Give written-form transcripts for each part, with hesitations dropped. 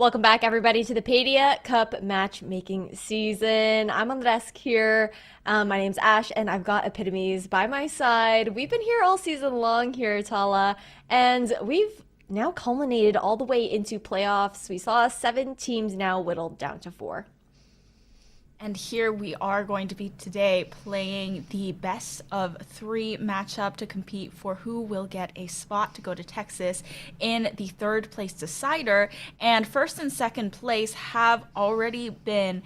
Welcome back, everybody, to the Paidia Cup matchmaking season. I'm on the desk here. My name's Ash, and I've got Epitomes by my side. We've been here all season long here, Tala, and we've now culminated all the way into playoffs. We saw 7 teams now whittled down to 4. And here we are going to be today playing the best of three matchup to compete for who will get a spot to go to Texas in the third place decider. And first and second place have already been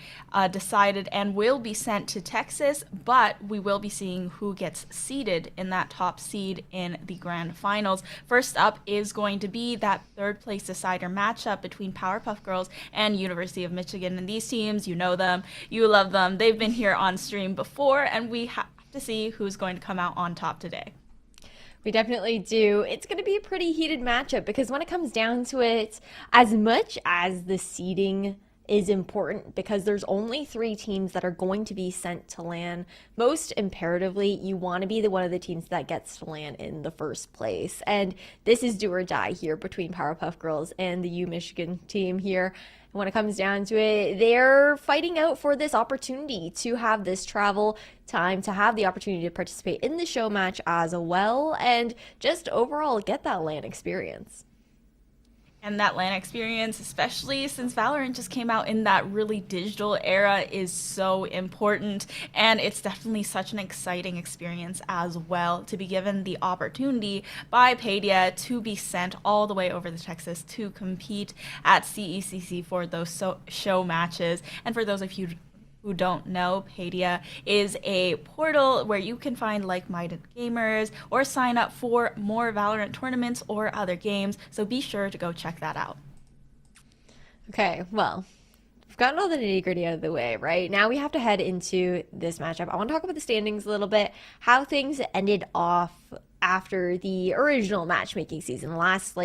decided and will be sent to Texas, but we will be seeing who gets seeded in that top seed in the grand finals. First up is going to be that third place decider matchup between Powerpuff Girls and University of Michigan. And these teams, you know them, you love them. They've been here on stream before, and we have to see who's going to come out on top today. We definitely do. It's going to be a pretty heated matchup because when it comes down to it, as much as the seeding is important because there's only three teams that are going to be sent to LAN. Most imperatively, you want to be one of the teams that gets to LAN in the first place. And this is do or die here between Powerpuff Girls and the U Michigan team here. When it comes down to it, they're fighting out for this opportunity to have this travel time, to have the opportunity to participate in the show match as well, and just overall get that LAN experience. And that LAN experience, especially since Valorant just came out in that really digital era, is so important. And it's definitely such an exciting experience as well to be given the opportunity by Paidia to be sent all the way over to Texas to compete at CECC for those show matches. And for those of you who don't know, Paidia is a portal where you can find like-minded gamers or sign up for more Valorant tournaments or other games. So be sure to go check that out. Okay, well, we've gotten all the nitty-gritty out of the way, right? Now we have to head into this matchup. I want to talk about the standings a little bit, how things ended off after the original matchmaking season, the last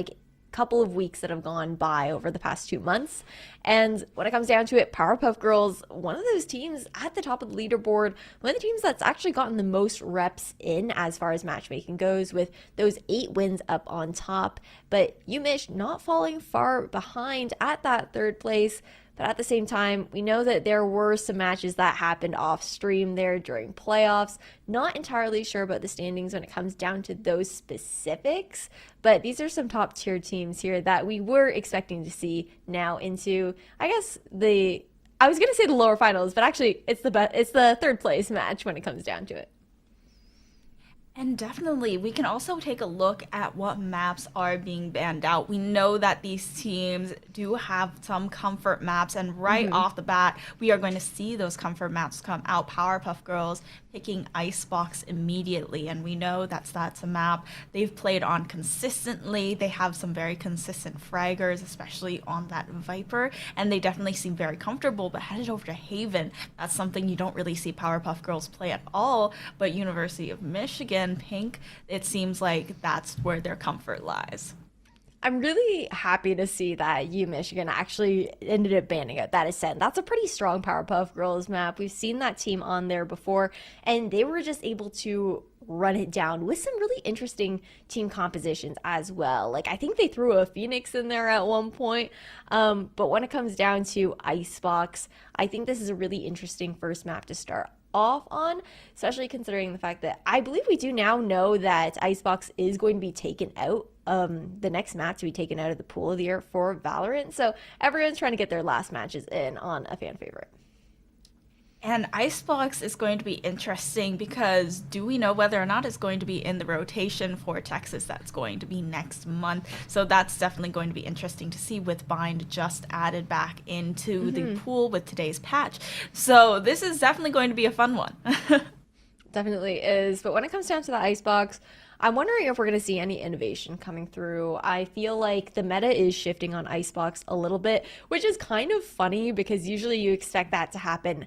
couple of weeks that have gone by over the past 2 months. And when it comes down to it, Powerpuff Girls, one of those teams at the top of the leaderboard, one of the teams that's actually gotten the most reps in as far as matchmaking goes, with those 8 wins up on top. But UMich not falling far behind at that third place. But at the same time, we know that there were some matches that happened off stream there during playoffs. Not entirely sure about the standings when it comes down to those specifics, but these are some top tier teams here that we were expecting to see now into, I guess, I was going to say the lower finals, but actually it's the third place match when it comes down to it. And definitely, we can also take a look at what maps are being banned out. We know that these teams do have some comfort maps, and right off the bat, we are going to see those comfort maps come out. Powerpuff Girls picking Icebox immediately, and we know that's a map they've played on consistently. They have some very consistent fraggers, especially on that Viper, and they definitely seem very comfortable. But headed over to Haven, that's something you don't really see Powerpuff Girls play at all, but University of Michigan, Pink, it seems like that's where their comfort lies. I'm really happy to see that U Michigan actually ended up banning out that Ascent. That's a pretty strong Powerpuff Girls map. We've seen that team on there before, and they were just able to run it down with some really interesting team compositions as well. Like, I think they threw a Phoenix in there at one point. But when it comes down to Icebox, I think this is a really interesting first map to start off on, especially considering the fact that I believe we do now know that Icebox is going to be taken out, the next map to be taken out of the pool of the year for Valorant. So everyone's trying to get their last matches in on a fan favorite. And Icebox is going to be interesting because do we know whether or not it's going to be in the rotation for Texas? That's going to be next month. So that's definitely going to be interesting to see with Bind just added back into the pool with today's patch. So this is definitely going to be a fun one. Definitely is. But when it comes down to the Icebox, I'm wondering if we're going to see any innovation coming through. I feel like the meta is shifting on Icebox a little bit, which is kind of funny because usually you expect that to happen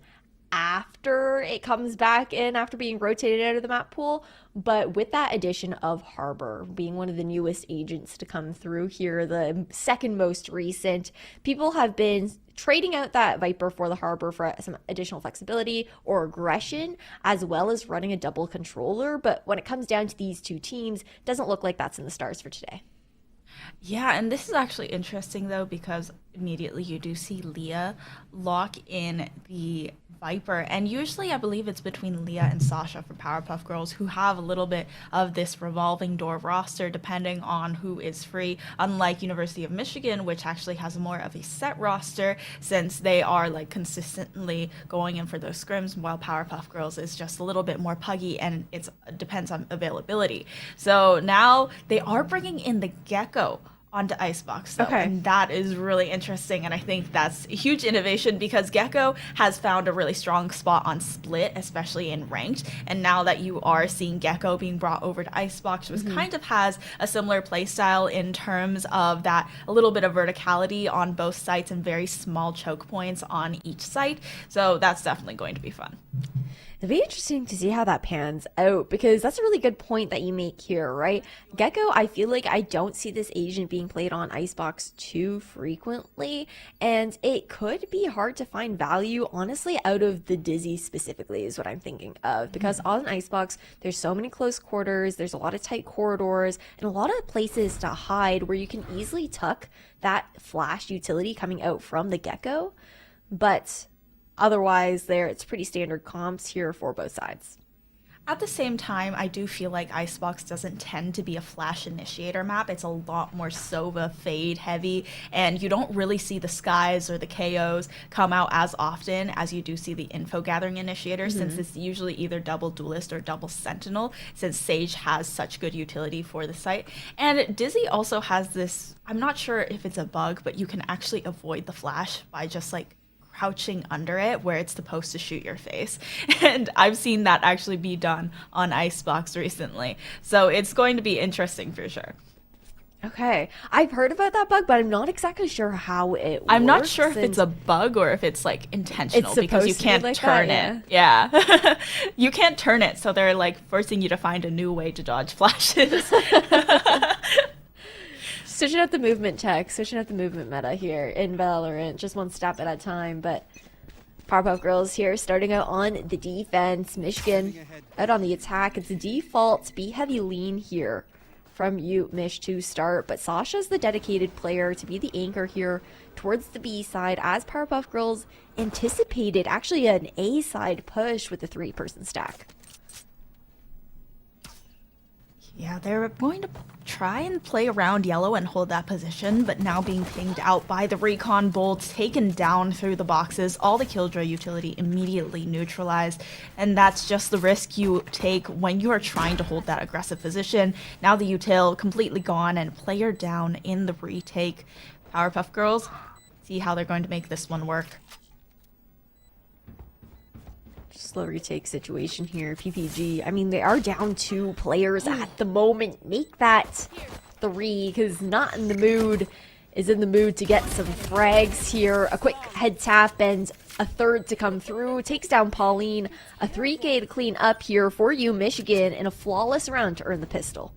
after it comes back in, after being rotated out of the map pool. But with that addition of Harbor being one of the newest agents to come through here, the second most recent, people have been trading out that Viper for the Harbor for some additional flexibility or aggression, as well as running a double controller. But when it comes down to these two teams, doesn't look like that's in the stars for today. Yeah, and this is actually interesting though because immediately you do see Leah lock in the Viper. And usually I believe it's between Leah and Sasha for Powerpuff Girls, who have a little bit of this revolving door roster depending on who is free, unlike University of Michigan, which actually has more of a set roster since they are like consistently going in for those scrims, while Powerpuff Girls is just a little bit more puggy and it depends on availability. So now they are bringing in the Gecko onto Icebox though, Okay. and that is really interesting, and I think that's a huge innovation because Gecko has found a really strong spot on Split, especially in ranked, and now that you are seeing Gecko being brought over to Icebox, which kind of has a similar playstyle in terms of that a little bit of verticality on both sites and very small choke points on each site, so that's definitely going to be fun. It'll be interesting to see how that pans out because that's a really good point that you make here, right? Gecko, I feel like I don't see this agent being played on Icebox too frequently, and it could be hard to find value, honestly, out of the Dizzy specifically, is what I'm thinking of. Because on Icebox, there's so many close quarters, there's a lot of tight corridors, and a lot of places to hide where you can easily tuck that flash utility coming out from the Gecko. But otherwise, it's pretty standard comps here for both sides. At the same time, I do feel like Icebox doesn't tend to be a flash initiator map. It's a lot more Sova fade heavy, and you don't really see the Skies or the KOs come out as often as you do see the info gathering initiator, since it's usually either double duelist or double sentinel, since Sage has such good utility for the site. And Dizzy also has this, I'm not sure if it's a bug, but you can actually avoid the flash by just like crouching under it where it's supposed to shoot your face. And I've seen that actually be done on Icebox recently. So it's going to be interesting for sure. Okay, I've heard about that bug, but I'm not exactly sure how it I'm not works. sure if it's a bug or if it's like intentional It's because you supposed to be can't like turn that, it. Yeah. You can't turn it, so they're like forcing you to find a new way to dodge flashes. Switching out the movement tech, switching out the movement meta here in Valorant, just one step at a time. But Powerpuff Girls here starting out on the defense. Michigan out on the attack. It's a default be heavy lean here from you, Mish, to start. But Sasha's the dedicated player to be the anchor here towards the B side as Powerpuff Girls anticipated actually an A side push with the 3-person stack. Yeah, they're going to try and play around yellow and hold that position, but now being pinged out by the recon bolt, taken down through the boxes, all the killjoy utility immediately neutralized, and that's just the risk you take when you are trying to hold that aggressive position. Now the util completely gone and player down in the retake. Powerpuff Girls, see how they're going to make this one work. Slow retake situation here. PPG, I mean, they are down 2 players at the moment. Make that 3, because not in the mood is in the mood to get some frags here. A quick head tap and a third to come through. Takes down Pauline. A 3K to clean up here for you, Michigan, and a flawless round to earn the pistol.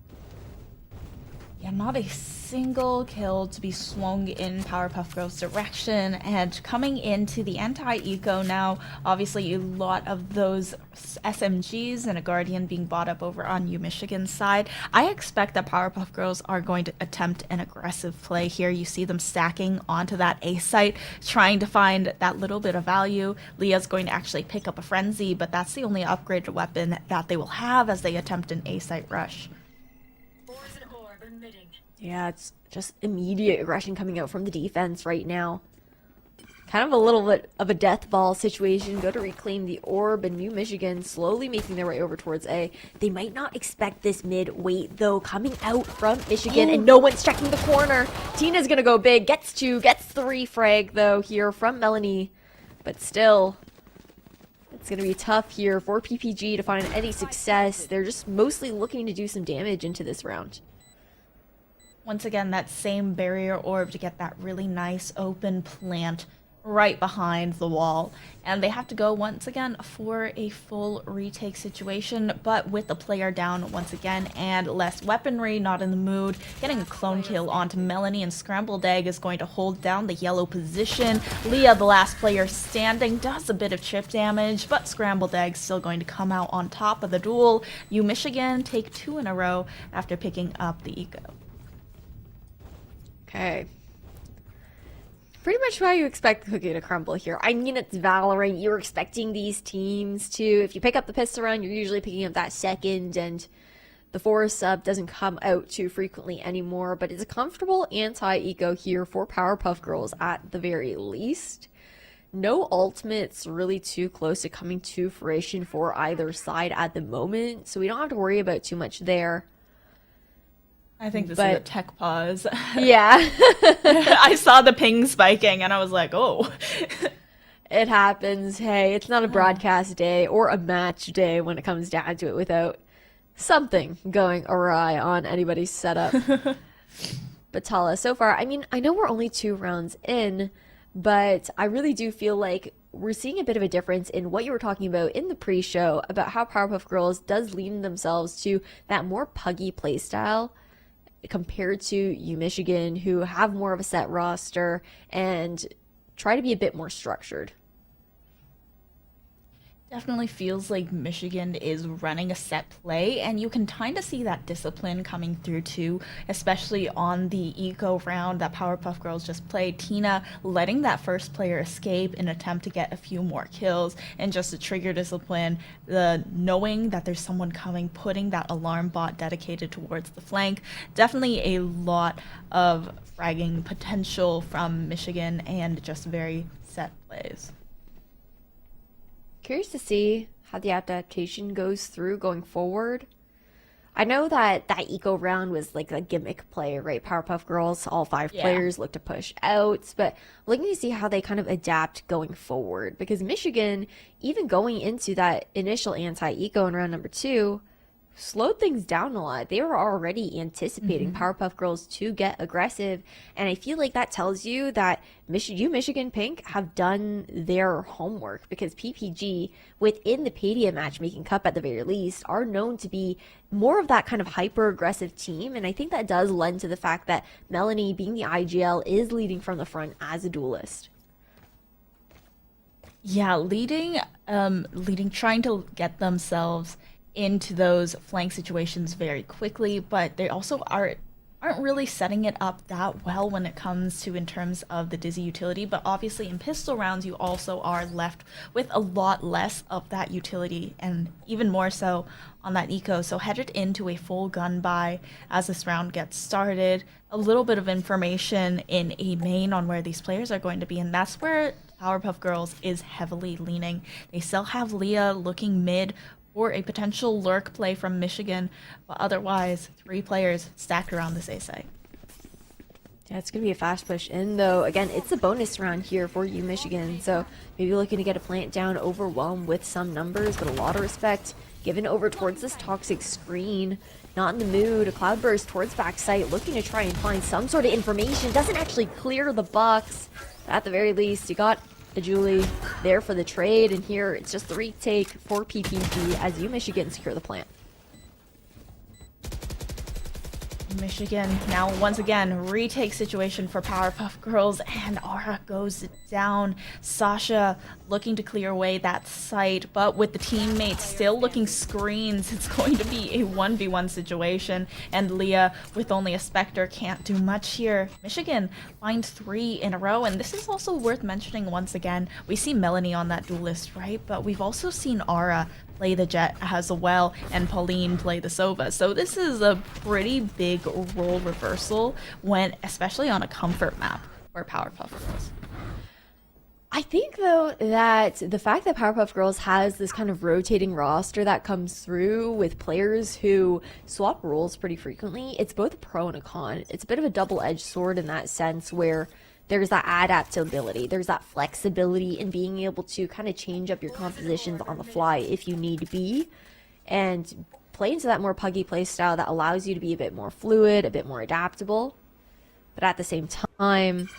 Yeah, not a single kill to be swung in Powerpuff Girls' direction, and coming into the anti-eco now, obviously a lot of those SMGs and a Guardian being bought up over on Michigan's side. I expect that Powerpuff Girls are going to attempt an aggressive play here. You see them stacking onto that A site, trying to find that little bit of value. Leah's going to actually pick up a Frenzy, but that's the only upgraded weapon that they will have as they attempt an A site rush. Yeah, it's just immediate aggression coming out from the defense right now. Kind of a little bit of a death ball situation. Go to reclaim the orb, and New Michigan slowly making their way over towards A. They might not expect this mid wait, though, coming out from Michigan, and no one's checking the corner. Tina's gonna go big. Gets 2, gets 3 frag, though, here from Melanie. But still, it's gonna be tough here for PPG to find any success. They're just mostly looking to do some damage into this round. Once again, that same barrier orb to get that really nice open plant right behind the wall. And they have to go once again for a full retake situation, but with the player down once again and less weaponry, not in the mood. Getting a clone kill onto Melanie, and Scrambled Egg is going to hold down the yellow position. Leah, the last player standing, does a bit of chip damage, but Scrambled Egg still going to come out on top of the duel. Michigan take 2 in a row after picking up the eco. Okay. pretty much how you expect the cookie to crumble here. I mean, it's Valorant. You're expecting these teams to, if you pick up the pistol round, you're usually picking up that second, and the 4 sub doesn't come out too frequently anymore, but it's a comfortable anti-eco here for Powerpuff Girls at the very least. No ultimates really too close to coming to fruition for either side at the moment, so we don't have to worry about too much there. I think this is a tech pause. Yeah. I saw the ping spiking and I was like, oh. It happens. Hey, it's not a broadcast day or a match day when it comes down to it without something going awry on anybody's setup. But Tala, so far, I mean, I know we're only 2 rounds in, but I really do feel like we're seeing a bit of a difference in what you were talking about in the pre-show about how Powerpuff Girls does lean themselves to that more puggy playstyle compared to U Michigan, who have more of a set roster and try to be a bit more structured. Definitely feels like Michigan is running a set play, and you can kind of see that discipline coming through too, especially on the eco round that Powerpuff Girls just played. Tina letting that first player escape in an attempt to get a few more kills, and just to trigger discipline, the knowing that there's someone coming, putting that alarm bot dedicated towards the flank. Definitely a lot of fragging potential from Michigan and just very set plays. Curious to see how the adaptation goes through going forward. I know that that eco round was like a gimmick play, right? Powerpuff Girls, all 5 players look to push out, but looking to see how they kind of adapt going forward, because Michigan, even going into that initial anti-eco in round number 2, slowed things down a lot. They were already anticipating Powerpuff Girls to get aggressive, and I feel like that tells you that Michigan Pink have done their homework, because PPG within the Paidia Matchmaking Cup at the very least are known to be more of that kind of hyper aggressive team, and I think that does lend to the fact that Melanie, being the IGL, is leading from the front as a duelist. Yeah, leading, trying to get themselves into those flank situations very quickly, but they also aren't really setting it up that well when it comes to in terms of the Dizzy utility. But obviously in pistol rounds you also are left with a lot less of that utility, and even more so on that eco. So headed into a full gun buy as this round gets started, a little bit of information in a main on where these players are going to be, and that's where Powerpuff Girls is heavily leaning. They still have Leah looking mid or a potential lurk play from Michigan, but otherwise 3 players stacked around this A site. Yeah, it's going to be a fast push in, though. Again, it's a bonus round here for U Michigan, so maybe looking to get a plant down, overwhelmed with some numbers, but a lot of respect given over towards this toxic screen. Not in the mood. A cloudburst towards backside, looking to try and find some sort of information. Doesn't actually clear the box. But at the very least, you got the Julie there for the trade, and here it's just the retake for PPG as U Michigan secure the plant. Michigan now once again retake situation for Powerpuff Girls, and Aura goes down. Sasha looking to clear away that site, but with the teammates still looking screens, it's going to be a 1v1 situation, and Leah with only a Spectre can't do much here. Michigan find 3 in a row, and this is also worth mentioning once again. We see Melanie on that duelist, right? But we've also seen Aura play the Jet as well, and Pauline play the Sova. So this is a pretty big role reversal, when especially on a comfort map for Powerpuff Girls. I think, though, that the fact that Powerpuff Girls has this kind of rotating roster that comes through with players who swap roles pretty frequently, it's both a pro and a con. It's a bit of a double-edged sword in that sense, where there's that adaptability, there's that flexibility in being able to kind of change up your compositions on the fly if you need be, and play into that more puggy play style that allows you to be a bit more fluid, a bit more adaptable. But at the same time,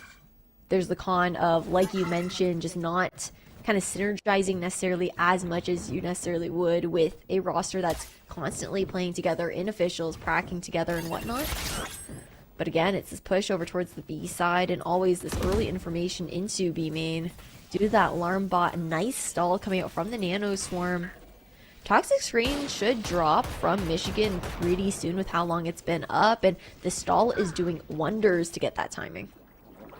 there's the con of, like you mentioned, just not kind of synergizing necessarily as much as you necessarily would with a roster that's constantly playing together in officials, pracking together and whatnot. But again, it's this push over towards the B side, and always this early information into B main due to that alarm bot. Nice stall coming out from the Nano Swarm. Toxic Screen should drop from Michigan pretty soon with how long it's been up, and the stall is doing wonders to get that timing.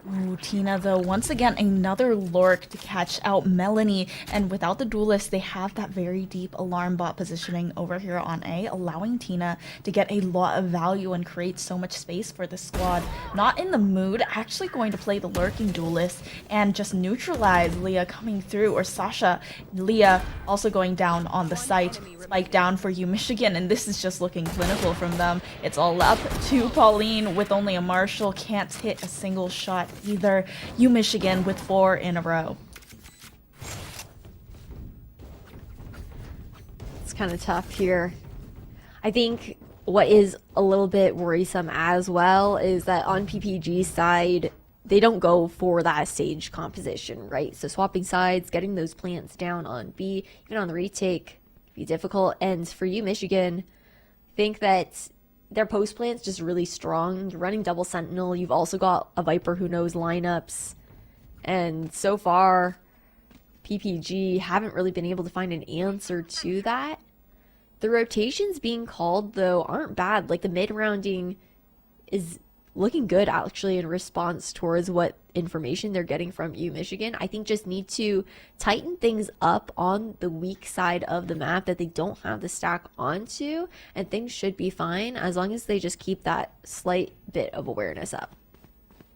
Ooh, Tina, though, once again, another lurk to catch out Melanie. And without the duelist, they have that very deep alarm bot positioning over here on A, allowing Tina to get a lot of value and create so much space for the squad. Not in the mood, actually going to play the lurking duelist and just neutralize Leah coming through, or Sasha. Leah also going down on the site. Spike down for you, Michigan, and this is just looking clinical from them. It's all up to Pauline with only a Marshall. Can't hit a single shot either. You, Michigan, with 4 in a row. It's kind of tough here. I think what is a little bit worrisome as well is that on PPG's side, they don't go for that stage composition, right? So swapping sides, getting those plants down on B, even on the retake, be difficult. And for you, Michigan, I think that their post plant's just really strong. You're running double sentinel. You've also got a Viper who knows lineups. And so far, PPG haven't really been able to find an answer to that. The rotations being called, though, aren't bad. Like, the mid-rounding is looking good, actually, in response towards what information they're getting from you, Michigan. I think just need to tighten things up on the weak side of the map that they don't have the stack onto, and things should be fine as long as they just keep that slight bit of awareness up.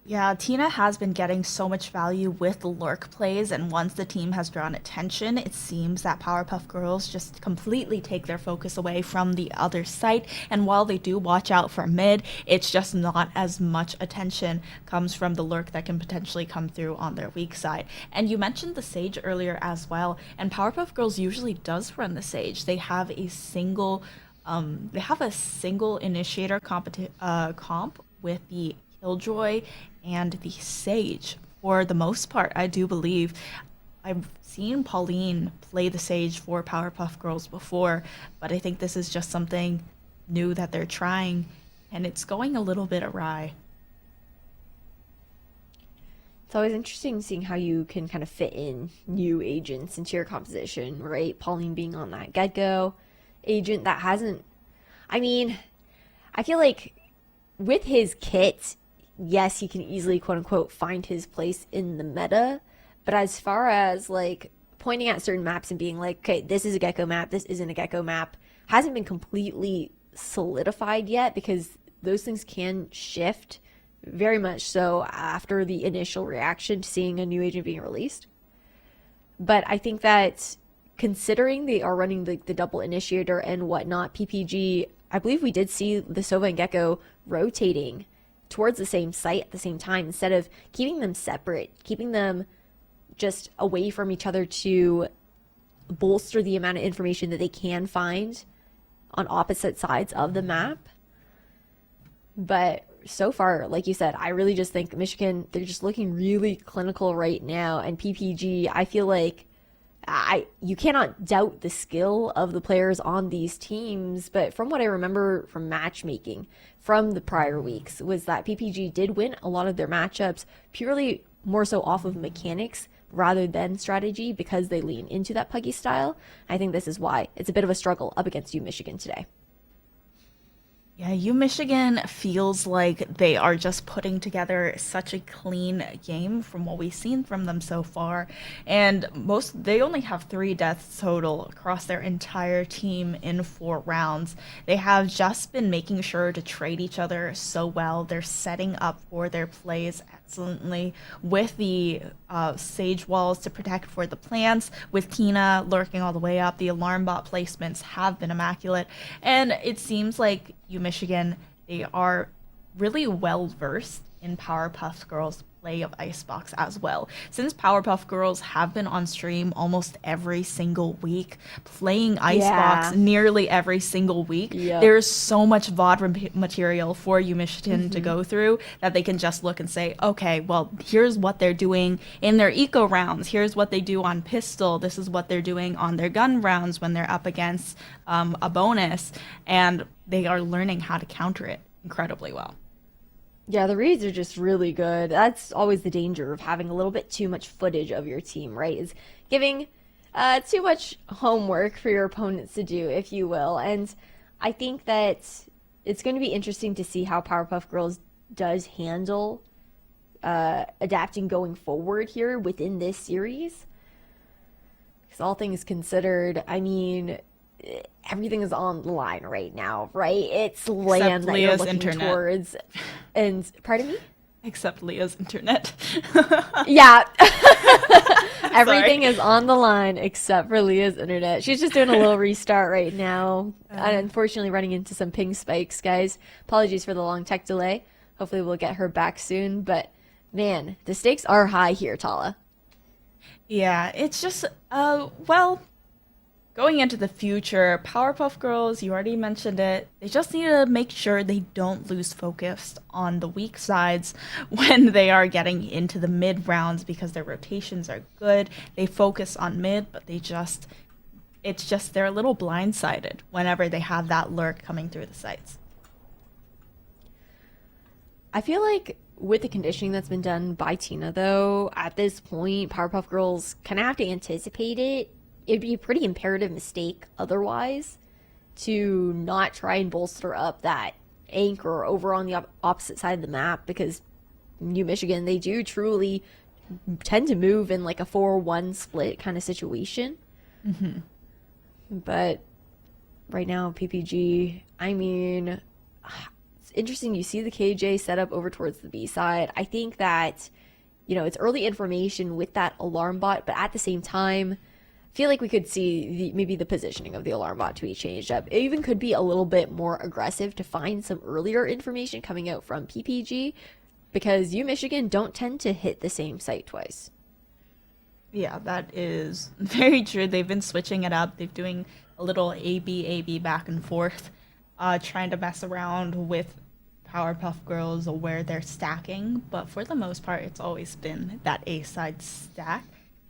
Yeah, Tina has been getting so much value with the lurk plays, and once the team has drawn attention, it seems that Powerpuff Girls just completely take their focus away from the other site, and while they do watch out for mid, it's just not as much attention comes from the lurk that can potentially come through on their weak side. And you mentioned the Sage earlier as well, and Powerpuff Girls usually does run the Sage. They have a single initiator comp with the Killjoy and the Sage. For the most part, I do believe. I've seen Pauline play the Sage for Powerpuff Girls before, but I think this is just something new that they're trying, and it's going a little bit awry. It's always interesting seeing how you can kind of fit in new agents into your composition, right? Pauline being on that get-go agent that hasn't... I mean, I feel like with his kit, yes, he can easily, quote unquote, find his place in the meta. But as far as like pointing at certain maps and being like, okay, this is a gecko map, this isn't a gecko map, hasn't been completely solidified yet because those things can shift very much so after the initial reaction to seeing a new agent being released. But I think that considering they are running the double initiator and whatnot, PPG, I believe we did see the Sova and Gecko rotating towards the same site at the same time instead of keeping them separate, keeping them just away from each other to bolster the amount of information that they can find on opposite sides of the map. But so far, like you said, I really just think Michigan, they're just looking really clinical right now. And PPG, I feel like you cannot doubt the skill of the players on these teams, but from what I remember from matchmaking from the prior weeks was that PPG did win a lot of their matchups purely more so off of mechanics rather than strategy because they lean into that puggy style. I think this is why it's a bit of a struggle up against Michigan today. Yeah, Michigan feels like they are just putting together such a clean game from what we've seen from them so far. And they only have 3 deaths total across their entire team in 4 rounds. They have just been making sure to trade each other so well. They're setting up for their plays excellently with the sage walls to protect for the plants, with Tina lurking all the way up. The alarm bot placements have been immaculate. And it seems like Michigan, they are really well versed in Powerpuff Girls play of Icebox as well. Since Powerpuff Girls have been on stream almost every single week, playing Icebox nearly every single week, there's so much VOD material for Michigan to go through that they can just look and say, okay, well, here's what they're doing in their eco rounds. Here's what they do on pistol. This is what they're doing on their gun rounds when they're up against a bonus. And they are learning how to counter it incredibly well. Yeah, the reads are just really good. That's always the danger of having a little bit too much footage of your team, right? Is giving too much homework for your opponents to do, if you will. And I think that it's going to be interesting to see how Powerpuff Girls does handle adapting going forward here within this series. Because all things considered, I mean, everything is on the line right now, right? It's Except land that you're Leah's looking internet. towards. And, pardon me? Except Leah's internet. Yeah. Sorry. Everything is on the line except for Leah's internet. She's just doing a little restart right now. Unfortunately, running into some ping spikes, guys. Apologies for the long tech delay. Hopefully, we'll get her back soon. But man, the stakes are high here, Tala. Yeah, it's just, well, going into the future, Powerpuff Girls, you already mentioned it, they just need to make sure they don't lose focus on the weak sides when they are getting into the mid rounds because their rotations are good. They focus on mid, but it's just they're a little blindsided whenever they have that lurk coming through the sites. I feel like with the conditioning that's been done by Tina, though, at this point, Powerpuff Girls kind of have to anticipate it. It'd be a pretty imperative mistake otherwise to not try and bolster up that anchor over on the opposite side of the map because New Michigan, they do truly tend to move in like a 4-1 split kind of situation. But right now, PPG, I mean, it's interesting. You see the KJ set up over towards the B side. I think that, it's early information with that alarm bot, but at the same time, I feel like we could see maybe the positioning of the alarm bot to be changed up. It even could be a little bit more aggressive to find some earlier information coming out from PPG because U Michigan don't tend to hit the same site twice. Yeah, that is very true. They've been switching it up. They're doing a little A B back and forth, trying to mess around with Powerpuff Girls where they're stacking. But for the most part, it's always been that A side stack.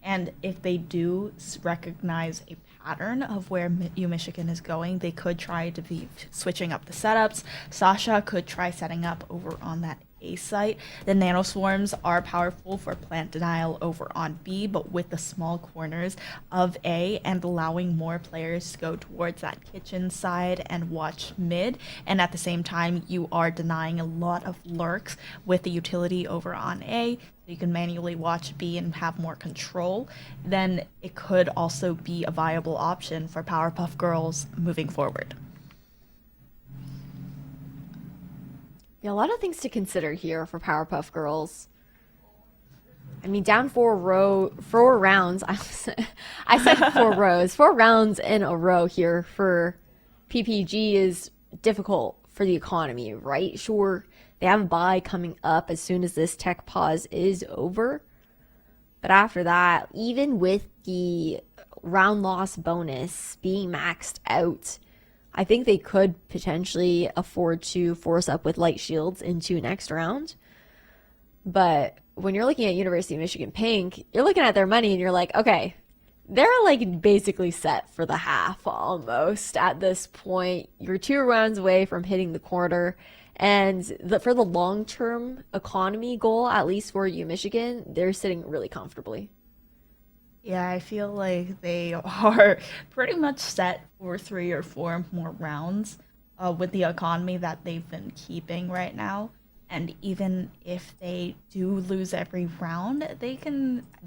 And if they do recognize a pattern of where U Michigan is going, they could try to be switching up the setups. Sasha could try setting up over on that A site. The nanoswarms are powerful for plant denial over on B, but with the small corners of A and allowing more players to go towards that kitchen side and watch mid. And at the same time, you are denying a lot of lurks with the utility over on A. You can manually watch B and have more control. Then it could also be a viable option for Powerpuff Girls moving forward. Yeah, a lot of things to consider here for Powerpuff Girls. I mean, down 4 rounds. I said 4 rows. 4 rounds in a row here for PPG is difficult for the economy, right? Sure, they have a bye coming up as soon as this tech pause is over. But after that, even with the round loss bonus being maxed out, I think they could potentially afford to force up with light shields into next round. But when you're looking at University of Michigan Pink, you're looking at their money and you're like, okay, they're like basically set for the half almost at this point. You're 2 rounds away from hitting the quarter. And for the long-term economy goal, at least for U Michigan, they're sitting really comfortably. Yeah, I feel like they are pretty much set for 3 or 4 more rounds with the economy that they've been keeping right now. And even if they do lose every round, they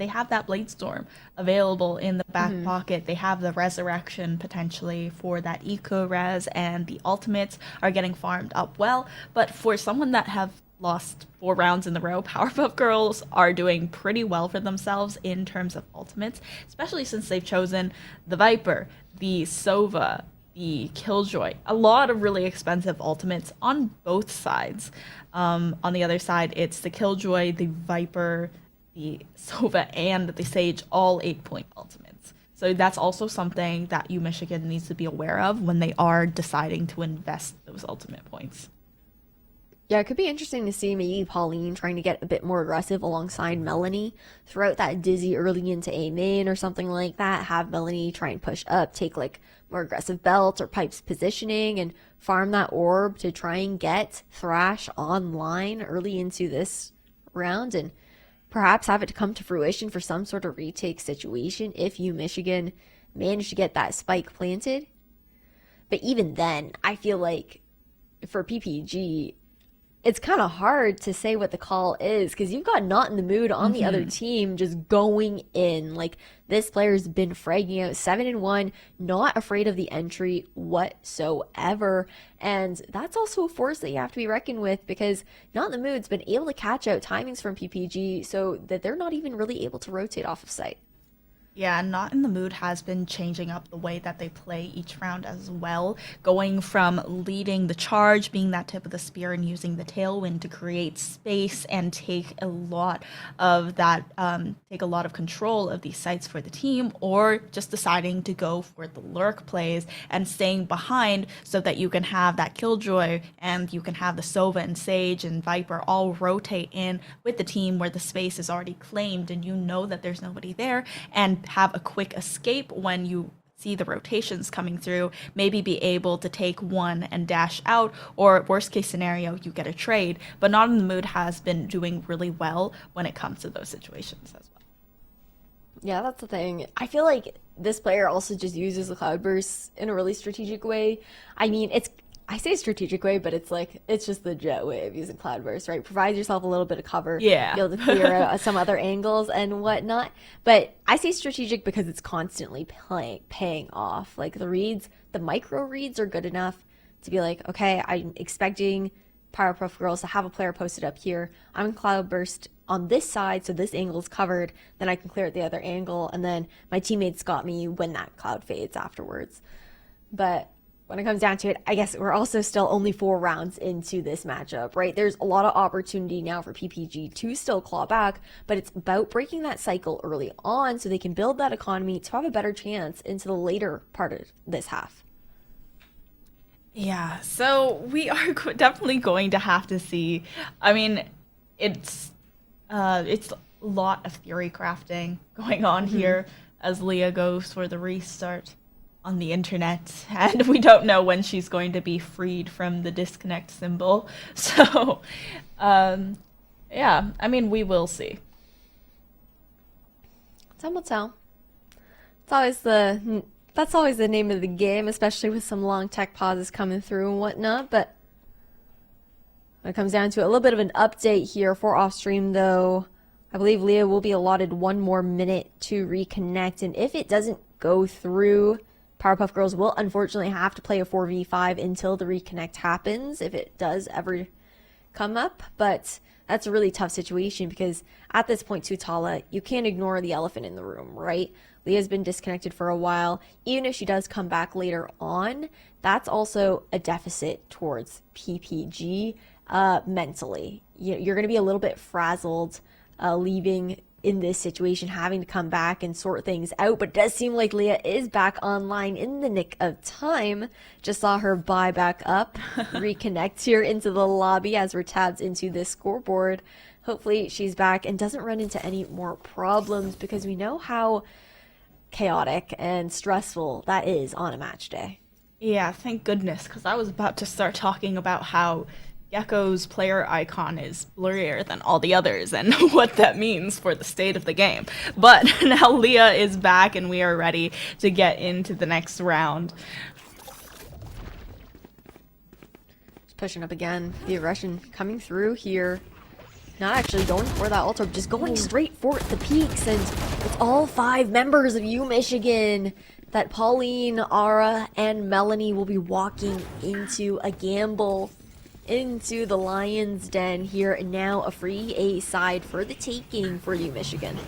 have that Blade Storm available in the back pocket. They have the resurrection potentially for that eco res, and the ultimates are getting farmed up well. But for someone that have lost 4 rounds in a row, Powerpuff Girls are doing pretty well for themselves in terms of ultimates, especially since they've chosen the Viper, the Sova, the Killjoy, a lot of really expensive ultimates on both sides. On the other side, it's the Killjoy, the Viper, the Sova, and the Sage, all 8-point ultimates. So that's also something that U Michigan needs to be aware of when they are deciding to invest those ultimate points. Yeah, it could be interesting to see maybe Pauline trying to get a bit more aggressive alongside Melanie throughout that dizzy early into A main or something like that. Have Melanie try and push up, take like more aggressive belts or pipes positioning and farm that orb to try and get Thrash online early into this round and perhaps have it come to fruition for some sort of retake situation if U Michigan managed to get that spike planted. But even then, I feel like for PPG, it's kind of hard to say what the call is because you've got Not in the Mood on the other team just going in. Like this player's been fragging out 7-1, not afraid of the entry whatsoever. And that's also a force that you have to be reckoned with because Not in the Mood's been able to catch out timings from PPG so that they're not even really able to rotate off of site. Yeah, Not in the Mood has been changing up the way that they play each round as well, going from leading the charge, being that tip of the spear, and using the tailwind to create space and take a lot of that, take a lot of control of these sites for the team, or just deciding to go for the lurk plays and staying behind so that you can have that Killjoy and you can have the Sova and Sage and Viper all rotate in with the team where the space is already claimed and you know that there's nobody there, and have a quick escape when you see the rotations coming through, maybe be able to take one and dash out, or worst case scenario, you get a trade. But Not in the Mood has been doing really well when it comes to those situations as well. Yeah, that's the thing. I feel like this player also just uses the cloud bursts in a really strategic way. I mean, I say strategic way, but it's like it's just the jet way of using cloud burst, right? Provide yourself a little bit of cover, Yeah. be able to clear out some other angles and whatnot. But I say strategic because it's constantly paying off. Like the reads, the micro reads are good enough to be like, okay, I'm expecting Powerpuff Girls to have a player posted up here. I'm in cloud burst on this side, so this angle is covered. Then I can clear out the other angle, and then my teammates got me when that cloud fades afterwards. But when it comes down to it, I guess we're also still only 4 rounds into this matchup, right? There's a lot of opportunity now for PPG to still claw back, but it's about breaking that cycle early on so they can build that economy to have a better chance into the later part of this half. Yeah, so we are definitely going to have to see. I mean, it's a lot of theory crafting going on here as Leah goes for the restart on the internet, and we don't know when she's going to be freed from the disconnect symbol. So, yeah, I mean, we will see. Time will tell. That's always the name of the game, especially with some long tech pauses coming through and whatnot. But when it comes down to it, a little bit of an update here for off stream, though. I believe Leah will be allotted 1 more minute to reconnect, and if it doesn't go through, Powerpuff Girls will unfortunately have to play a 4v5 until the reconnect happens, if it does ever come up. But that's a really tough situation because at this point, Tala, you can't ignore the elephant in the room, right? Leah's been disconnected for a while. Even if she does come back later on, that's also a deficit towards PPG mentally. You're going to be a little bit frazzled leaving in this situation, having to come back and sort things out. But it does seem like Leah is back online in the nick of time. Just saw her buy back up, reconnect here into the lobby as we're tabbed into this scoreboard. Hopefully she's back and doesn't run into any more problems because we know how chaotic and stressful that is on a match day. Yeah, thank goodness, because I was about to start talking about how Gecko's player icon is blurrier than all the others and what that means for the state of the game. But now Leah is back and we are ready to get into the next round. Just pushing up again. The aggression coming through here. Not actually going for that ultra, just going straight for the peaks. And it's all 5 members of U Michigan that Pauline, Ara, and Melanie will be walking into a gamble into the Lion's Den here, and now a free A side for the taking for U Michigan.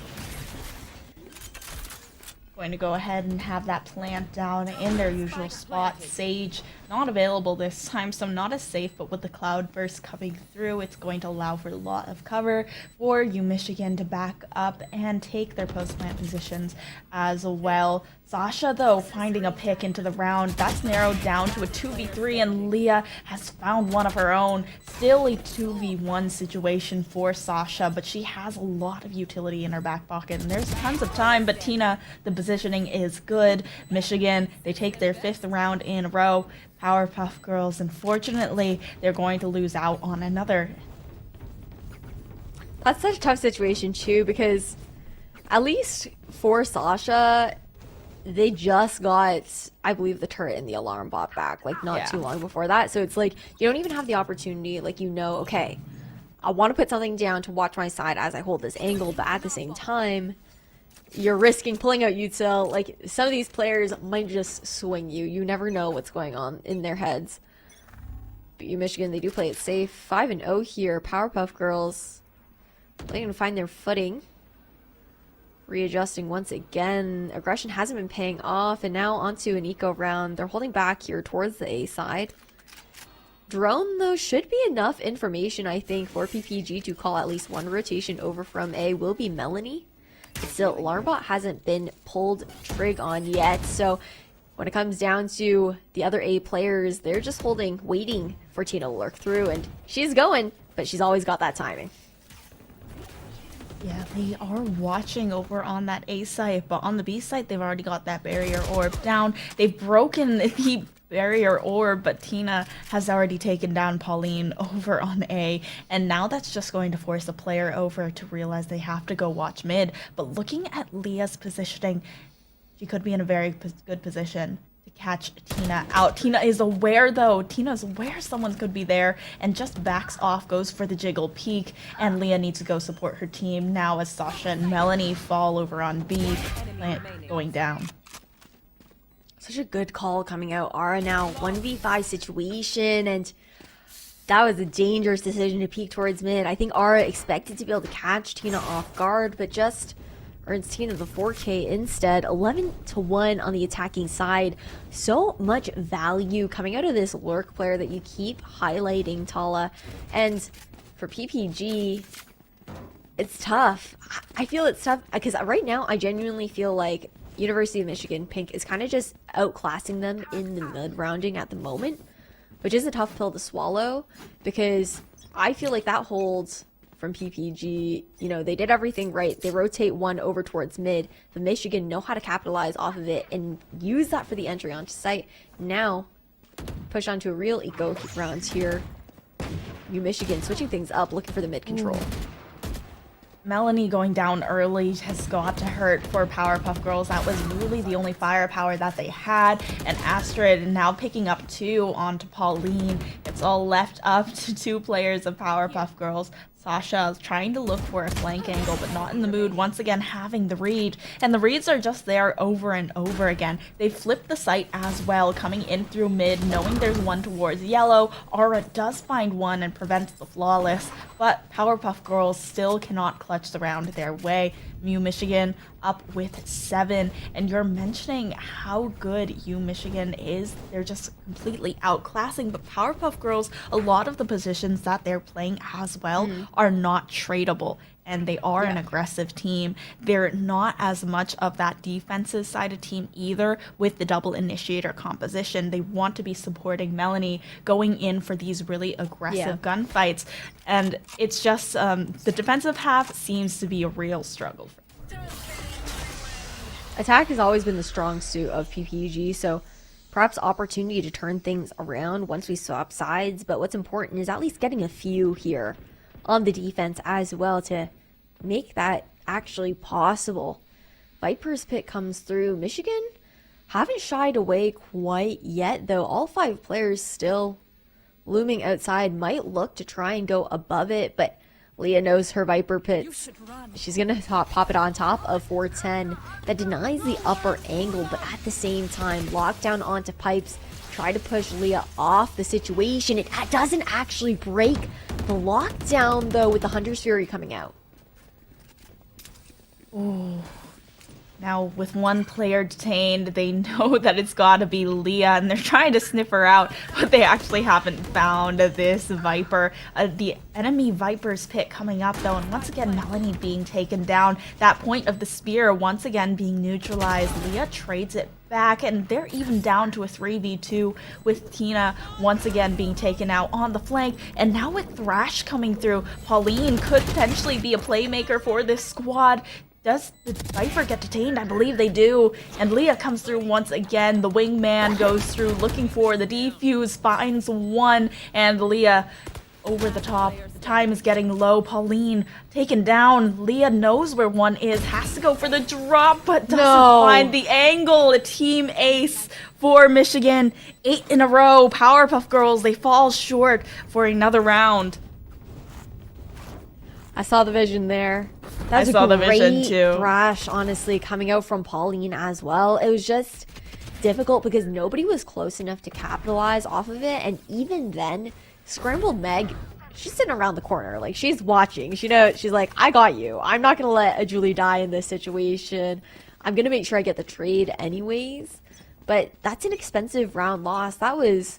Going to go ahead and have that plant down in their usual spot. Sage not available this time, so not as safe, but with the cloud burst coming through, it's going to allow for a lot of cover for U Michigan to back up and take their post plant positions as well. Sasha, though, finding a pick into the round. That's narrowed down to a 2v3, and Leah has found one of her own. Still a 2v1 situation for Sasha, but she has a lot of utility in her back pocket, and there's tons of time. But Tina, the positioning is good. Michigan, they take their 5th round in a row. Powerpuff Girls, unfortunately, they're going to lose out on another. That's such a tough situation, too, because at least for Sasha, they just got, I believe, the turret and the alarm bot back, like, not too long before that. So it's like, you don't even have the opportunity, like, okay, I want to put something down to watch my side as I hold this angle, but at the same time, you're risking pulling out util. Like, some of these players might just swing you. You never know what's going on in their heads. But Michigan, they do play it safe. 5-0 here. Powerpuff Girls looking to find their footing. Readjusting once again. Aggression hasn't been paying off, and now onto an eco round. They're holding back here towards the A side. Drone, though, should be enough information, I think, for PPG to call at least one rotation over from A. Will be Melanie. Still, Alarmbot hasn't been pulled trig on yet, so when it comes down to the other A players, they're just holding, waiting for Tina to lurk through, and she's going, but she's always got that timing. Yeah, they are watching over on that A site, but on the B site, they've already got that barrier orb down. They've broken the barrier orb, but Tina has already taken down Pauline over on A, and now that's just going to force the player over to realize they have to go watch mid. But looking at Leah's positioning, she could be in a very good position to catch Tina out. Tina is aware, though. Tina is aware someone could be there and just backs off, goes for the jiggle peek, and Leah needs to go support her team now as Sasha and Melanie fall over on B, going down. Such a good call coming out. Ara now 1v5 situation, and that was a dangerous decision to peek towards mid. I think Ara expected to be able to catch Tina off guard, but just earns Tina the 4K instead. 11-1 on the attacking side. So much value coming out of this lurk player that you keep highlighting, Tala. And for PPG, it's tough. I feel it's tough because right now I genuinely feel like University of Michigan Pink is kind of just outclassing them in the mid-rounding at the moment, which is a tough pill to swallow because I feel like that holds from PPG. You know, they did everything right. They rotate one over towards mid. The Michigan know how to capitalize off of it and use that for the entry onto site. Now, push onto a real eco rounds here. Michigan switching things up, looking for the mid control. Melanie going down early has got to hurt for Powerpuff Girls. That was really the only firepower that they had. And Astrid now picking up 2 onto Pauline. It's all left up to 2 players of Powerpuff Girls. Sasha is trying to look for a flank angle, but not in the mood. Once again, having the read. And the reads are just there over and over again. They flip the site as well, coming in through mid, knowing there's one towards yellow. Aura does find one and prevents the flawless, but Powerpuff Girls still cannot clutch the round their way. Michigan up with 7, and you're mentioning how good Michigan is. They're just completely outclassing, but Powerpuff Girls, a lot of the positions that they're playing as well are not tradable, and they are an aggressive team. They're not as much of that defensive side of team either with the double initiator composition. They want to be supporting Melanie, going in for these really aggressive gunfights, and it's just the defensive half seems to be a real struggle for them. Attack has always been the strong suit of PPG, so perhaps opportunity to turn things around once we swap sides, but what's important is at least getting a few here on the defense as well to make that actually possible. Viper's pick comes through. Michigan haven't shied away quite yet, though. All 5 players still looming outside, might look to try and go above it, but Leah knows her Viper pits. She's going to pop it on top of 410. That denies the upper angle, but at the same time, lockdown onto pipes. Try to push Leah off the situation. It doesn't actually break the lockdown, though, with the Hunter's Fury coming out. Ooh. Now, with one player detained, they know that it's got to be Leah, and they're trying to sniff her out, but they actually haven't found this Viper. The enemy Viper's pit coming up, though, and once again, Melanie being taken down. That point of the spear once again being neutralized. Leah trades it back, and they're even down to a 3v2 with Tina once again being taken out on the flank. And now with Thrash coming through, Pauline could potentially be a playmaker for this squad. Does the Viper get detained? I believe they do. And Leah comes through once again. The wingman goes through looking for the defuse, finds one, and Leah over the top. The time is getting low. Pauline taken down. Leah knows where one is. Has to go for the drop, but doesn't find the angle. A team ace for Michigan. 8 in a row. Powerpuff Girls, they fall short for another round. I saw the vision there. I saw the vision too. Thrash, honestly, coming out from Pauline as well. It was just difficult because nobody was close enough to capitalize off of it. And even then, Scrambled Meg, she's sitting around the corner. Like, she's watching. She knows, she's like, I got you. I'm not going to let a Julie die in this situation. I'm going to make sure I get the trade anyways. But that's an expensive round loss. That was,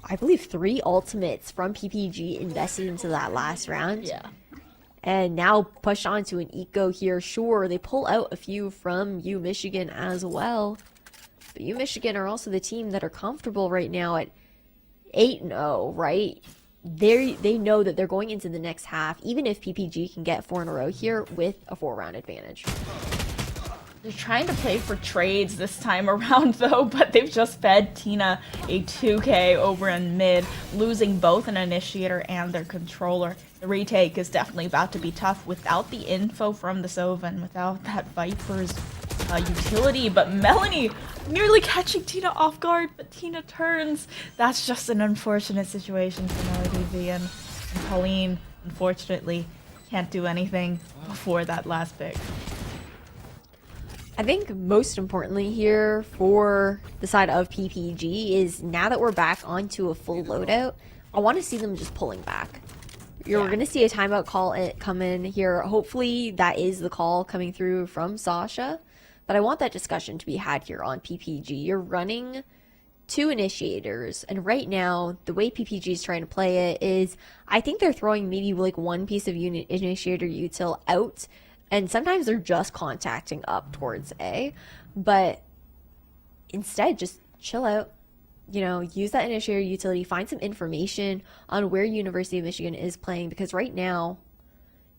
I believe, 3 ultimates from PPG invested into that last round. Yeah. And now pushed onto an eco here. Sure, they pull out a few from U Michigan as well. But U Michigan are also the team that are comfortable right now at 8-0, right? They know that they're going into the next half, even if PPG can get 4 in a row here with a 4-round advantage. They're trying to play for trades this time around, though, but they've just fed Tina a 2K over in mid, losing both an initiator and their controller. The retake is definitely about to be tough without the info from the Sova and without that Viper's utility, but Melanie nearly catching Tina off guard, but Tina turns. That's just an unfortunate situation for Melody V, and Pauline, unfortunately, can't do anything before that last pick. I think most importantly here for the side of PPG is now that we're back onto a full loadout, I want to see them just pulling back. You're going to see a timeout call come in here. Hopefully that is the call coming through from Sasha. But I want that discussion to be had here on PPG. You're running 2 initiators. And right now, the way PPG is trying to play it is, I think they're throwing maybe like one piece of initiator util out. And sometimes they're just contacting up towards A. But instead, just chill out. You know, use that initiator utility, find some information on where University of Michigan is playing, because right now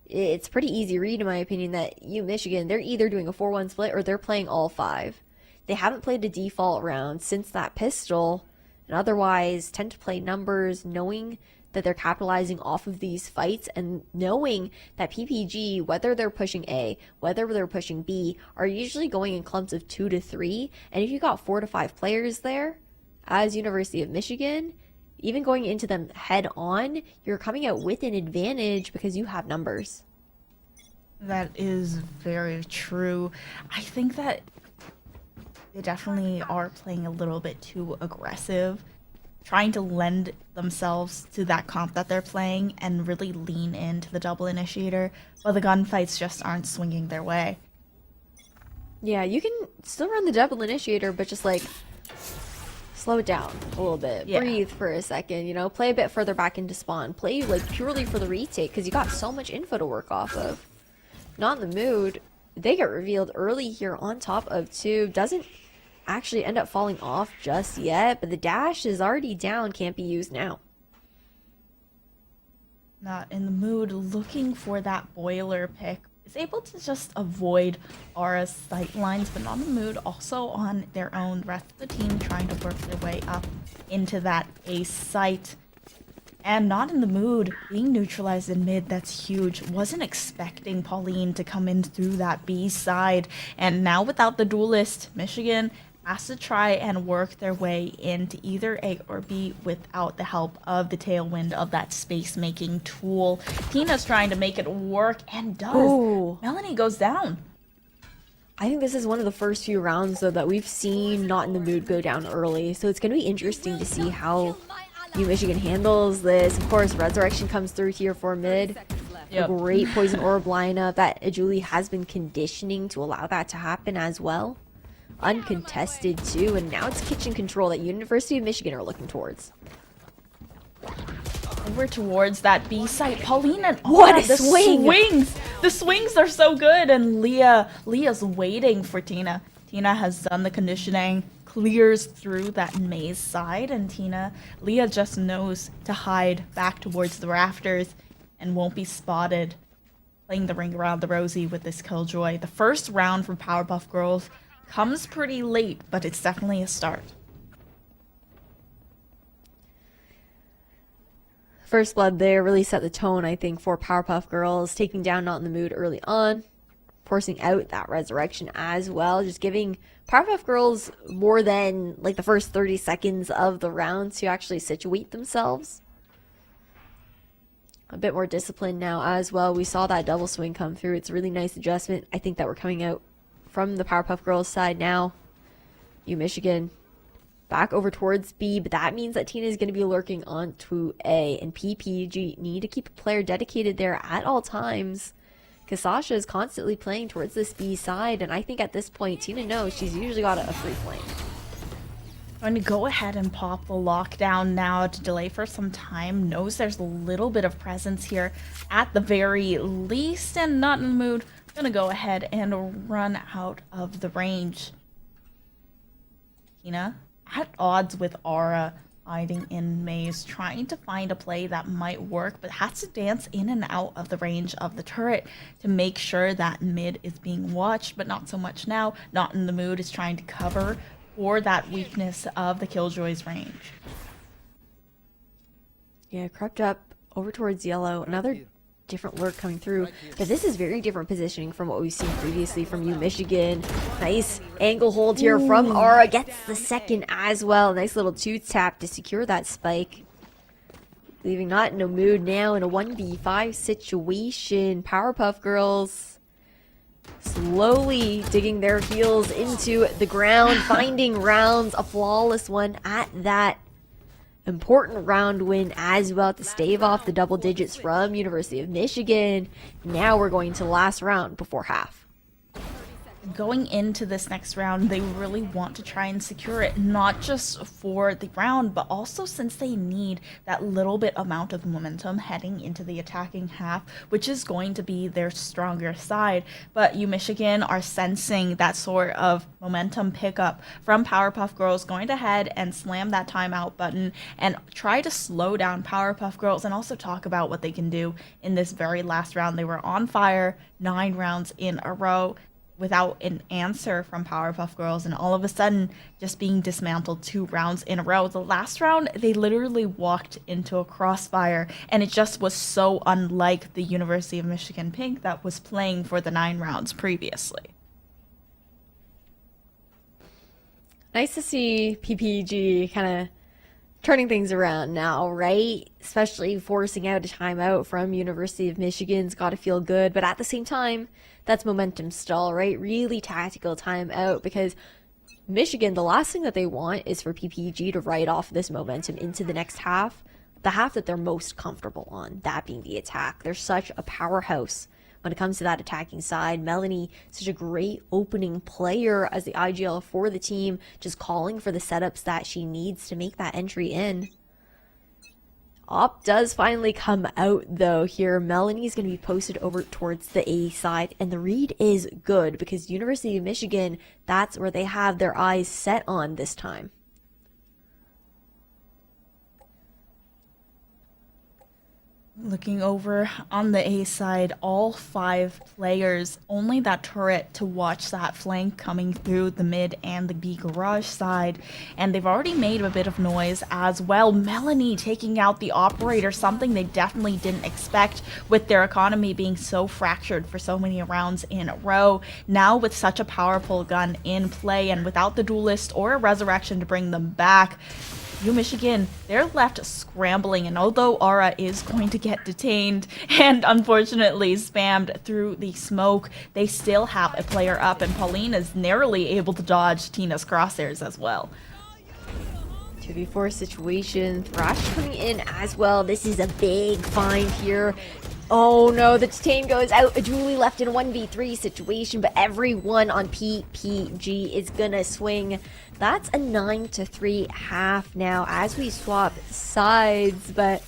it's pretty easy read in my opinion that U Michigan, they're either doing a 4-1 split or they're playing all 5. They haven't played a default round since that pistol, and otherwise tend to play numbers, knowing that they're capitalizing off of these fights and knowing that PPG, whether they're pushing A, whether they're pushing B, are usually going in clumps of 2 to 3. And if you got 4 to 5 players there, as University of Michigan, even going into them head on, you're coming out with an advantage because you have numbers. That is very true. I think that they definitely are playing a little bit too aggressive, trying to lend themselves to that comp that they're playing and really lean into the double initiator, but the gunfights just aren't swinging their way. Yeah, you can still run the double initiator, but just like slow it down a little bit. Yeah. Breathe for a second, you know, play a bit further back into spawn. Play like purely for the retake because you got so much info to work off of. Not in the mood. They get revealed early here on top of 2. Doesn't actually end up falling off just yet, but the dash is already down, can't be used now. Not in the mood, looking for that boiler pick. Is able to just avoid Aura's sight lines, but not in the mood. Also on their own, the rest of the team trying to work their way up into that ace site. And not in the mood, being neutralized in mid, that's huge. Wasn't expecting Pauline to come in through that B side. And now without the duelist, Michigan has to try and work their way into either A or B without the help of the tailwind of that space-making tool. Tina's trying to make it work and does. Ooh. Melanie goes down. I think this is one of the first few rounds, though, that we've seen Not in the Mood go down early. So it's going to be interesting to see how U Michigan handles this. Of course, Resurrection comes through here for mid. Yep. A great Poison Orb lineup that Julie has been conditioning to allow that to happen as well. Uncontested too, and now it's kitchen control that University of Michigan are looking towards. Over towards that B site, Pauline and what a swing! The swings are so good, and Leah's waiting for Tina. Tina has done the conditioning, clears through that maze side, and Leah just knows to hide back towards the rafters and won't be spotted. Playing the ring around the rosy with this Killjoy. The first round from Powerpuff Girls comes pretty late, but it's definitely a start. First blood there really set the tone, I think, for Powerpuff Girls, taking down Not in the Mood early on, forcing out that resurrection as well, just giving Powerpuff Girls more than like the first 30 seconds of the round to actually situate themselves. A bit more discipline now as well. We saw that double swing come through. It's a really nice adjustment. I think that we're coming out from the Powerpuff Girls side now. Michigan back over towards B, but that means that Tina is going to be lurking onto A, and PPG need to keep a player dedicated there at all times because Sasha is constantly playing towards this B side, and I think at this point Tina knows she's usually got a free flame. I'm going to go ahead and pop the lockdown now to delay for some time. Knows there's a little bit of presence here at the very least, and Not in the Mood. I'm going to go ahead and run out of the range. Tina at odds with Aura, hiding in maze, trying to find a play that might work, but has to dance in and out of the range of the turret to make sure that mid is being watched, but not so much now. Not in the Mood is trying to cover for that weakness of the Killjoy's range. Yeah, crept up over towards yellow. Another different lurk coming through, but this is very different positioning from what we've seen previously from Michigan. Nice angle hold here from Aura, gets the second as well. Nice little two tap to secure that spike, leaving Not in the Mood now in a 1v5 situation. Powerpuff Girls slowly digging their heels into the ground, finding rounds, a flawless one at that. Important round win as well to stave off the double digits from University of Michigan. Now we're going to the last round before half. Going into this next round, they really want to try and secure it, not just for the round, but also since they need that little bit amount of momentum heading into the attacking half, which is going to be their stronger side. But Michigan are sensing that sort of momentum pickup from Powerpuff Girls, going to head and slam that timeout button and try to slow down Powerpuff Girls, and also talk about what they can do in this very last round. They were on fire 9 rounds in a row without an answer from Powerpuff Girls, and all of a sudden just being dismantled 2 rounds in a row. The last round, they literally walked into a crossfire, and it just was so unlike the University of Michigan Pink that was playing for the 9 rounds previously. Nice to see PPG kind of turning things around now, right? Especially forcing out a timeout from University of Michigan's got to feel good, but at the same time, that's momentum stall, right? Really tactical timeout, because Michigan, the last thing that they want is for PPG to write off this momentum into the next half, the half that they're most comfortable on, that being the attack. They're such a powerhouse when it comes to that attacking side. Melanie, such a great opening player as the IGL for the team, just calling for the setups that she needs to make that entry in. Op does finally come out though here. Melanie's going to be posted over towards the A side, and the read is good because University of Michigan, that's where they have their eyes set on this time. Looking over on the A side, all 5 players, only that turret to watch that flank coming through the mid and the B garage side, and they've already made a bit of noise as well. Melanie taking out the operator, something they definitely didn't expect with their economy being so fractured for so many rounds in a row. Now with such a powerful gun in play and without the duelist or a resurrection to bring them back, Michigan, they're left scrambling, and although Aura is going to get detained and unfortunately spammed through the smoke, they still have a player up, and Pauline is narrowly able to dodge Tina's crosshairs as well. 2v4 situation, Thrash coming in as well. This is a big find here. Oh no, the detain goes out. Julie left in a 1v3 situation, but everyone on PPG is gonna swing. That's a 9-3 half now as we swap sides. But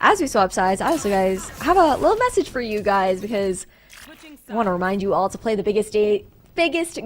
as we swap sides, I also, guys, have a little message for you guys, because I want to remind you all to play the biggest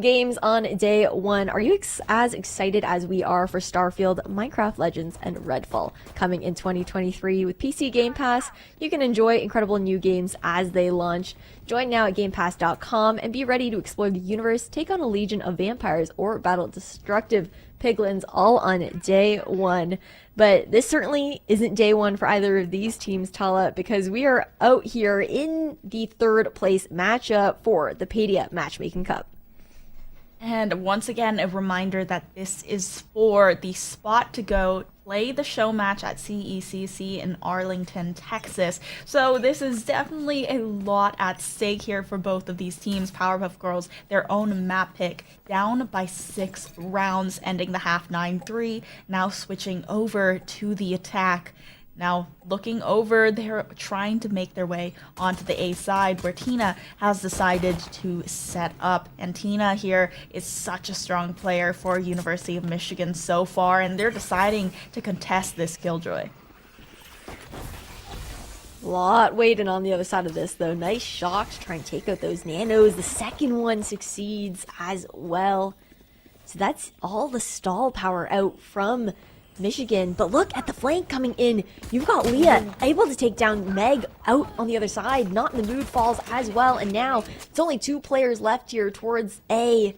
games on day 1. Are you as excited as we are for Starfield, Minecraft Legends, and Redfall coming in 2023? With PC Game Pass, you can enjoy incredible new games as they launch. Join now at GamePass.com and be ready to explore the universe, take on a legion of vampires, or battle destructive Piglins all on day one. But this certainly isn't day one for either of these teams, Tala, because we are out here in the third place matchup for the Paidia Matchmaking Cup. And once again, a reminder that this is for the spot to go play the show match at CECC in Arlington, Texas. So this is definitely a lot at stake here for both of these teams. Powerpuff Girls, their own map pick, down by 6 rounds, ending the half 9-3, now switching over to the attack. Now, looking over, they're trying to make their way onto the A side where Tina has decided to set up. And Tina here is such a strong player for University of Michigan so far, and they're deciding to contest this Killjoy. Lot waiting on the other side of this, though. Nice shot to try and take out those nanos. The second one succeeds as well. So that's all the stall power out from Michigan. But look at the flank coming in. You've got Leah able to take down Meg out on the other side. Not in the mood falls as well. And now it's only 2 players left here towards A.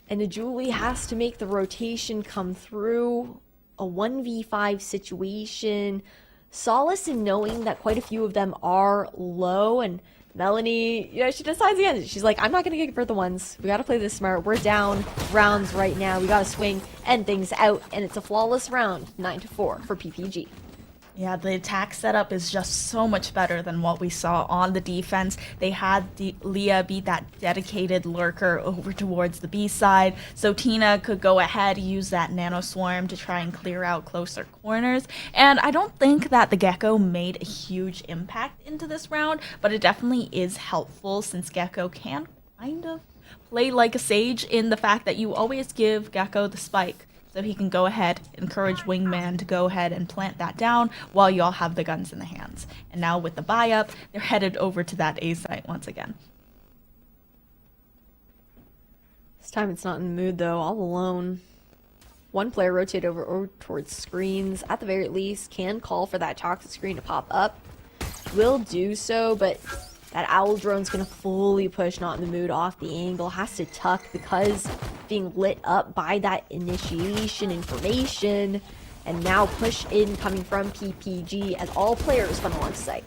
And Julie has to make the rotation come through. A 1v5 situation. Solace in knowing that quite a few of them are low, and Melanie, she decides again. She's like, I'm not going to get for the ones. We got to play this smart. We're down rounds right now. We got to swing, end things out, and it's a flawless round, 9-4 for PPG. Yeah, the attack setup is just so much better than what we saw on the defense. They had Leah be that dedicated lurker over towards the B side, so Tina could go ahead, use that nano swarm to try and clear out closer corners. And I don't think that the Gecko made a huge impact into this round, but it definitely is helpful since Gecko can kind of play like a sage in the fact that you always give Gecko the spike. So he can go ahead, encourage Wingman to go ahead and plant that down while y'all have the guns in the hands. And now with the buy up, they're headed over to that A site once again. This time it's not in the mood though, all alone. One player rotate over towards screens, at the very least, can call for that toxic screen to pop up. Will do so, but that owl drone's gonna fully push not in the mood off the angle, has to tuck because being lit up by that initiation information, and now push in coming from PPG as all players funnel on site.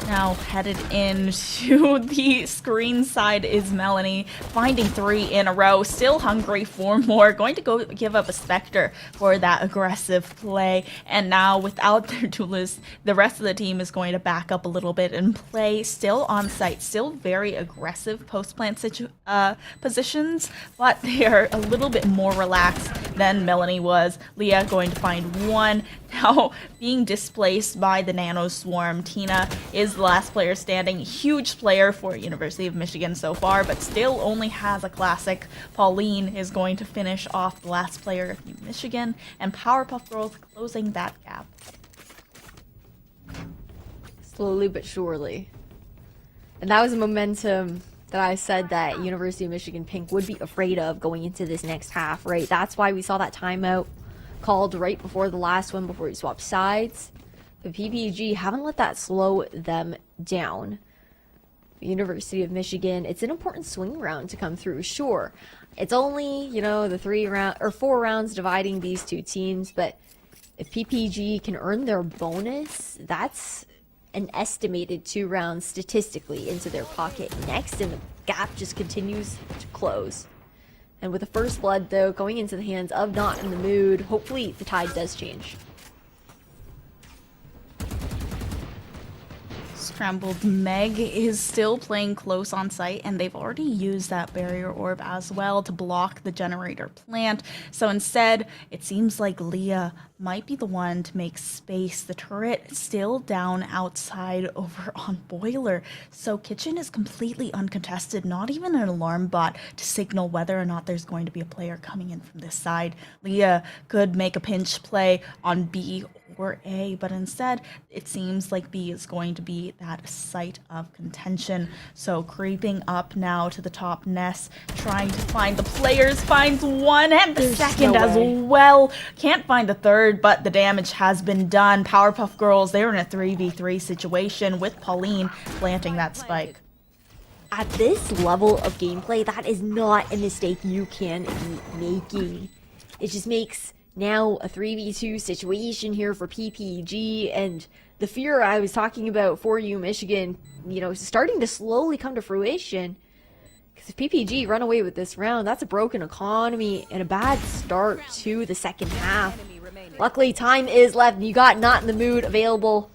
Now headed into the screen side is Melanie, finding 3 in a row, still hungry for more, going to go give up a Spectre for that aggressive play. And now without their duelist, the rest of the team is going to back up a little bit and play still on site, still very aggressive post-plant positions, but they are a little bit more relaxed than Melanie was. Leah going to find 1. Now being displaced by the nano swarm. Tina is the last player standing. Huge player for University of Michigan so far, but still only has a classic. Pauline is going to finish off the last player of Michigan, and Powerpuff Girls closing that gap. Slowly but surely. And that was a momentum that I said that University of Michigan Pink would be afraid of going into this next half, right? That's why we saw that timeout called right before the last one, before we swapped sides. But PPG haven't let that slow them down. The University of Michigan, it's an important swing round to come through, sure. It's only, the 4 rounds dividing these 2 teams, but if PPG can earn their bonus, that's an estimated 2 rounds statistically into their pocket next, and the gap just continues to close. And with the first blood, though, going into the hands of Not in the Mood, hopefully the tide does change. Scrambled Meg is still playing close on site, and they've already used that barrier orb as well to block the generator plant. So instead, it seems like Leah might be the one to make space. The turret still down outside over on Boiler. So Kitchen is completely uncontested, not even an alarm bot to signal whether or not there's going to be a player coming in from this side. Leah could make a pinch play on B or A, but instead it seems like B is going to be that site of contention. So creeping up now to the top nest, trying to find the players, finds 1 and the second as well. Can't find the third, but the damage has been done. Powerpuff Girls, they're in a 3v3 situation with Pauline planting that spike. at this level of gameplay, that is not a mistake you can be making. It just makes now a 3v2 situation here for PPG, and the fear I was talking about for you, Michigan, you know, starting to slowly come to fruition. Because if PPG run away with this round, that's a broken economy and a bad start to the second half. Luckily, time is left, and you got Not in the Mood available.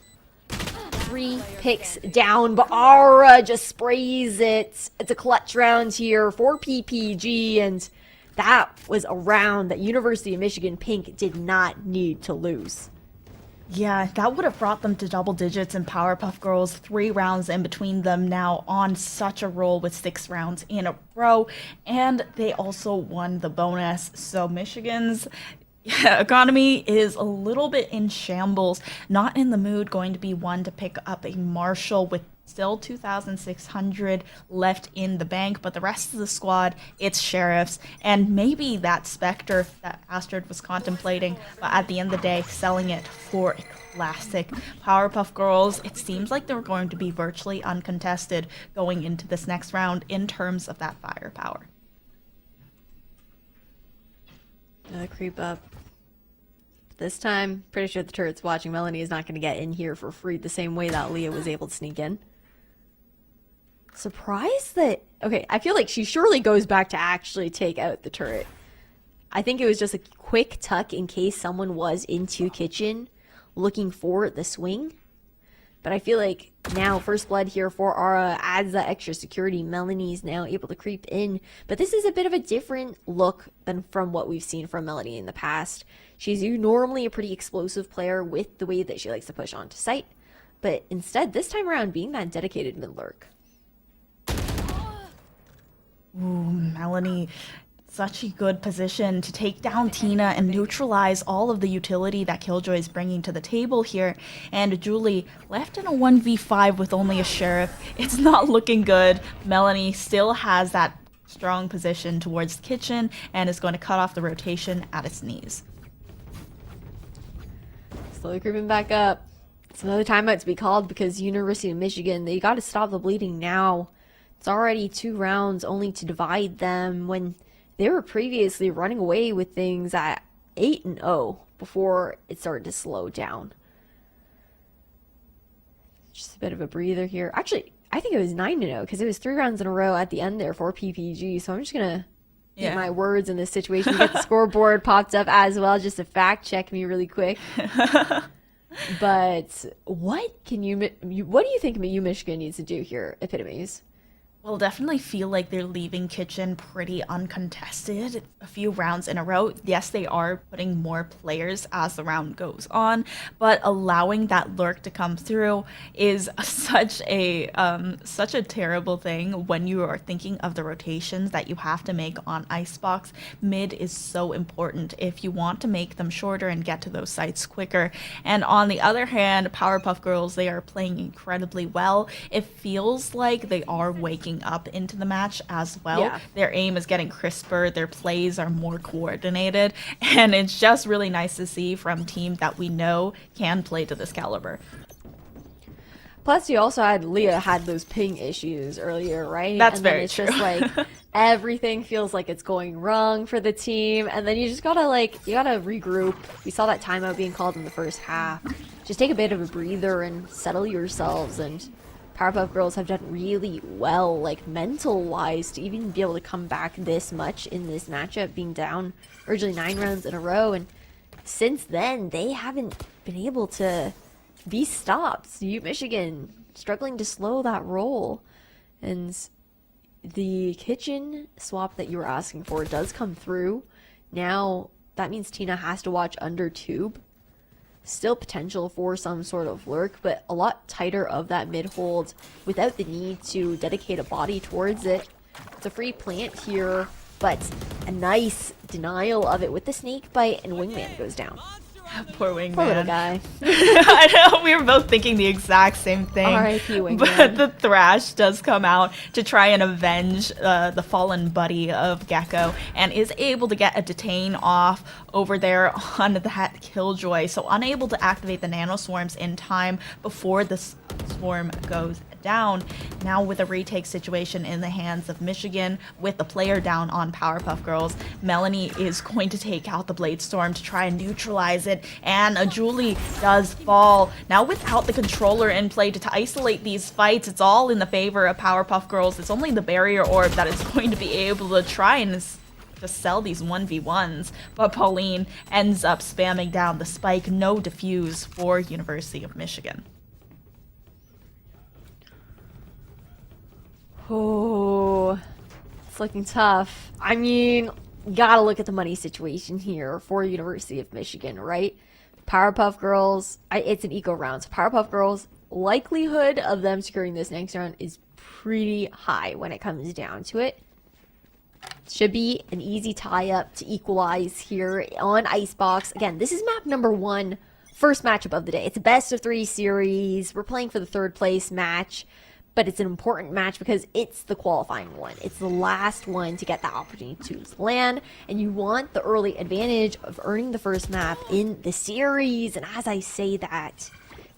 3 picks down, but Aura just sprays it. It's a clutch round here for PPG, and that was a round that University of Michigan Pink did not need to lose. Yeah, that would have brought them to double digits in Powerpuff Girls. 3 rounds in between them, now on such a roll with 6 rounds in a row. And they also won the bonus. So Michigan's economy is a little bit in shambles. Not in the Mood going to be one to pick up a Marshall with still 2,600 left in the bank, but the rest of the squad, it's Sheriffs, and maybe that Spectre that Astrid was contemplating, but at the end of the day, selling it for a classic. Powerpuff Girls, it seems like they're going to be virtually uncontested going into this next round in terms of that firepower. Another creep up. This time, pretty sure the turret's watching. Melanie is not going to get in here for free the same way that Leah was able to sneak in. Surprised that... Okay, I feel like she surely goes back to actually take out the turret. I think it was just a quick tuck in case someone was into kitchen looking for the swing. But I feel like now First Blood here for Aura adds that extra security. Melanie's now able to creep in. But this is a bit of a different look than from what we've seen from Melanie in the past. She's normally a pretty explosive player with the way that she likes to push onto site. But instead, this time around, being that dedicated mid-lurk. Ooh, Melanie, such a good position to take down Tina and neutralize all of the utility that Killjoy is bringing to the table here. And Julie left in a 1v5 with only a Sheriff. It's not looking good. Melanie still has that strong position towards the kitchen and is going to cut off the rotation at its knees. Slowly creeping back up. It's another timeout to be called because University of Michigan, they got to stop the bleeding now. It's already 2 rounds only to divide them when they were previously running away with things at 8-0 before it started to slow down. Just a bit of a breather here. Actually, I think it was 9-0 because it was 3 rounds in a row at the end there for PPG. So I'm just going to eat my words in this situation. Get the scoreboard popped up as well just to fact check me really quick. But what do you think Michigan needs to do here, Epitomes? Well, definitely feel like they're leaving kitchen pretty uncontested a few rounds in a row. Yes, they are putting more players as the round goes on, but allowing that lurk to come through is such a terrible thing when you are thinking of the rotations that you have to make on Icebox. Mid is so important if you want to make them shorter and get to those sites quicker. And on the other hand, Powerpuff Girls, they are playing incredibly well. It feels like they are waking up into the match as well. Yeah. Their aim is getting crisper, their plays are more coordinated, and it's just really nice to see from a team that we know can play to this caliber. Plus, you also had Leah had those ping issues earlier, right? That's and very it's true. Just like everything feels like it's going wrong for the team, and then you just gotta regroup. We saw that timeout being called in the first half. Just take a bit of a breather and settle yourselves. And Powerpuff Girls have done really well, like mental-wise, to even be able to come back this much in this matchup, being down originally 9 rounds in a row, and since then they haven't been able to be stopped. Michigan struggling to slow that roll, and the kitchen swap that you were asking for does come through. Now that means Tina has to watch under tube. Still potential for some sort of lurk, but a lot tighter of that mid hold without the need to dedicate a body towards it. It's a free plant here, but a nice denial of it with the snake bite, and Wingman goes down. Poor Wingman. Poor little guy. I know, we were both thinking the exact same thing. R.I.P. Wingman. But the Thrash does come out to try and avenge the fallen buddy of Gecko, and is able to get a detain off over there on that Killjoy, so unable to activate the nano swarms in time before the swarm goes down. Now with a retake situation in the hands of Michigan, with the player down on Powerpuff Girls, Melanie is going to take out the Blade Storm to try and neutralize it, and a Julie does fall. Now without the controller in play to isolate these fights, it's all in the favor of Powerpuff Girls. It's only the barrier orb that is going to be able to try and just sell these 1v1s, but Pauline ends up spamming down the spike. No defuse for University of Michigan. Oh, it's looking tough. I mean, gotta look at the money situation here for University of Michigan, right? Powerpuff Girls, it's an eco round, so Powerpuff Girls, likelihood of them securing this next round is pretty high when it comes down to it. Should be an easy tie-up to equalize here on Icebox. Again, this is map number 1, first matchup of the day. It's a best-of-3 series. We're playing for the 3rd place match, but it's an important match because it's the qualifying one. It's the last one to get the opportunity to land, and you want the early advantage of earning the first map in the series. And as I say that,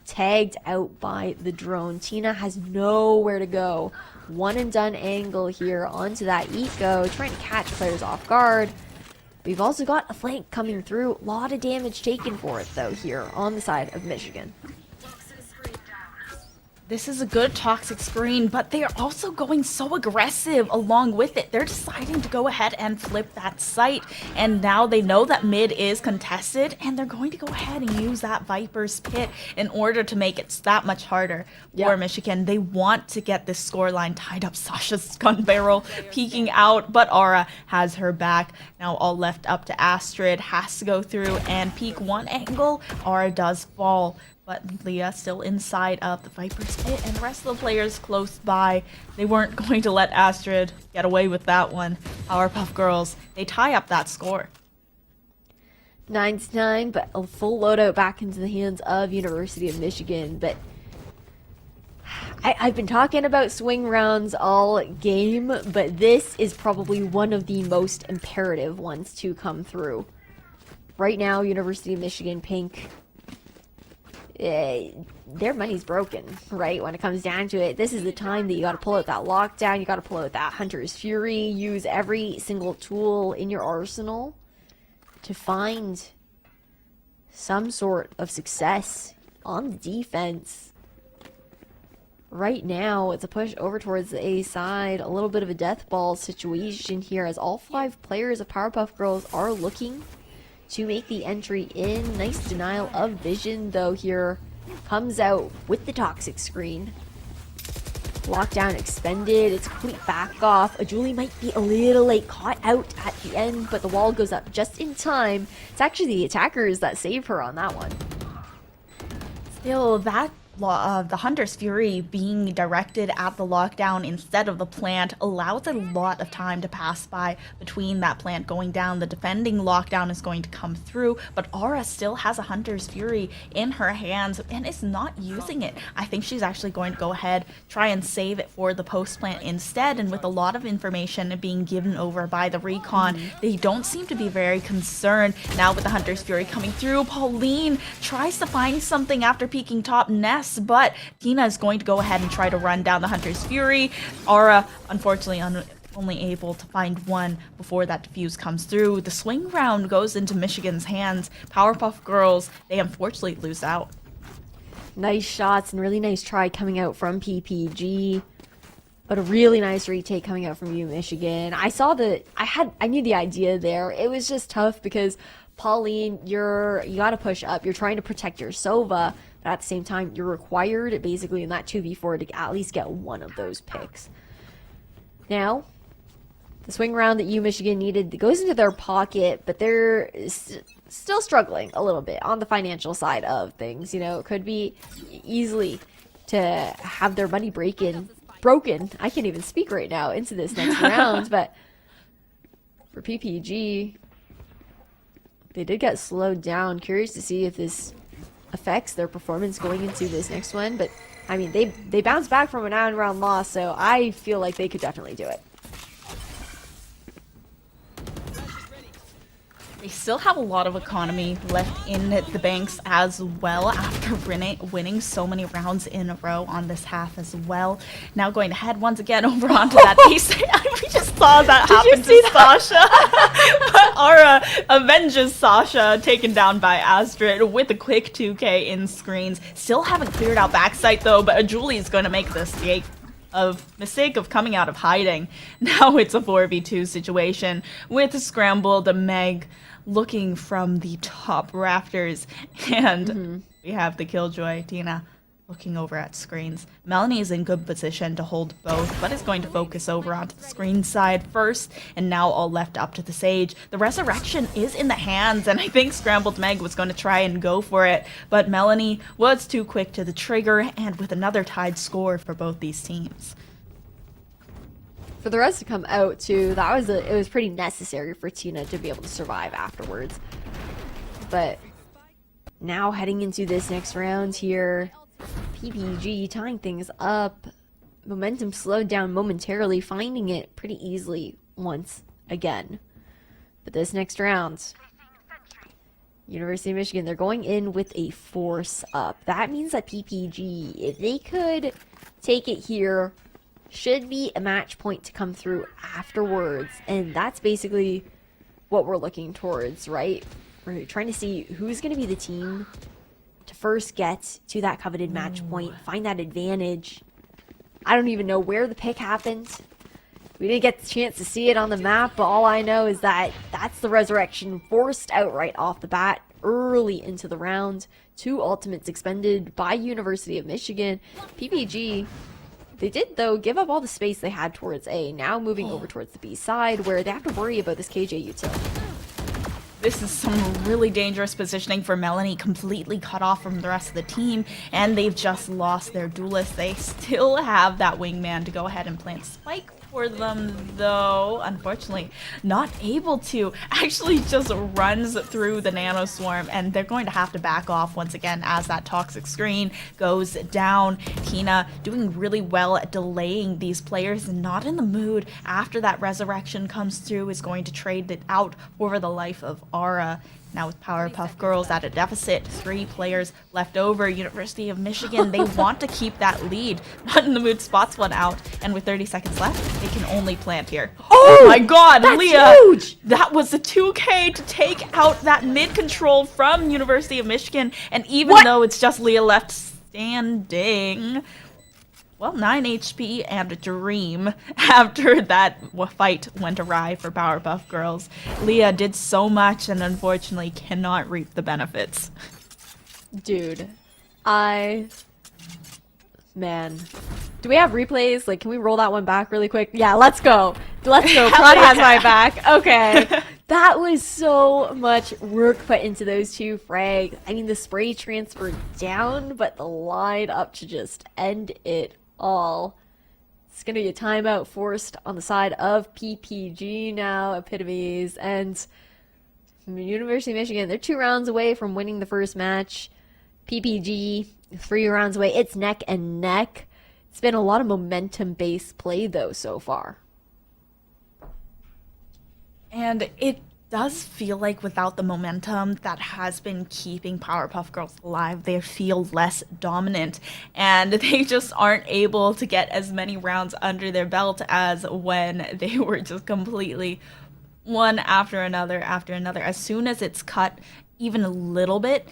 tagged out by the drone, Tina has nowhere to go. One and done angle here onto that eco, trying to catch players off guard. We've also got a flank coming through. A lot of damage taken for it though here on the side of Michigan. This is a good toxic screen, but they are also going so aggressive along with it. They're deciding to go ahead and flip that site, and now they know that mid is contested, and they're going to go ahead and use that Viper's Pit in order to make it that much harder for Michigan. They want to get this scoreline tied up. Sasha's gun barrel peeking out, but Aura has her back. Now all left up to Astrid, has to go through and peek one angle. Aura does fall, but Leah still inside of the Viper's Pit, and the rest of the players close by. They weren't going to let Astrid get away with that one. Powerpuff Girls, they tie up that score. 9-9, but a full loadout back into the hands of University of Michigan. But I've been talking about swing rounds all game, but this is probably one of the most imperative ones to come through. Right now, University of Michigan Pink, their money's broken, right? When it comes down to it, this is the time that you got to pull out that lockdown, you got to pull out that Hunter's Fury, use every single tool in your arsenal to find some sort of success on the defense. Right now, it's a push over towards the A side, a little bit of a death ball situation here as all 5 players of Powerpuff Girls are looking to make the entry in. Nice denial of vision though here. Comes out with the toxic screen. Lockdown expended. It's complete back off. A Julie might be a little late, caught out at the end, but the wall goes up just in time. It's actually the attackers that save her on that one. Still, that the Hunter's Fury being directed at the lockdown instead of the plant allows a lot of time to pass by between that plant going down. The defending lockdown is going to come through, but Aura still has a Hunter's Fury in her hands and is not using it. I think she's actually going to go ahead, try and save it for the post plant instead, and with a lot of information being given over by the recon, they don't seem to be very concerned. Now with the Hunter's Fury coming through, Pauline tries to find something after peeking top nest, but Tina is going to go ahead and try to run down the Hunter's Fury. Aura, unfortunately, only able to find one before that defuse comes through. The swing round goes into Michigan's hands. Powerpuff Girls, they unfortunately lose out. Nice shots and really nice try coming out from PPG. But a really nice retake coming out from Michigan. I knew the idea there. It was just tough because Pauline, you gotta push up. You're trying to protect your Sova, but at the same time, you're required basically in that 2v4 to at least get one of those picks. Now, the swing round that Michigan needed goes into their pocket, but they're still struggling a little bit on the financial side of things. You know, it could be easily to have their money broken. I can't even speak right now into this next round, but for PPG, they did get slowed down. Curious to see if this affects their performance going into this next one, but I mean, they bounced back from a 9-round loss, so I feel like they could definitely do it. They still have a lot of economy left in the banks as well after winning so many rounds in a row on this half as well. Now going to head once again over onto that base. We just saw that happen to Sasha. But Aura avenges Sasha, taken down by Astrid with a quick 2K in screens. Still haven't cleared out backside though, but Julie is going to make the mistake of coming out of hiding. Now it's a 4v2 situation with scrambled Meg looking from the top rafters, and we have the Killjoy Tina looking over at screens. Melanie is in good position to hold both, but is going to focus over onto the screen side first, and now all left up to the Sage. The resurrection is in the hands, and I think Scrambled Meg was going to try and go for it, but Melanie was too quick to the trigger, and with another tied score for both these teams. For the rest to come out too, it was pretty necessary for Tina to be able to survive afterwards. But now heading into this next round here, PPG tying things up. Momentum slowed down momentarily, finding it pretty easily once again. But this next round, University of Michigan, they're going in with a force up. That means that PPG, if they could take it here, should be a match point to come through afterwards. And that's basically what we're looking towards, right? We're trying to see who's going to be the team to first get to that coveted match point, find that advantage. I don't even know where the pick happened. We didn't get the chance to see it on the map, but all I know is that that's the resurrection forced out right off the bat early into the round. 2 ultimates expended by University of Michigan. PPG, they did, though, give up all the space they had towards A, now moving over towards the B side, where they have to worry about this KJ utility. This is some really dangerous positioning for Melanie, completely cut off from the rest of the team, and they've just lost their duelist. They still have that wingman to go ahead and plant Spike for them, though, unfortunately, not able to. Actually just runs through the Nano Swarm, and they're going to have to back off once again as that toxic screen goes down. Tina doing really well at delaying these players, not in the mood after that resurrection comes through, is going to trade it out for the life of Aura. Now with Powerpuff Girls at a deficit, 3 players left over. University of Michigan, they want to keep that lead. Not in the mood, spots one out, and with 30 seconds left, they can only plant here. Oh my god, that's Leah! Huge! That was the 2K to take out that mid control from University of Michigan, and even though it's just Leah left standing, well, 9 HP and a dream after that fight went awry for Powerpuff Girls. Leah did so much and unfortunately cannot reap the benefits. Dude, man. Do we have replays? Like, can we roll that one back really quick? Yeah, let's go. Let's go. Prod has my back. Okay. That was so much work put into those 2 frags. I mean, the spray transferred down, but the line up to just end it all. It's gonna be a timeout forced on the side of PPG now, Epitomes, and University of Michigan, they're 2 rounds away from winning the first match. PPG, 3 rounds away. It's neck and neck. It's been a lot of momentum-based play, though, so far. And it does feel like without the momentum that has been keeping Powerpuff Girls alive, they feel less dominant, and they just aren't able to get as many rounds under their belt as when they were just completely one after another after another. As soon as it's cut even a little bit,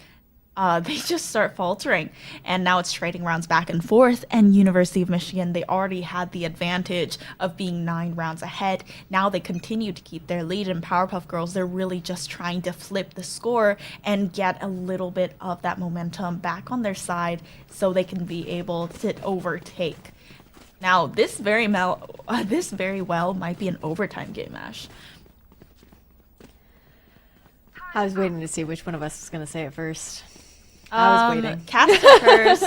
they just start faltering, and now it's trading rounds back and forth, and University of Michigan, they already had the advantage of being 9 rounds ahead. Now they continue to keep their lead, and Powerpuff Girls, they're really just trying to flip the score and get a little bit of that momentum back on their side so they can be able to overtake. Now, this very well might be an overtime game, Ash. I was waiting to see which one of us was going to say it first. I was waiting. Cast a curse.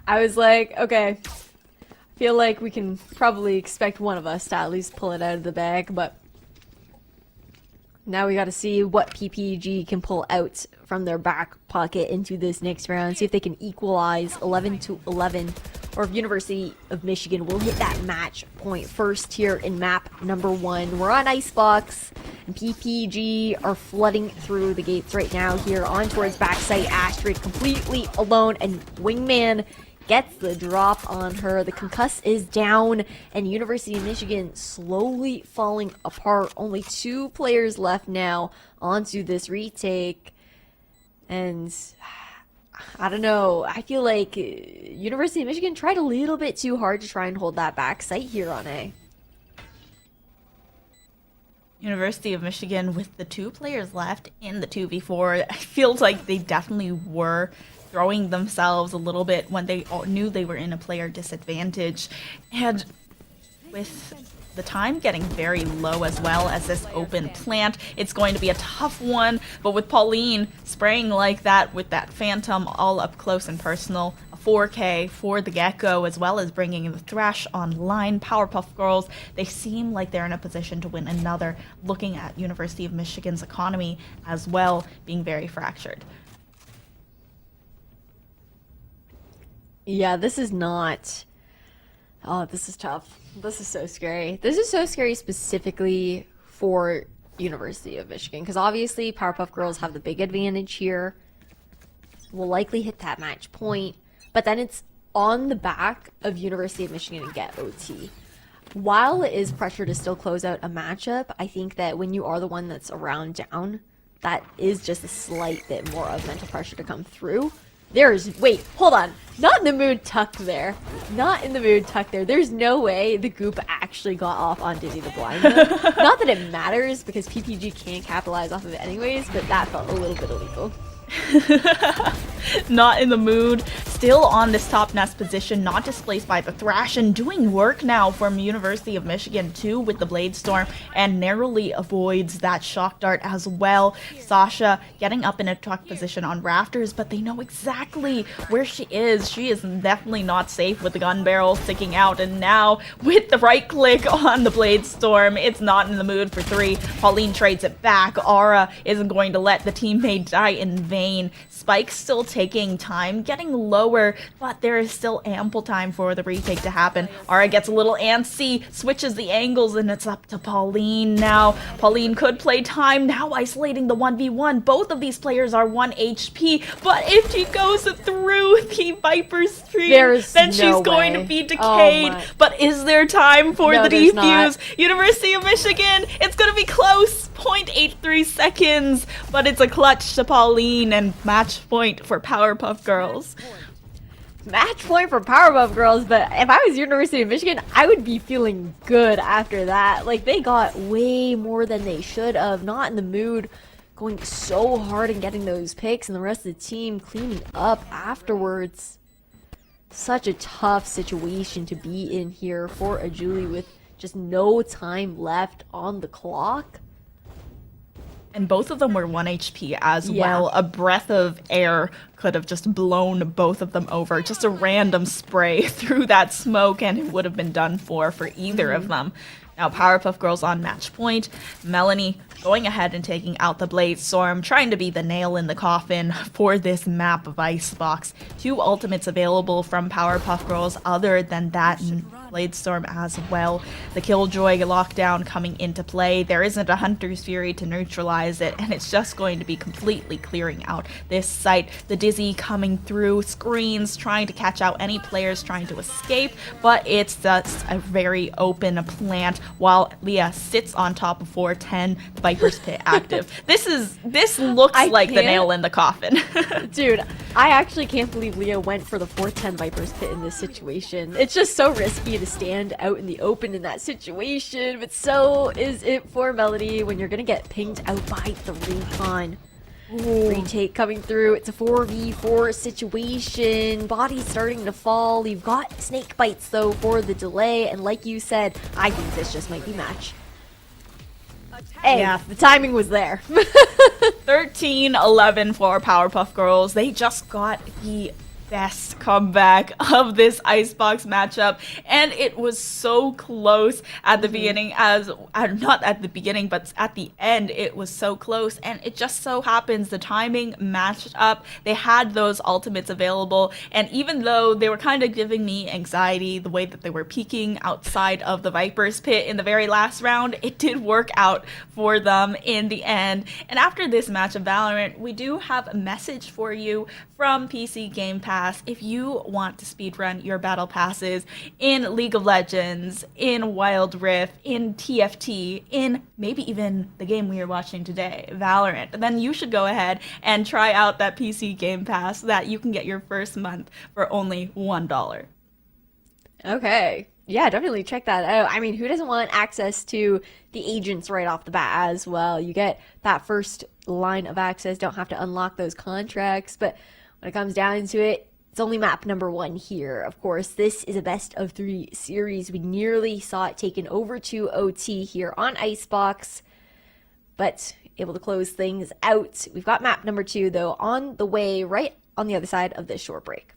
I was like, okay, I feel like we can probably expect one of us to at least pull it out of the bag, but now we got to see what PPG can pull out from their back pocket into this next round, see if they can equalize 11-11, or if University of Michigan will hit that match point first here in map number 1. We're on Icebox, And PPG are flooding through the gates right now here on towards backside. Astrid completely alone, and Wingman gets the drop on her. The concuss is down, and University of Michigan slowly falling apart. Only 2 players left now onto this retake. And I don't know. I feel like University of Michigan tried a little bit too hard to try and hold that back site here on A. University of Michigan with the 2 players left in the 2v4, it feels like they definitely were throwing themselves a little bit when they all knew they were in a player disadvantage. And with the time getting very low as well as this open plant, it's going to be a tough one. But with Pauline spraying like that with that Phantom all up close and personal, a 4K for the Gecko, as well as bringing the Thrash online, Powerpuff Girls, they seem like they're in a position to win another, looking at University of Michigan's economy as well being very fractured. Yeah, this is not... Oh, this is tough. This is so scary. This is so scary specifically for University of Michigan, because obviously Powerpuff Girls have the big advantage here. Will likely hit that match point, but then it's on the back of University of Michigan to get OT. While it is pressure to still close out a matchup, I think that when you are the one that's around down, that is just a slight bit more of mental pressure to come through. Wait, hold on. Not in the mood tuck there. Not in the mood tuck there. There's no way the goop actually got off on Dizzy the Blind. Not that it matters, because PPG can't capitalize off of it anyways, but that felt a little bit illegal. Not in the mood. Still on this top nest position, not displaced by the Thrash, and doing work now from University of Michigan too with the Blade Storm, and narrowly avoids that shock dart as well. Sasha getting up in a tuck position on rafters, but they know exactly where she is. She is definitely not safe with the gun barrel sticking out, and now with the right click on the Blade Storm, it's not in the mood for 3. Pauline trades it back. Aura isn't going to let the teammate die in vain. Spike's still taking time, getting lower, but there is still ample time for the retake to happen. Aura gets a little antsy, switches the angles, and it's up to Pauline now. Pauline could play time, now isolating the 1v1. Both of these players are 1 HP, but if she goes through the Viper's stream, then she's going to be decayed. Oh, but is there time for the there's defuse? not. University of Michigan, it's going to be close. 0.83 seconds, but it's a clutch to Pauline, and match point for Powerpuff Girls. Match point for Powerpuff Girls, but if I was University of Michigan, I would be feeling good after that. Like, they got way more than they should have. Not in the mood, going so hard and getting those picks, and the rest of the team cleaning up afterwards. Such a tough situation to be in here for a Julie with just no time left on the clock. And both of them were 1 HP as well. A breath of air could have just blown both of them over. Just a random spray through that smoke, and it would have been done for either of them. Now Powerpuff Girls on match point. Melanie going ahead and taking out the Blade Storm, trying to be the nail in the coffin for this map of Icebox. 2 ultimates available from Powerpuff Girls other than that Blade Storm as well. The Killjoy lockdown coming into play. There isn't a Hunter's Fury to neutralize it, and it's just going to be completely clearing out this site. The Dizzy coming through, screens, trying to catch out any players trying to escape, but it's just a very open plant while Leah sits on top of 410, the Viper's Pit active. This looks like the nail in the coffin. Dude, I actually can't believe Leah went for the 410 Viper's Pit in this situation. It's just so risky to stand out in the open in that situation, but so is it for Melody when you're gonna get pinged out by the recon. Retake coming through. It's a 4v4 situation. Body's starting to fall. You've got snake bites though for the delay, and like you said, I think this just might be match. Hey, yeah, the timing was there. 13-11 for Powerpuff Girls. They just got the best comeback of this Icebox matchup, and it was so close at the beginning as not at the beginning but at the end. It was so close, and it just so happens the timing matched up. They had those ultimates available, and even though they were kind of giving me anxiety the way that they were peeking outside of the Viper's pit in the very last round, it did work out for them in the end. And after this match of Valorant, we do have a message for you from PC Game Pass. If you want to speedrun your battle passes in League of Legends, in Wild Rift, in TFT, in maybe even the game we are watching today, Valorant, then you should go ahead and try out that PC Game Pass that you can get your first month for only $1. Okay. Yeah, definitely check that out. I mean, who doesn't want access to the agents right off the bat as well? You get that first line of access, don't have to unlock those contracts, but when it comes down to it, it's only map number one here. Of course, this is a best of three series. We nearly saw it taken over to OT here on Icebox, but able to close things out. We've got map number two, though, on the way right on the other side of this short break.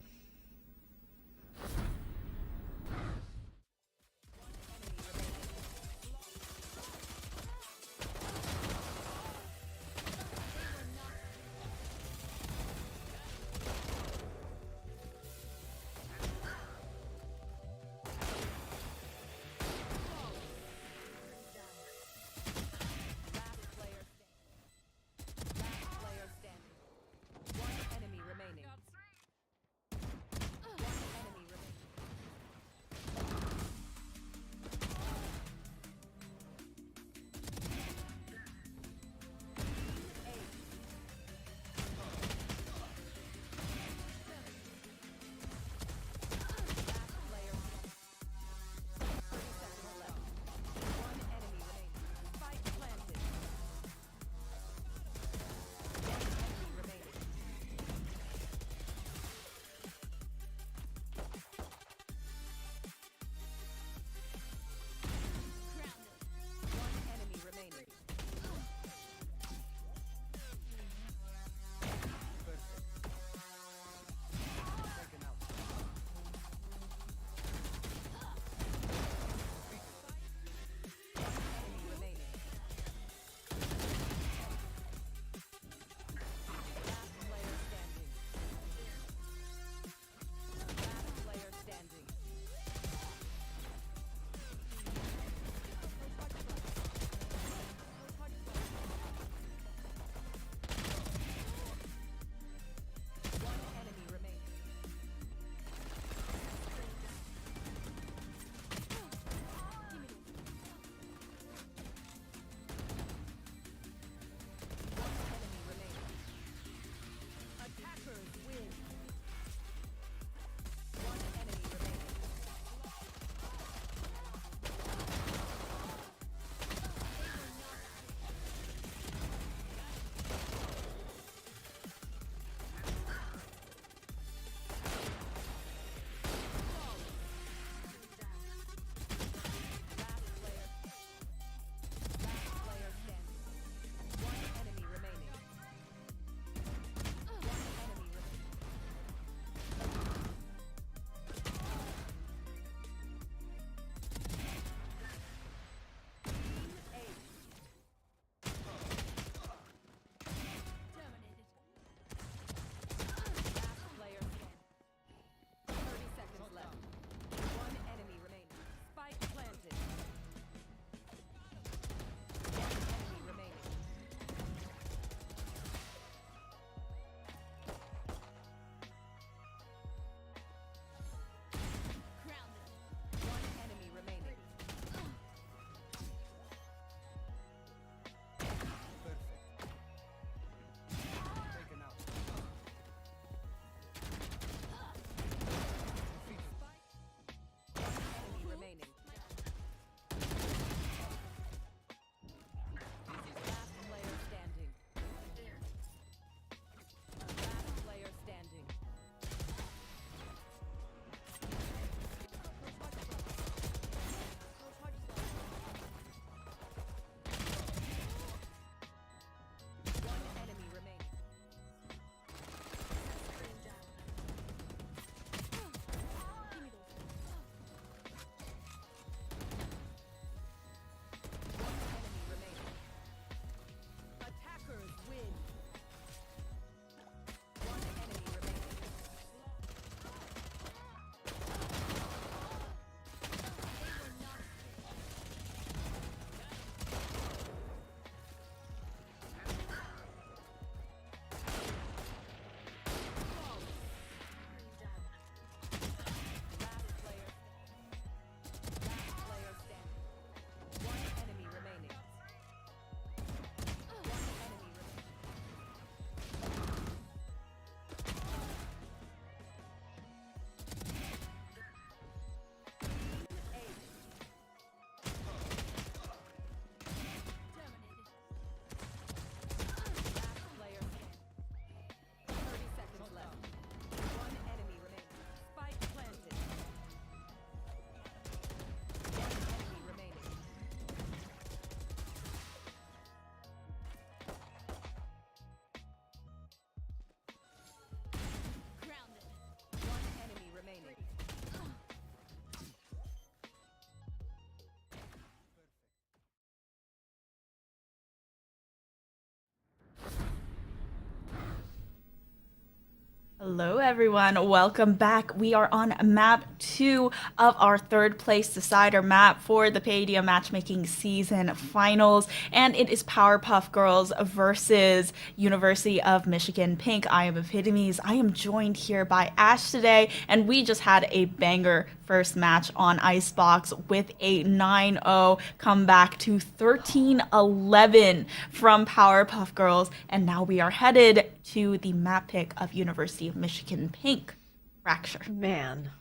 Hello, everyone. Welcome back. We are on map 2 of our third place decider map for the Paidia Matchmaking Season Finals, and it is Powerpuff Girls versus University of Michigan Pink. I am Epitomes. I am joined here by Ash today, and we just had a banger first match on Icebox with a 9-0 comeback to 13-11 from Powerpuff Girls, and now we are headed to the map pick of University of Michigan Pink, Fracture. Man,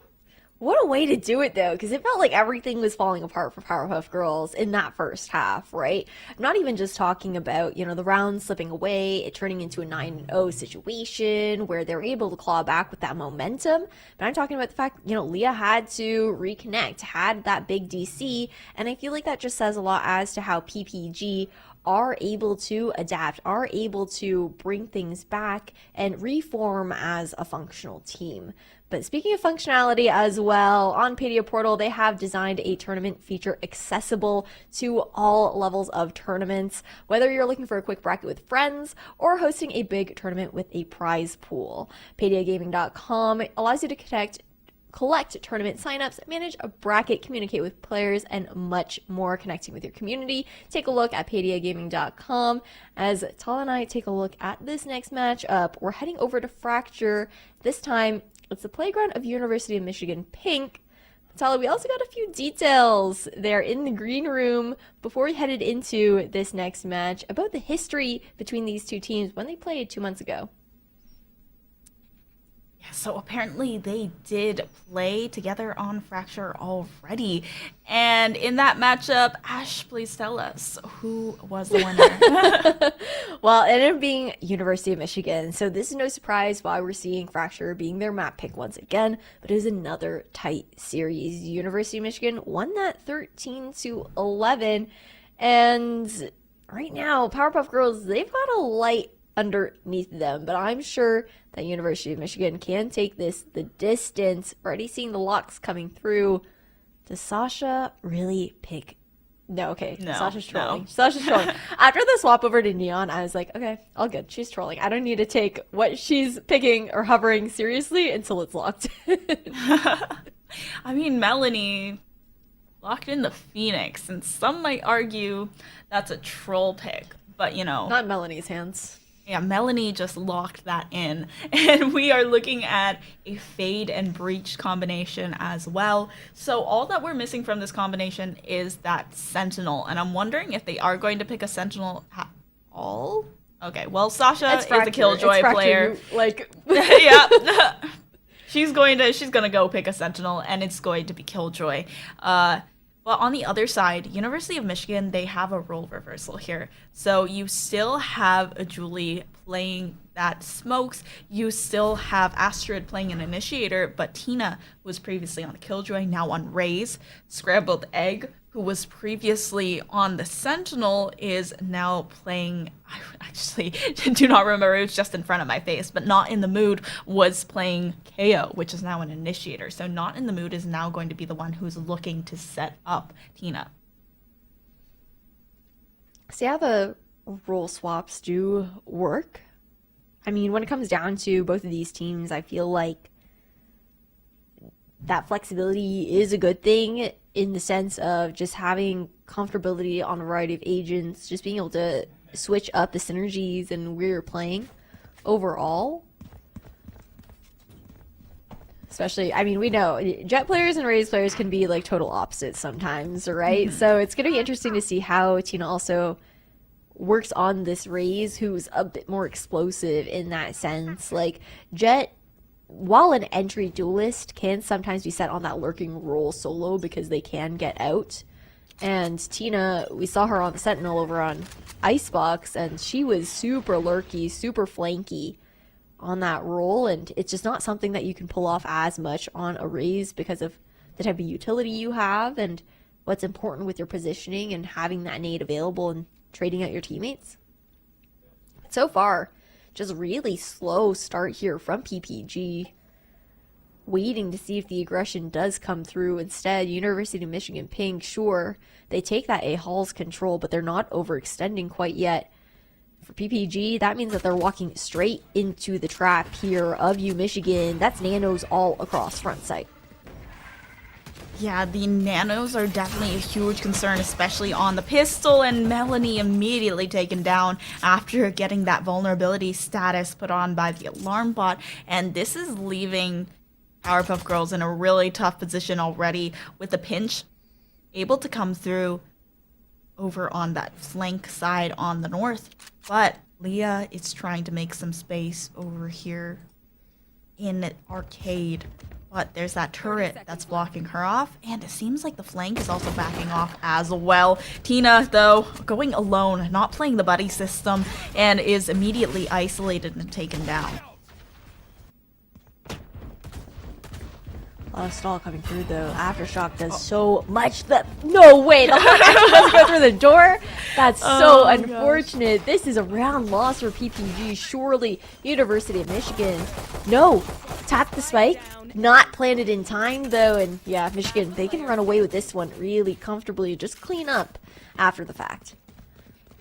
what a way to do it though, because it felt like everything was falling apart for Powerpuff Girls in that first half, right? I'm not even just talking about, the rounds slipping away, it turning into a 9-0 situation where they're able to claw back with that momentum, but I'm talking about the fact, Leah had to reconnect, had that big DC, and I feel like that just says a lot as to how PPG are able to adapt, are able to bring things back and reform as a functional team. But speaking of functionality as well, on Paidia Portal, they have designed a tournament feature accessible to all levels of tournaments, whether you're looking for a quick bracket with friends or hosting a big tournament with a prize pool. PaidiaGaming.com allows you to collect tournament signups, manage a bracket, communicate with players, and much more, connecting with your community. Take a look at PaidiaGaming.com as Tala and I take a look at this next matchup. We're heading over to Fracture. This time, it's the playground of University of Michigan Pink. Tala, we also got a few details there in the green room before we headed into this next match about the history between these two teams when they played 2 months ago. So apparently they did play together on Fracture already. And in that matchup, Ash, please tell us who was the winner. Well, it ended up being University of Michigan. So this is no surprise why we're seeing Fracture being their map pick once again. But it is another tight series. University of Michigan won that 13-11. And right now, Powerpuff Girls, they've got a light underneath them, but I'm sure that University of Michigan can take this the distance. Already seeing the locks coming through. Does Sasha really pick? No, okay. No, Sasha's trolling. no. Sasha's trolling. After the swap over to Neon, I was like, okay, all good. She's trolling. I don't need to take what she's picking or hovering seriously until it's locked. I mean, Melanie locked in the Phoenix, and some might argue that's a troll pick, but Not in Melanie's hands. Yeah, Melanie just locked that in. And we are looking at a Fade and Breach combination as well. So all that we're missing from this combination is that Sentinel. And I'm wondering if they are going to pick a Sentinel at all? Okay, well, Sasha is a Killjoy player. Yeah. She's gonna go pick a Sentinel, and it's going to be Killjoy. But on the other side, University of Michigan, they have a role reversal here. So you still have a Julie playing that smokes. You still have Astrid playing an initiator, but Tina, who was previously on the Killjoy, now on Raze. Scrambled Egg, who was previously on the Sentinel, is now playing, I actually do not remember, it was just in front of my face, but Not in the Mood was playing KO, which is now an initiator. So Not in the Mood is now going to be the one who's looking to set up Tina. See how the role swaps do work? I mean, when it comes down to both of these teams, I feel like that flexibility is a good thing in the sense of just having comfortability on a variety of agents, just being able to switch up the synergies and where you're playing overall. Especially, I mean, we know Jet players and Raze players can be like total opposites sometimes, right? So it's going to be interesting to see how Tina also works on this Raze, who's a bit more explosive in that sense. Like, Jet, while an entry duelist, can sometimes be set on that lurking role solo because they can get out. And Tina, we saw her on the Sentinel over on Icebox, and she was super lurky, super flanky on that role, and it's just not something that you can pull off as much on a Raze because of the type of utility you have and what's important with your positioning and having that nade available and trading out your teammates. So far, just really slow start here from PPG. Waiting to see if the aggression does come through. Instead, University of Michigan Pink, sure, they take that A Hall's control, but they're not overextending quite yet. For PPG, that means that they're walking straight into the trap here of U Michigan. That's nanos all across front site. Yeah, the nanos are definitely a huge concern, especially on the pistol, and Melanie immediately taken down after getting that vulnerability status put on by the alarm bot, and this is leaving Powerpuff Girls in a really tough position already with the pinch able to come through over on that flank side on the north, but Leah is trying to make some space over here in arcade. But there's that turret that's blocking her off, and it seems like the flank is also backing off as well. Tina, though, going alone, not playing the buddy system, and is immediately isolated and taken down. A lot of stall coming through though. Aftershock does so much that no way the Hawk actually doesn't go through the door. That's so unfortunate. This is a round loss for PPG. Surely University of Michigan. No, tap the spike. Not planted in time though, and yeah, Michigan, they can run away with this one really comfortably. Just clean up after the fact.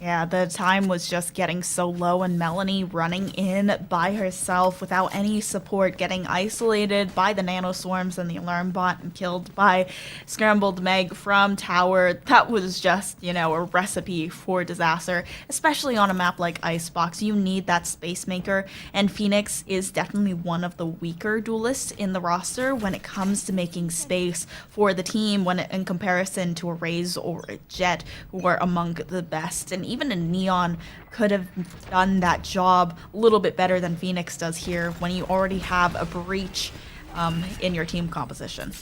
Yeah, the time was just getting so low, and Melanie running in by herself without any support, getting isolated by the nanoswarms and the alarm bot and killed by Scrambled Meg from tower. That was just, you know, a recipe for disaster, especially on a map like Icebox. You need that space maker, and Phoenix is definitely one of the weaker duelists in the roster when it comes to making space for the team when in comparison to a Raze or a Jet, who are among the best. And even a Neon could have done that job a little bit better than Phoenix does here when you already have a breach in your team composition.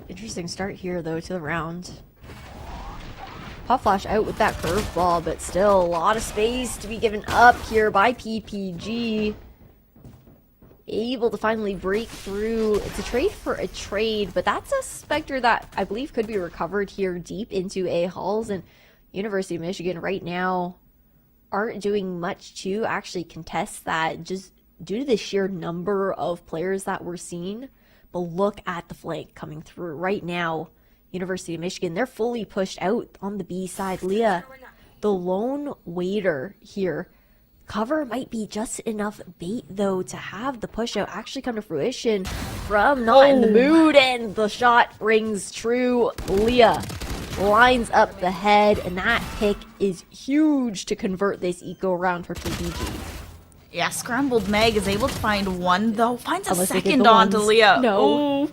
Interesting start here though to the round. Pop Flash out with that curveball, but still a lot of space to be given up here by PPG. Able to finally break through. It's a trade for a trade, but that's a Spectre that I believe could be recovered here deep into A halls, and University of Michigan right now aren't doing much to actually contest that just due to the sheer number of players that we're seeing. But look at the flank coming through right now. University of Michigan, they're fully pushed out on the B side. Leah, the lone waiter here. Cover might be just enough bait, though, to have the push out actually come to fruition from Not in the Mood, and the shot rings true. Leah lines up the head, and that pick is huge to convert this eco round for PPG. Yeah, Scrambled Meg is able to find one, though. Finds a Unless they get second the onto ones. Leah. No. Ooh.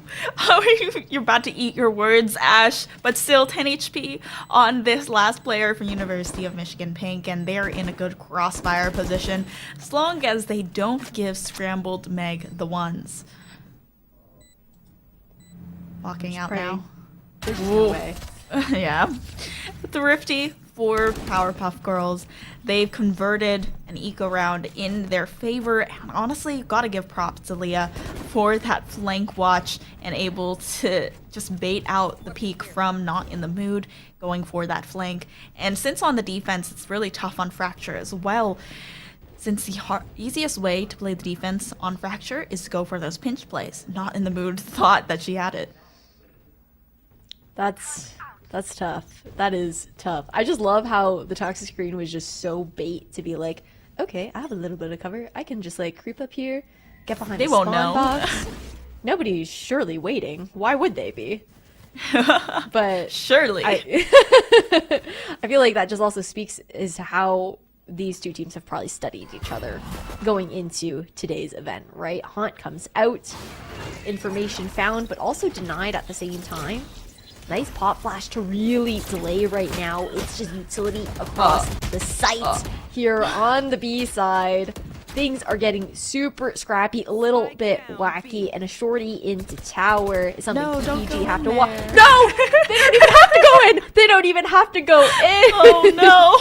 You're about to eat your words, Ash. But still 10 HP on this last player from University of Michigan Pink, and they're in a good crossfire position as long as they don't give Scrambled Meg the ones. Walking out now. There's no way. Yeah. Thrifty for Powerpuff Girls. They've converted an eco round in their favor, and honestly, gotta give props to Leah for that flank watch and able to just bait out the peak from Not in the Mood, going for that flank. And since on the defense, it's really tough on Fracture as well, since the easiest way to play the defense on Fracture is to go for those pinch plays. Not in the Mood thought that she had it. That's tough. That is tough. I just love how the toxic screen was just so bait to be like, okay, I have a little bit of cover. I can just like creep up here, get behind the spawn box. Nobody's surely waiting. Why would they be? But surely. I feel like that just also speaks as to how these two teams have probably studied each other going into today's event, right? Haunt comes out, information found, but also denied at the same time. Nice pop flash to really delay right now. It's just utility across the site here on the B side. Things are getting super scrappy, a little bit wacky, and a shorty into tower is something PG have to watch. No! They don't even have to go in! They don't even have to go in! Oh no!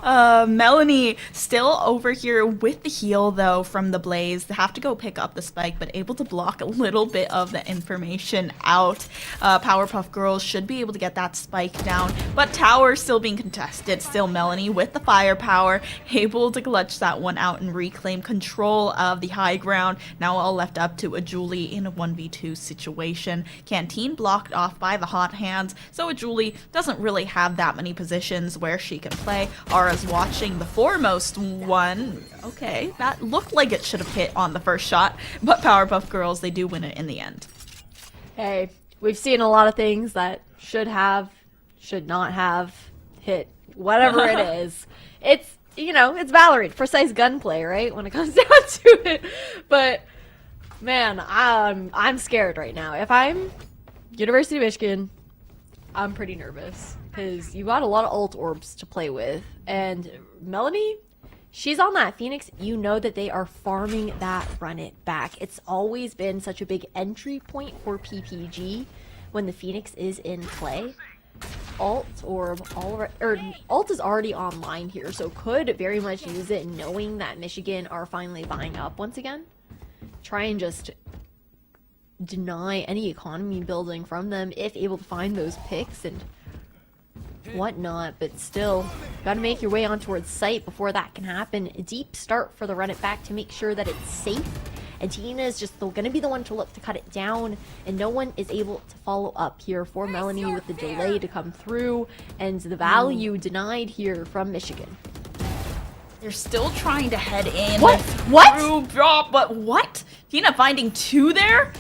Melanie still over here with the heal though from the Blaze. They have to go pick up the spike, but able to block a little bit of the information out. Powerpuff Girls should be able to get that spike down, but tower still being contested. Still Melanie with the firepower, able to clutch that one out and reclaim control of the high ground. Now all left up to a Julie in a 1v2 situation. Canteen blocked off by the hot hands, so a Julie doesn't really have that many positions where she can play. Ara's watching the foremost one. Okay, that looked like it should have hit on the first shot, but Powerpuff Girls, they do win it in the end. Hey, we've seen a lot of things that should have, should not have hit, whatever it is. It's, you know, it's Valorant, precise gunplay, right? When it comes down to it. But, man, I'm scared right now. If I'm University of Michigan, I'm pretty nervous because you got a lot of ult orbs to play with. And Melanie, she's on that Phoenix. You know that they are farming that run it back. It's always been such a big entry point for PPG when the Phoenix is in play. Ult orb, ult is already online here, so could very much use it knowing that Michigan are finally buying up once again. Try and just deny any economy building from them if able to find those picks and whatnot, but still gotta make your way on towards site before that can happen. A deep start for the run it back to make sure that it's safe, and Tina is just gonna be the one to look to cut it down, and no one is able to follow up here for Melanie with the delay to come through and the value denied here from Michigan. They're still trying to head in. What? Through drop, but what? Tina finding two there?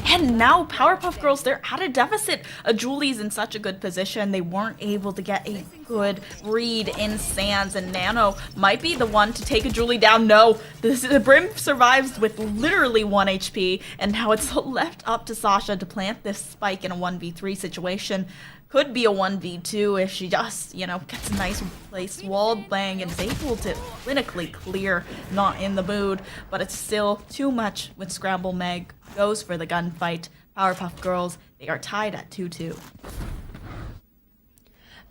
And now Powerpuff Girls, they're at a deficit. Julie's in such a good position. They weren't able to get a good read in Sands, and Nano might be the one to take a Julie down. No, the Brim survives with literally 1 HP, and now it's left up to Sasha to plant this spike in a 1v3 situation. Could be a 1v2 if she just, you know, gets a nice place walled bang and is able to clinically clear. Not in the mood, but it's still too much with Scramble Meg. Goes for the gunfight. Powerpuff Girls, they are tied at 2-2.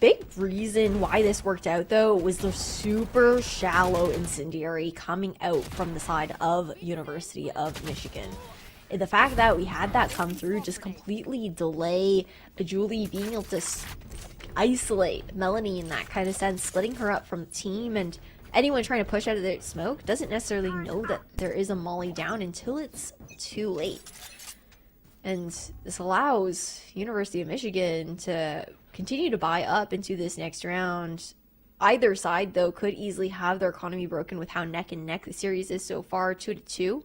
Big reason why this worked out though was the super shallow incendiary coming out from the side of University of Michigan. The fact that we had that come through just completely delay Julie being able to isolate Melanie in that kind of sense, splitting her up from the team, and anyone trying to push out of the smoke doesn't necessarily know that there is a molly down until it's too late. And this allows University of Michigan to continue to buy up into this next round. Either side, though, could easily have their economy broken with how neck and neck the series is so far, 2-2.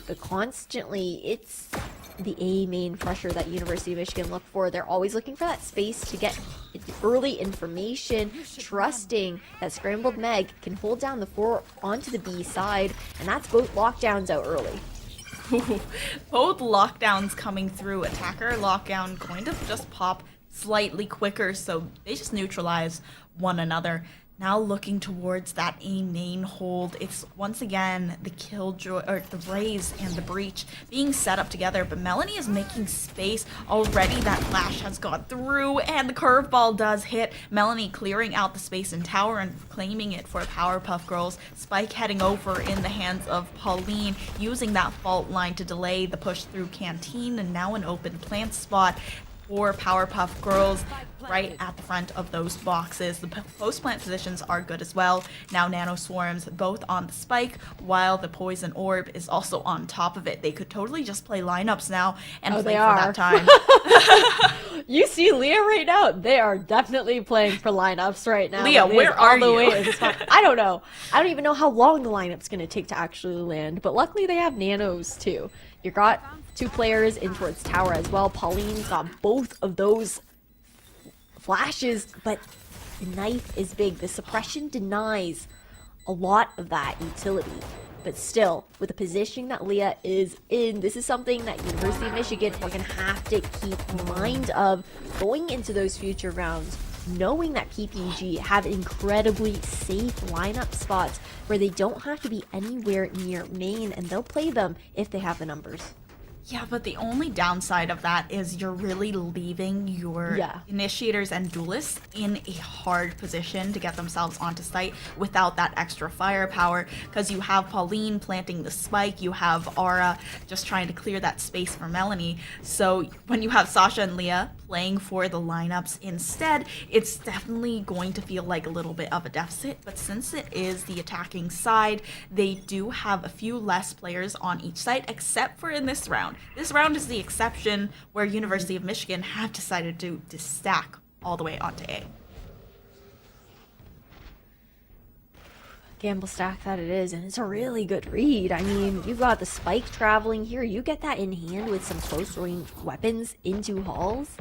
But constantly, it's the A main pressure that University of Michigan look for. They're always looking for that space to get early information, trusting that Scrambled Meg can hold down the 4 onto the B side, and that's both lockdowns out early. Both lockdowns coming through. Attacker lockdown going to just pop slightly quicker, so they just neutralize one another. Now looking towards that A main hold, it's once again the Killjoy, or the Blaze and the Breach being set up together, but Melanie is making space already. That flash has gone through, and the curveball does hit. Melanie clearing out the space in tower and claiming it for Powerpuff Girls. Spike heading over in the hands of Pauline, using that fault line to delay the push through Canteen, and now an open plant spot for Powerpuff Girls right at the front of those boxes. The post-plant positions are good as well. Now Nano Swarms both on the spike, while the Poison Orb is also on top of it. They could totally just play lineups now and play for that time. You see Leah right now? They are definitely playing for lineups right now. Leah, where are you? I don't know. I don't even know how long the lineup's going to take to actually land, but luckily they have nanos too. You got 2 players in towards tower as well. Pauline's got both of those flashes, but the knife is big. The suppression denies a lot of that utility. But still, with the positioning that Leah is in, this is something that University of Michigan are going to have to keep mind of going into those future rounds, knowing that PPG have incredibly safe lineup spots where they don't have to be anywhere near main, and they'll play them if they have the numbers. Yeah, but the only downside of that is you're really leaving your Yeah. initiators and duelists in a hard position to get themselves onto site without that extra firepower, because you have Pauline planting the spike, you have Aura just trying to clear that space for Melanie. So when you have Sasha and Leah playing for the lineups instead, it's definitely going to feel like a little bit of a deficit. But since it is the attacking side, they do have a few less players on each side, except for in this round. This round is the exception where University of Michigan have decided to stack all the way onto A. Gamble stack that it is, and it's a really good read. I mean, you've got the spike traveling here. You get that in hand with some close range weapons into halls,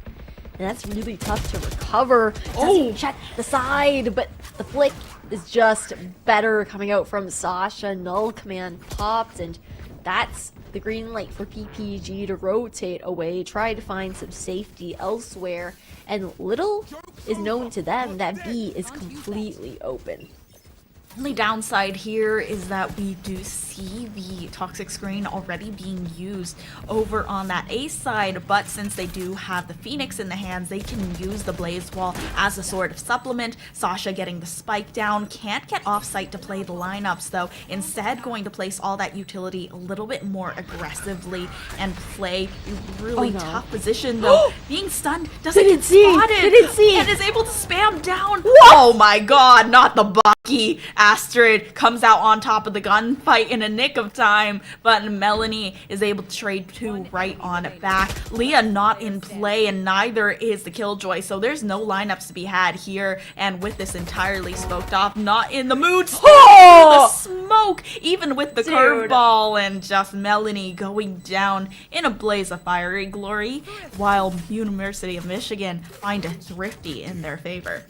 and that's really tough to recover. Doesn't check the side, but the flick is just better coming out from Sasha. Null command popped, and that's the green light for PPG to rotate away, try to find some safety elsewhere, and little is known to them that B is completely open. Only downside here is that we do see the toxic screen already being used over on that A side, but since they do have the Phoenix in the hands, they can use the Blaze Wall as a sort of supplement. Sasha getting the spike down, can't get off site to play the lineups though, instead going to place all that utility a little bit more aggressively and play a really tough position though. Being stunned, doesn't get spotted, didn't see, and is able to spam down. Oh my god, not the Bucky. Astrid comes out on top of the gunfight in a nick of time, but Melanie is able to trade two right on it back. Leah not in play, and neither is the Killjoy, so there's no lineups to be had here, and with this entirely smoked off, not in the mood. The smoke, even with the curveball, and just Melanie going down in a blaze of fiery glory, while University of Michigan find a thrifty in their favor.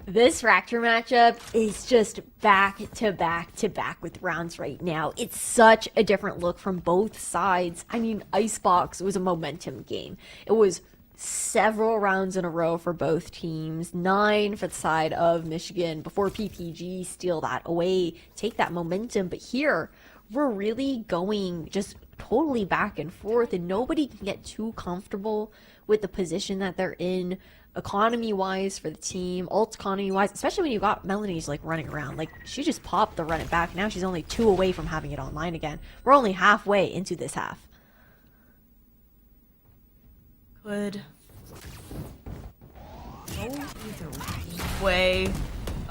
This Fracture matchup is just back to back to back with rounds right now. It's such a different look from both sides. I mean, Icebox was a momentum game. It was several rounds in a row for both teams, 9 for the side of Michigan before PPG steal that away, take that momentum. But here, we're really going just totally back and forth, and nobody can get too comfortable with the position that they're in. Economy wise for the team, ult economy wise, especially when you got Melanie's like running around. Like, she just popped the run it back. Now she's only 2 away from having it online again. We're only halfway into this half. Could go either way.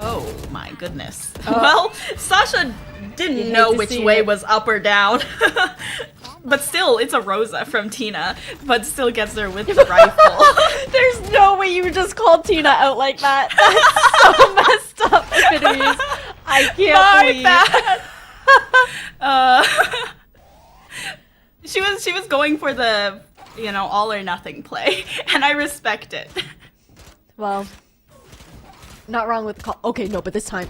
Oh my goodness. Well, Sasha didn't know which way was up or down. But still, it's a Rosa from Tina, but still gets there with the rifle. There's no way you would just call Tina out like that. That's so messed up, Epitomes. I can't believe. She was going for the, all or nothing play, and I respect it. Well, not wrong with the call. Okay, no, but this time,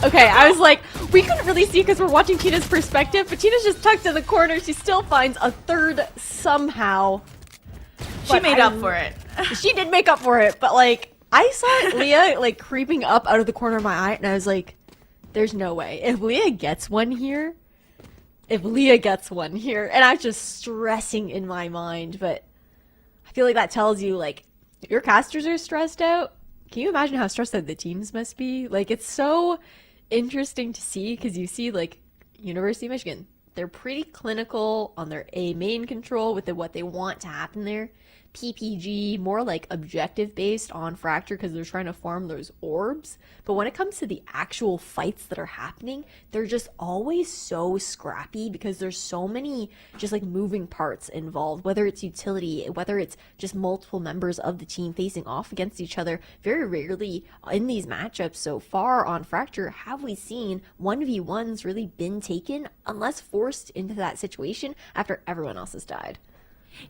okay, I was like, we couldn't really see because we're watching Tina's perspective, but Tina's just tucked in the corner. She still finds a third somehow. She made up for it. She did make up for it, but like, I saw Leah like creeping up out of the corner of my eye, and I was like, there's no way. If Leah gets one here, and I was just stressing in my mind, but I feel like that tells you, like, your casters are stressed out. Can you imagine how stressed out the teams must be? Like, it's so interesting to see because you see, like, University of Michigan, they're pretty clinical on their A main control with what they want to happen there. PPG, more like objective based on Fracture because they're trying to farm those orbs. But when it comes to the actual fights that are happening, they're just always so scrappy because there's so many just like moving parts involved, whether it's utility, whether it's just multiple members of the team facing off against each other. Very rarely in these matchups so far on Fracture have we seen 1v1s really been taken unless forced into that situation after everyone else has died.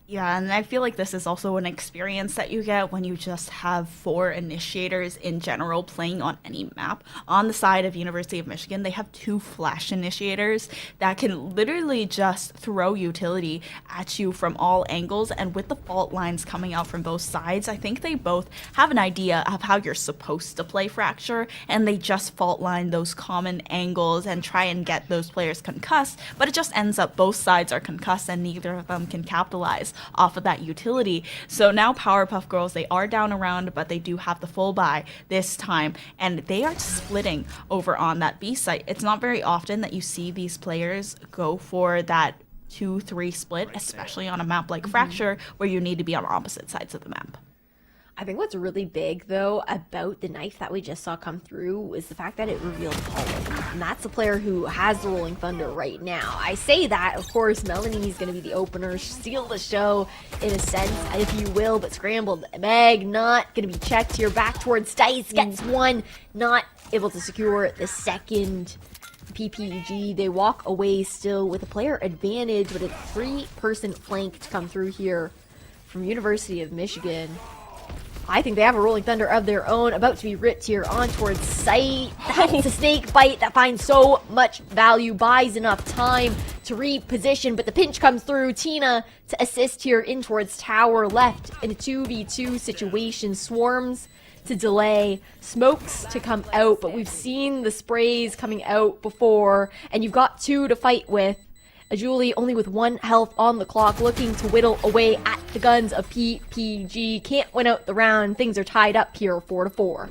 Yeah, and I feel like this is also an experience that you get when you just have four initiators in general playing on any map. On the side of University of Michigan, they have two flash initiators that can literally just throw utility at you from all angles. And with the fault lines coming out from both sides, I think they both have an idea of how you're supposed to play Fracture, and they just fault line those common angles and try and get those players concussed. But it just ends up both sides are concussed and neither of them can capitalize off of that utility. So now Powerpuff Girls, they are down around, but they do have the full buy this time, and they are splitting over on that B site. It's not very often that you see these players go for that 2-3 split, especially on a map like Fracture, where you need to be on opposite sides of the map. I think what's really big, though, about the knife that we just saw come through is the fact that it revealed Pollen. And that's the player who has the Rolling Thunder right now. I say that, of course, Melanie's going to be the opener, steal the show, in a sense, if you will, but Scrambled Meg not going to be checked here. Back towards Dice, gets one, not able to secure the second. PPG, they walk away still with a player advantage, with a three-person flank to come through here from University of Michigan. I think they have a Rolling Thunder of their own, about to be ripped here on towards site. That's a snake bite that finds so much value, buys enough time to reposition, but the pinch comes through. Tina to assist here in towards tower, left in a 2v2 situation. Swarms to delay, smokes to come out, but we've seen the sprays coming out before, and you've got two to fight with. A Julie only with 1 health on the clock, looking to whittle away at the guns of PPG. Can't win out the round. Things are tied up here, 4-4.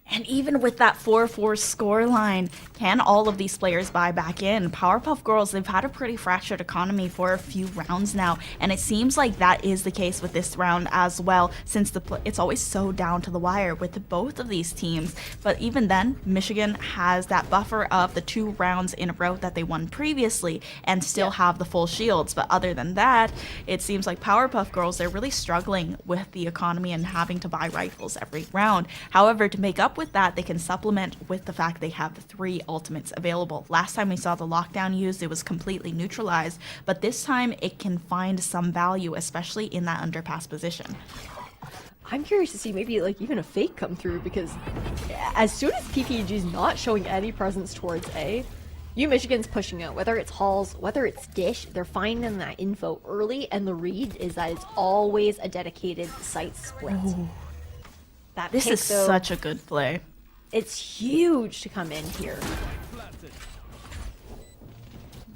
And even with that 4-4 score line, can all of these players buy back in? Powerpuff Girls, they've had a pretty fractured economy for a few rounds now, and it seems like that is the case with this round as well, since it's always so down to the wire with both of these teams. But even then, Michigan has that buffer of the 2 rounds in a row that they won previously and still have the full shields. But other than that, it seems like Powerpuff Girls, they're really struggling with the economy and having to buy rifles every round. However, to make up with that, they can supplement with the fact they have the 3 ultimates available. Last time we saw the lockdown used, it was completely neutralized, but this time it can find some value, especially in that underpass position. I'm curious to see maybe like even a fake come through, because as soon as PPG's not showing any presence towards A, Michigan's pushing out, whether it's Halls, whether it's Dish, they're finding that info early, and the read is that it's always a dedicated site split. Ooh. That this pick, is though, such a good play. It's huge to come in here.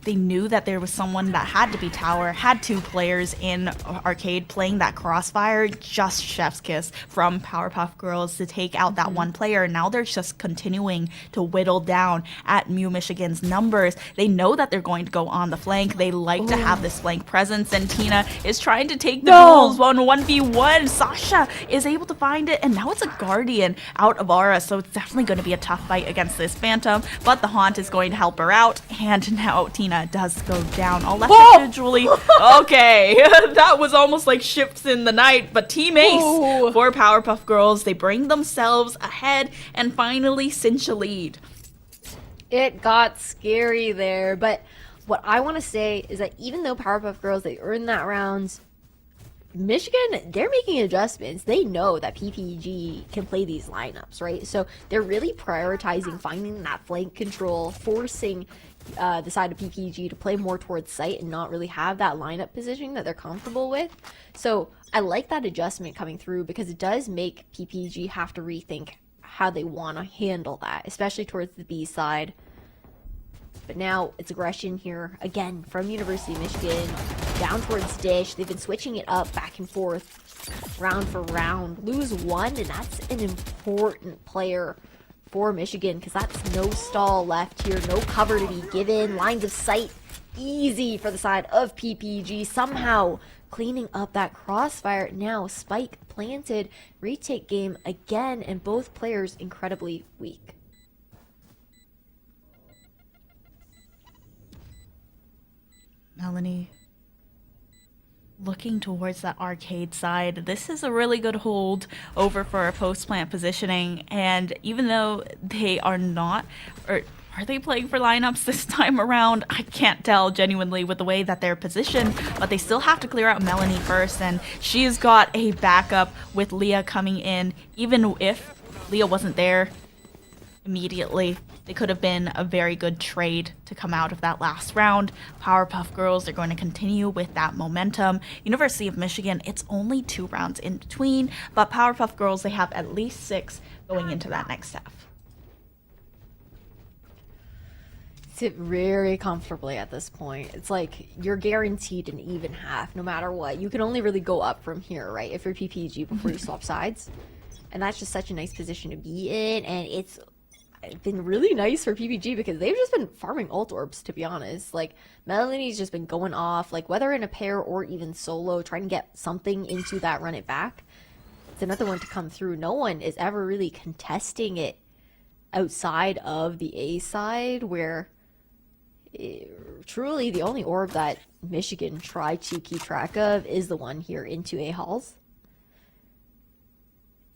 They knew that there was someone that had to be tower, had 2 players in arcade playing that crossfire. Just chef's kiss from Powerpuff Girls to take out that 1 player. Now they're just continuing to whittle down at Michigan's numbers. They know that they're going to go on the flank. They like to have this flank presence, and Tina is trying to take the duels on 1v1. Sasha is able to find it, and now it's a Guardian out of Aura, so it's definitely going to be a tough fight against this Phantom, but the Haunt is going to help her out, and now Tina does go down. All left to Julie. Okay, that was almost like ships in the night, but Team Ace for Powerpuff Girls, they bring themselves ahead and finally cinch a lead. It got scary there, but what I want to say is that even though Powerpuff Girls, they earned that round, Michigan, they're making adjustments. They know that PPG can play these lineups, right? So they're really prioritizing finding that flank control, forcing the side of PPG to play more towards site and not really have that lineup positioning that they're comfortable with. So I like that adjustment coming through, because it does make PPG have to rethink how they want to handle that, especially towards the B side. But now it's aggression here again from University of Michigan down towards Dish. They've been switching it up back and forth round for round. Lose 1, and that's an important player for Michigan, because that's no stall left here, no cover to be given. Lines of sight easy for the side of PPG, somehow cleaning up that crossfire. Now spike planted, retake game again, and both players incredibly weak. Melanie, looking towards that arcade side, this is a really good hold over for a post plant positioning, and even though they are not, or Are they playing for lineups this time around? I can't tell genuinely with the way that they're positioned, but they still have to clear out Melanie first, and she's got a backup with Leah coming in. Even if Leah wasn't there immediately, they could have been a very good trade to come out of that last round. Powerpuff Girls are going to continue with that momentum. University of Michigan, it's only 2 rounds in between, but Powerpuff Girls, they have at least 6 going into that next half. Sit very comfortably at this point. It's like you're guaranteed an even half no matter what. You can only really go up from here, right? If you're PPG before you swap sides. And that's just such a nice position to be in, and it's been really nice for PPG because they've just been farming ult orbs, to be honest. Like, Melanie's just been going off, like, whether in a pair or even solo, trying to get something into that run it back. It's another one to come through. No one is ever really contesting it outside of the A side, where truly the only orb that Michigan tried to keep track of is the one here into A halls.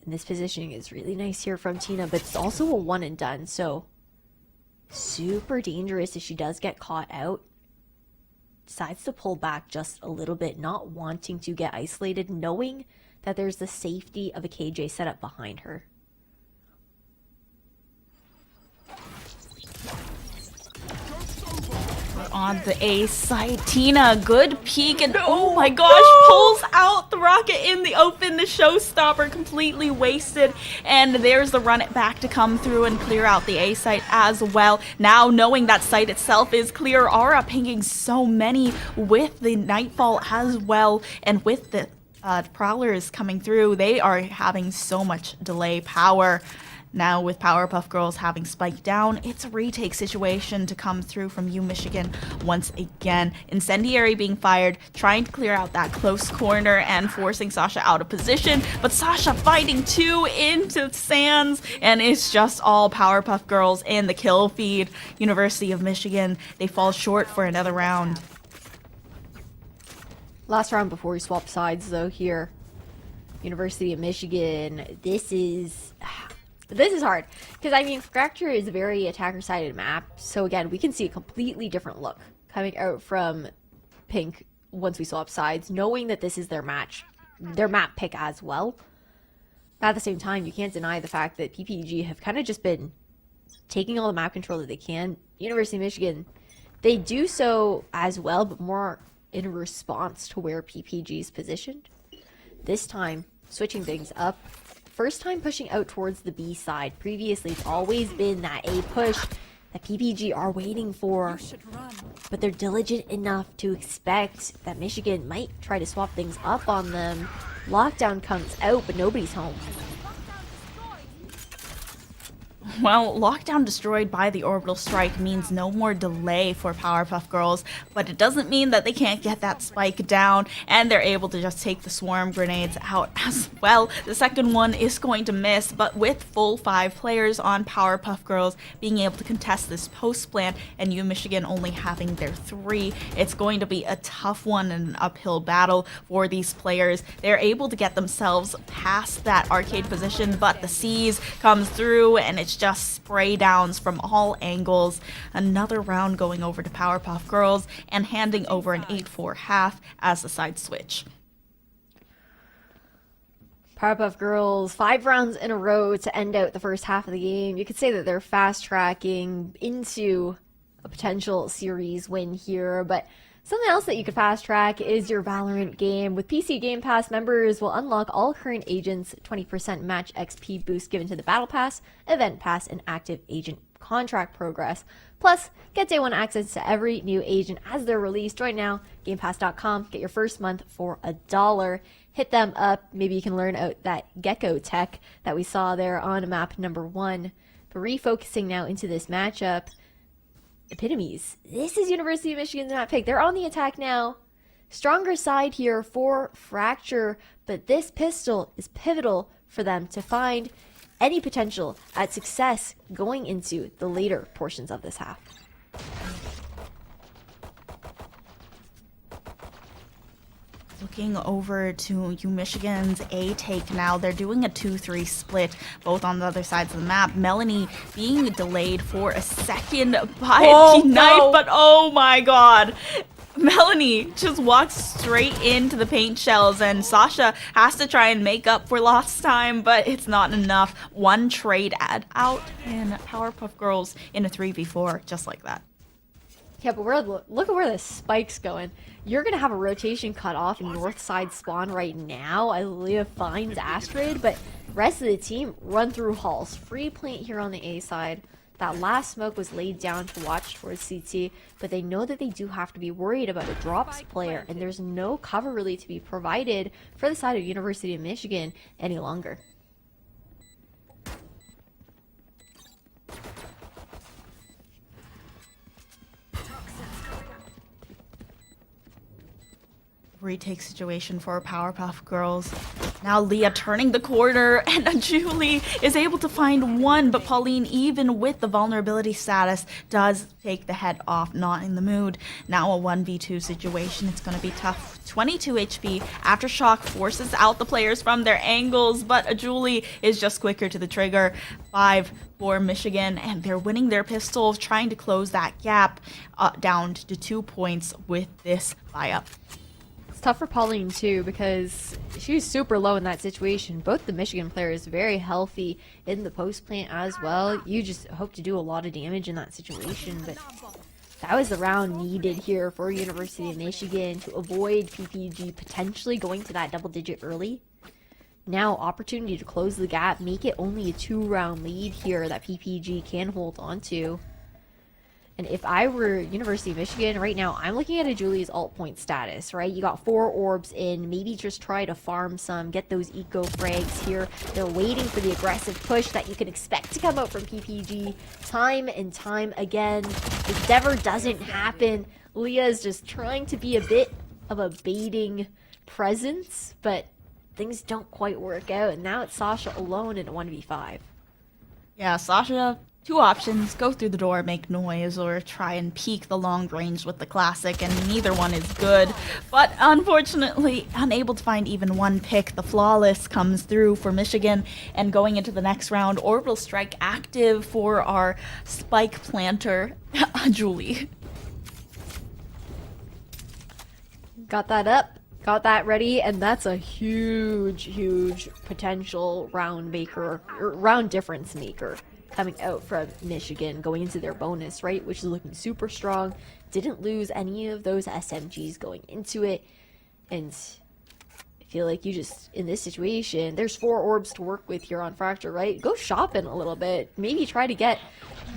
And this positioning is really nice here from Tina, but it's also a one and done, so super dangerous if she does get caught out. Decides to pull back just a little bit, not wanting to get isolated, knowing that there's the safety of a KJ setup behind her. On the A side, Tina, good peek, and oh my gosh, pulls out the rocket in the open. The showstopper completely wasted, and there's the run it back to come through and clear out the A site as well. Now knowing that site itself is clear, Aura pinging so many with the Nightfall as well, and with the Prowlers coming through, they are having so much delay power. Now with Powerpuff Girls having spiked down, it's a retake situation to come through from U Michigan once again. Incendiary being fired, trying to clear out that close corner and forcing Sasha out of position, but Sasha fighting 2 into Sands, and it's just all Powerpuff Girls in the kill feed. University of Michigan, they fall short for another round. Last round before we swap sides though here. University of Michigan, this is hard, because I mean, Fracture is a very attacker-sided map, so again, we can see a completely different look coming out from Pink once we swap sides, knowing that this is their map pick as well. But at the same time, you can't deny the fact that PPG have kind of just been taking all the map control that they can. University of Michigan, they do so as well, but more in response to where PPG is positioned. This time, switching things up. First time pushing out towards the B side. Previously, it's always been that A push that PPG are waiting for. But they're diligent enough to expect that Michigan might try to swap things up on them. Lockdown comes out, but nobody's home. Well, lockdown destroyed by the orbital strike means no more delay for Powerpuff Girls, but it doesn't mean that they can't get that spike down, and they're able to just take the swarm grenades out as well. The second one is going to miss, but with full 5 players on Powerpuff Girls being able to contest this post plant, and U Michigan only having their 3, it's going to be a tough one and an uphill battle for these players. They're able to get themselves past that arcade position, but the C's comes through, and it's just spray downs from all angles. Another round going over to Powerpuff Girls and handing over an 8-4 half as the side switch. Powerpuff Girls, 5 rounds in a row to end out the first half of the game. You could say that they're fast tracking into a potential series win here, but something else that you could fast track is your Valorant game. With PC Game Pass, members will unlock all current agents, 20% match XP boost given to the Battle Pass, Event Pass, and active agent contract progress. Plus, get day 1 access to every new agent as they're released. Join now, GamePass.com. Get your first month for $1. Hit them up. Maybe you can learn out that Gecko tech that we saw there on map number 1. But refocusing now into this matchup, Epitomes. This is University of Michigan's map pick. They're on the attack now. Stronger side here for Fracture, but this pistol is pivotal for them to find any potential at success going into the later portions of this half. Looking over to U Michigan's A take now. They're doing a 2-3 split, both on the other sides of the map. Melanie being delayed for a second by Knife, but oh my god. Melanie just walks straight into the paint shells, and Sasha has to try and make up for lost time, but it's not enough. One trade out, and Powerpuff Girls in a 3v4, just like that. Yeah, but look at where the spike's going. You're going to have a rotation cut off in north side spawn right now as Leah finds Astrid, but rest of the team run through halls. Free plant here on the A side. That last smoke was laid down to watch towards CT, but they know that they do have to be worried about a drops player, and there's no cover really to be provided for the side of University of Michigan any longer. Retake situation for Powerpuff Girls. Now Leah turning the corner, and Julie is able to find one, but Pauline, even with the vulnerability status, does take the head off. Not in the mood. Now a 1v2 situation. It's going to be tough. 22 HP. Aftershock forces out the players from their angles, but Julie is just quicker to the trigger. 5 for Michigan, and they're winning their pistols, trying to close that gap down to 2 points with this buy-up. Tough for Pauline too, because she's super low in that situation. Both the Michigan players very healthy in the post plant as well. You just hope to do a lot of damage in that situation, but that was the round needed here for University of Michigan to avoid PPG potentially going to that double digit early. Now opportunity to close the gap, make it only a 2-round lead here that PPG can hold on to. And if I were University of Michigan right now, I'm looking at a Julie's alt point status, right? You got 4 orbs in, maybe just try to farm some, get those eco frags here. They're waiting for the aggressive push that you can expect to come out from PPG time and time again. The endeavor doesn't happen. Leah is just trying to be a bit of a baiting presence, but things don't quite work out. And now it's Sasha alone in a 1v5. Yeah, Sasha, 2 options: go through the door, make noise, or try and peek the long range with the classic, and neither one is good. But unfortunately, unable to find even one pick. The flawless comes through for Michigan, and going into the next round, orbital strike active for our spike planter, Julie. Got that up, got that ready, and that's a huge potential round maker, or round difference maker coming out from Michigan, going into their bonus, right, which is looking super strong. Didn't lose any of those SMGs going into it, and I feel like you just, in this situation, there's 4 orbs to work with here on Fracture, right? Go shopping a little bit, maybe try to get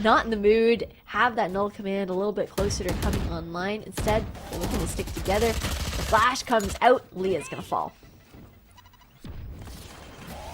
not in the mood, have that null command a little bit closer to coming online. Instead, they're looking to stick together. The flash comes out, Leah's gonna fall.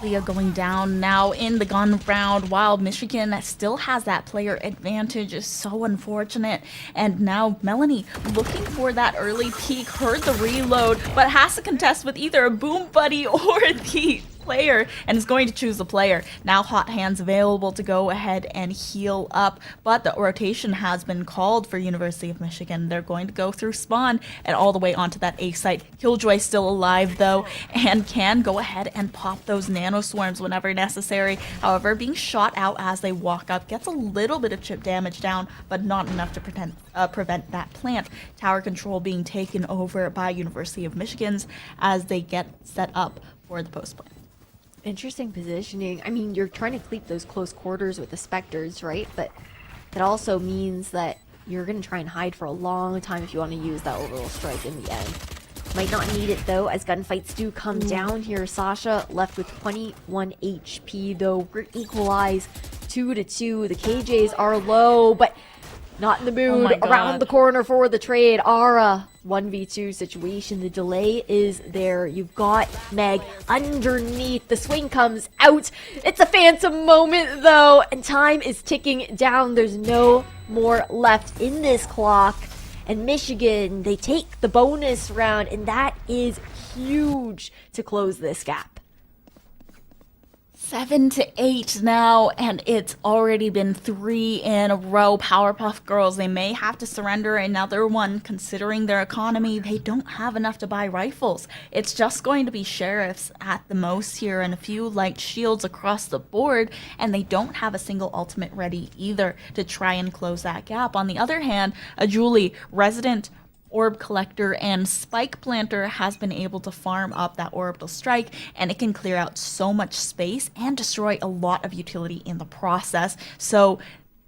Leah going down now in the gun round, while Michigan still has that player advantage. Is so unfortunate. And now Melanie looking for that early peek, heard the reload, but has to contest with either a boom buddy or the player, and is going to choose the player. Now hot hands available to go ahead and heal up, but the rotation has been called for University of Michigan. They're going to go through spawn and all the way onto that A site. Killjoy still alive though, and can go ahead and pop those nano swarms whenever necessary. However, being shot out as they walk up, gets a little bit of chip damage down, but not enough to prevent that plant. Tower control being taken over by University of Michigan's as they get set up for the post plant. Interesting positioning. I mean, you're trying to cleave those close quarters with the Spectres, right? But that also means that you're going to try and hide for a long time if you want to use that orbital strike in the end. Might not need it, though, as gunfights do come down here. Sasha left with 21 HP, though. We're equalized 2-2. The KJs are low, but not in the mood. Around the corner for the trade. Ara, 1v2 situation. The delay is there. You've got Meg underneath. The swing comes out. It's a phantom moment, though, and time is ticking down. There's no more left in this clock. And Michigan, they take the bonus round, and that is huge to close this gap. 7-8 now, and it's already been 3 in a row. Powerpuff Girls, they may have to surrender another one considering their economy. They don't have enough to buy rifles. It's just going to be sheriffs at the most here and a few light shields across the board, and they don't have a single ultimate ready either to try and close that gap. On the other hand, a Julie, resident Orb Collector and Spike Planter has been able to farm up that Orbital Strike, and it can clear out so much space and destroy a lot of utility in the process. So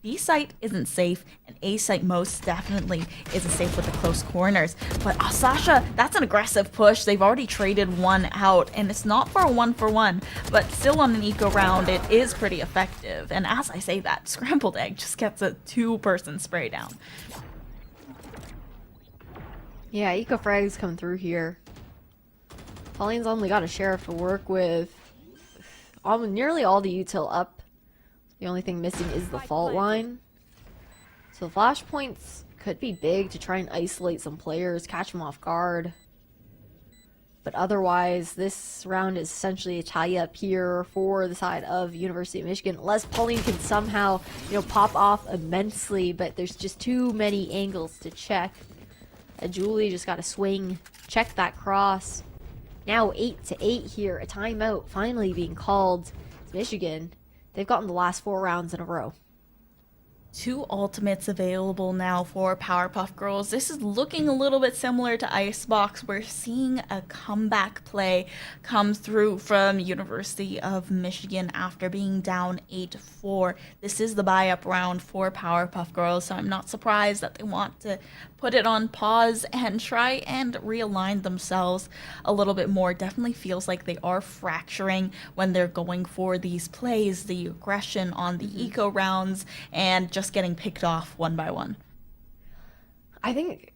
B site isn't safe, and A site most definitely isn't safe with the close corners. But Sasha, that's an aggressive push. They've already traded one out, and it's not for a 1-for-1, but still on an eco round, it is pretty effective. And as I say that, Scrambled Egg just gets a 2-person spray down. Yeah, Eco Frags come through here. Pauline's only got a sheriff to work with. Nearly all the util up. The only thing missing is the fault line. So flashpoints could be big to try and isolate some players, catch them off guard. But otherwise, this round is essentially a tie-up here for the side of University of Michigan. Unless Pauline can somehow, pop off immensely, but there's just too many angles to check. Julie just got to swing, check that cross. Now 8-8 here, a timeout finally being called. It's Michigan. They've gotten the last 4 rounds in a row. 2 ultimates available now for Powerpuff Girls. This is looking a little bit similar to Icebox. We're seeing a comeback play come through from University of Michigan after being down 8-4. This is the buy-up round for Powerpuff Girls, so I'm not surprised that they want to put it on pause and try and realign themselves a little bit more. Definitely feels like they are fracturing when they're going for these plays, the aggression on the eco rounds, and just getting picked off one by one. I think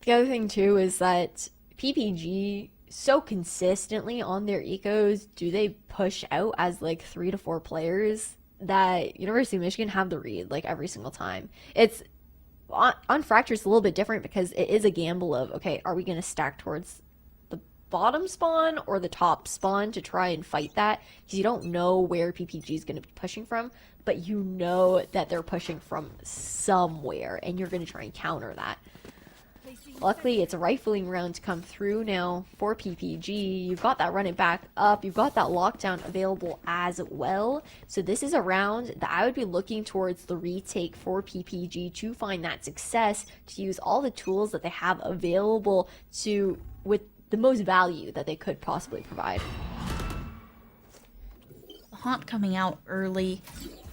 the other thing too is that PPG so consistently on their ecos do they push out as like 3 to 4 players that University of Michigan have the read like every single time. It's on Fracture it's a little bit different because it is a gamble of, okay, are we going to stack towards the bottom spawn or the top spawn to try and fight that, because you don't know where PPG is going to be pushing from, but you know that they're pushing from somewhere and you're going to try and counter that. Luckily, it's a rifling round to come through now for PPG. You've got that running back up. You've got that lockdown available as well. So this is a round that I would be looking towards the retake for PPG to find that success, to use all the tools that they have available to with the most value that they could possibly provide. The haunt coming out early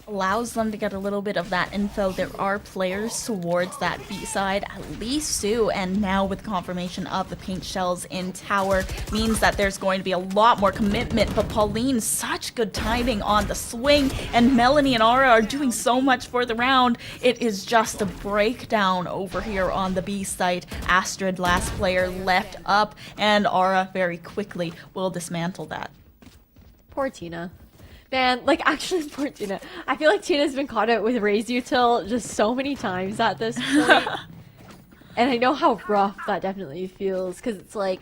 allows them to get a little bit of that info. There are players towards that B side, at least 2, and now with confirmation of the paint shells in tower means that there's going to be a lot more commitment. But Pauline, such good timing on the swing, and Melanie and Aura are doing so much for the round. It is just a breakdown over here on the B site. Astrid, last player left up, and Aura very quickly will dismantle that. Poor Tina. Man, like, actually, poor Tina. I feel like Tina's been caught out with Raise Util just so many times at this point. And I know how rough that definitely feels, because it's like,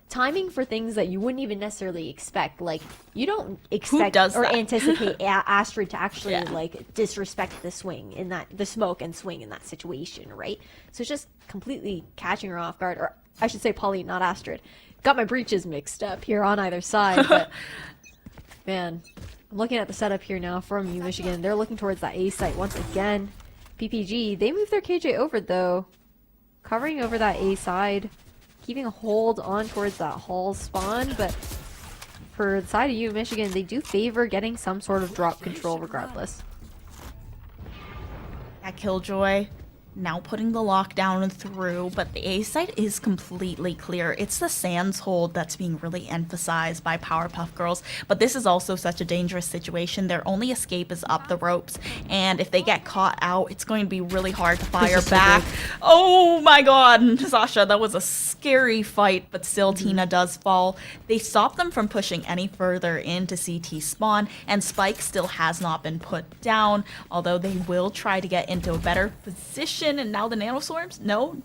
timing for things that you wouldn't even necessarily expect. Like, you don't expect or anticipate Astrid to actually, like, disrespect the swing in that, the smoke and swing in that situation, right? So it's just completely catching her off guard. Or, I should say Pauline, not Astrid. Got my breaches mixed up here on either side, but, man. I'm looking at the setup here now from U Michigan. They're looking towards that A site once again. PPG, they moved their KJ over though. Covering over that A side. Keeping a hold on towards that hall spawn, but for the side of U Michigan, they do favor getting some sort of drop control regardless. That Killjoy now putting the lockdown through, but the A site is completely clear. It's the Sands hold that's being really emphasized by Powerpuff Girls, but this is also such a dangerous situation. Their only escape is up the ropes, and if they get caught out, it's going to be really hard to fire back. Oh my god, Sasha, that was a scary fight, but still Tina does fall. They stop them from pushing any further into CT spawn, and Spike still has not been put down, although they will try to get into a better position. And now the nanoswarms? No?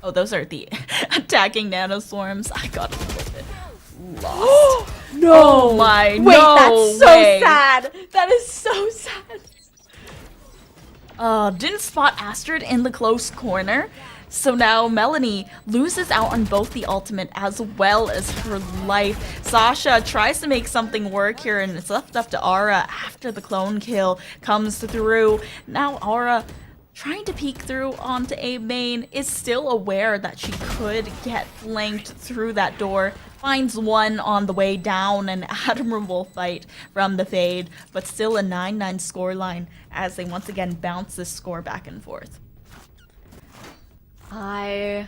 Oh, those are the attacking nanoswarms. I gotta flip it. lost. No! Oh my, Wait, no that's so way. sad! That is so sad! Didn't spot Astrid in the close corner. So now Melanie loses out on both the ultimate as well as her life. Sasha tries to make something work here, and it's left up to Aura after the clone kill comes through. Now Aura, trying to peek through onto A main, is still aware that she could get flanked through that door. Finds one on the way down, an admirable fight from the Fade, but still a 9-9 scoreline as they once again bounce this score back and forth. Oh,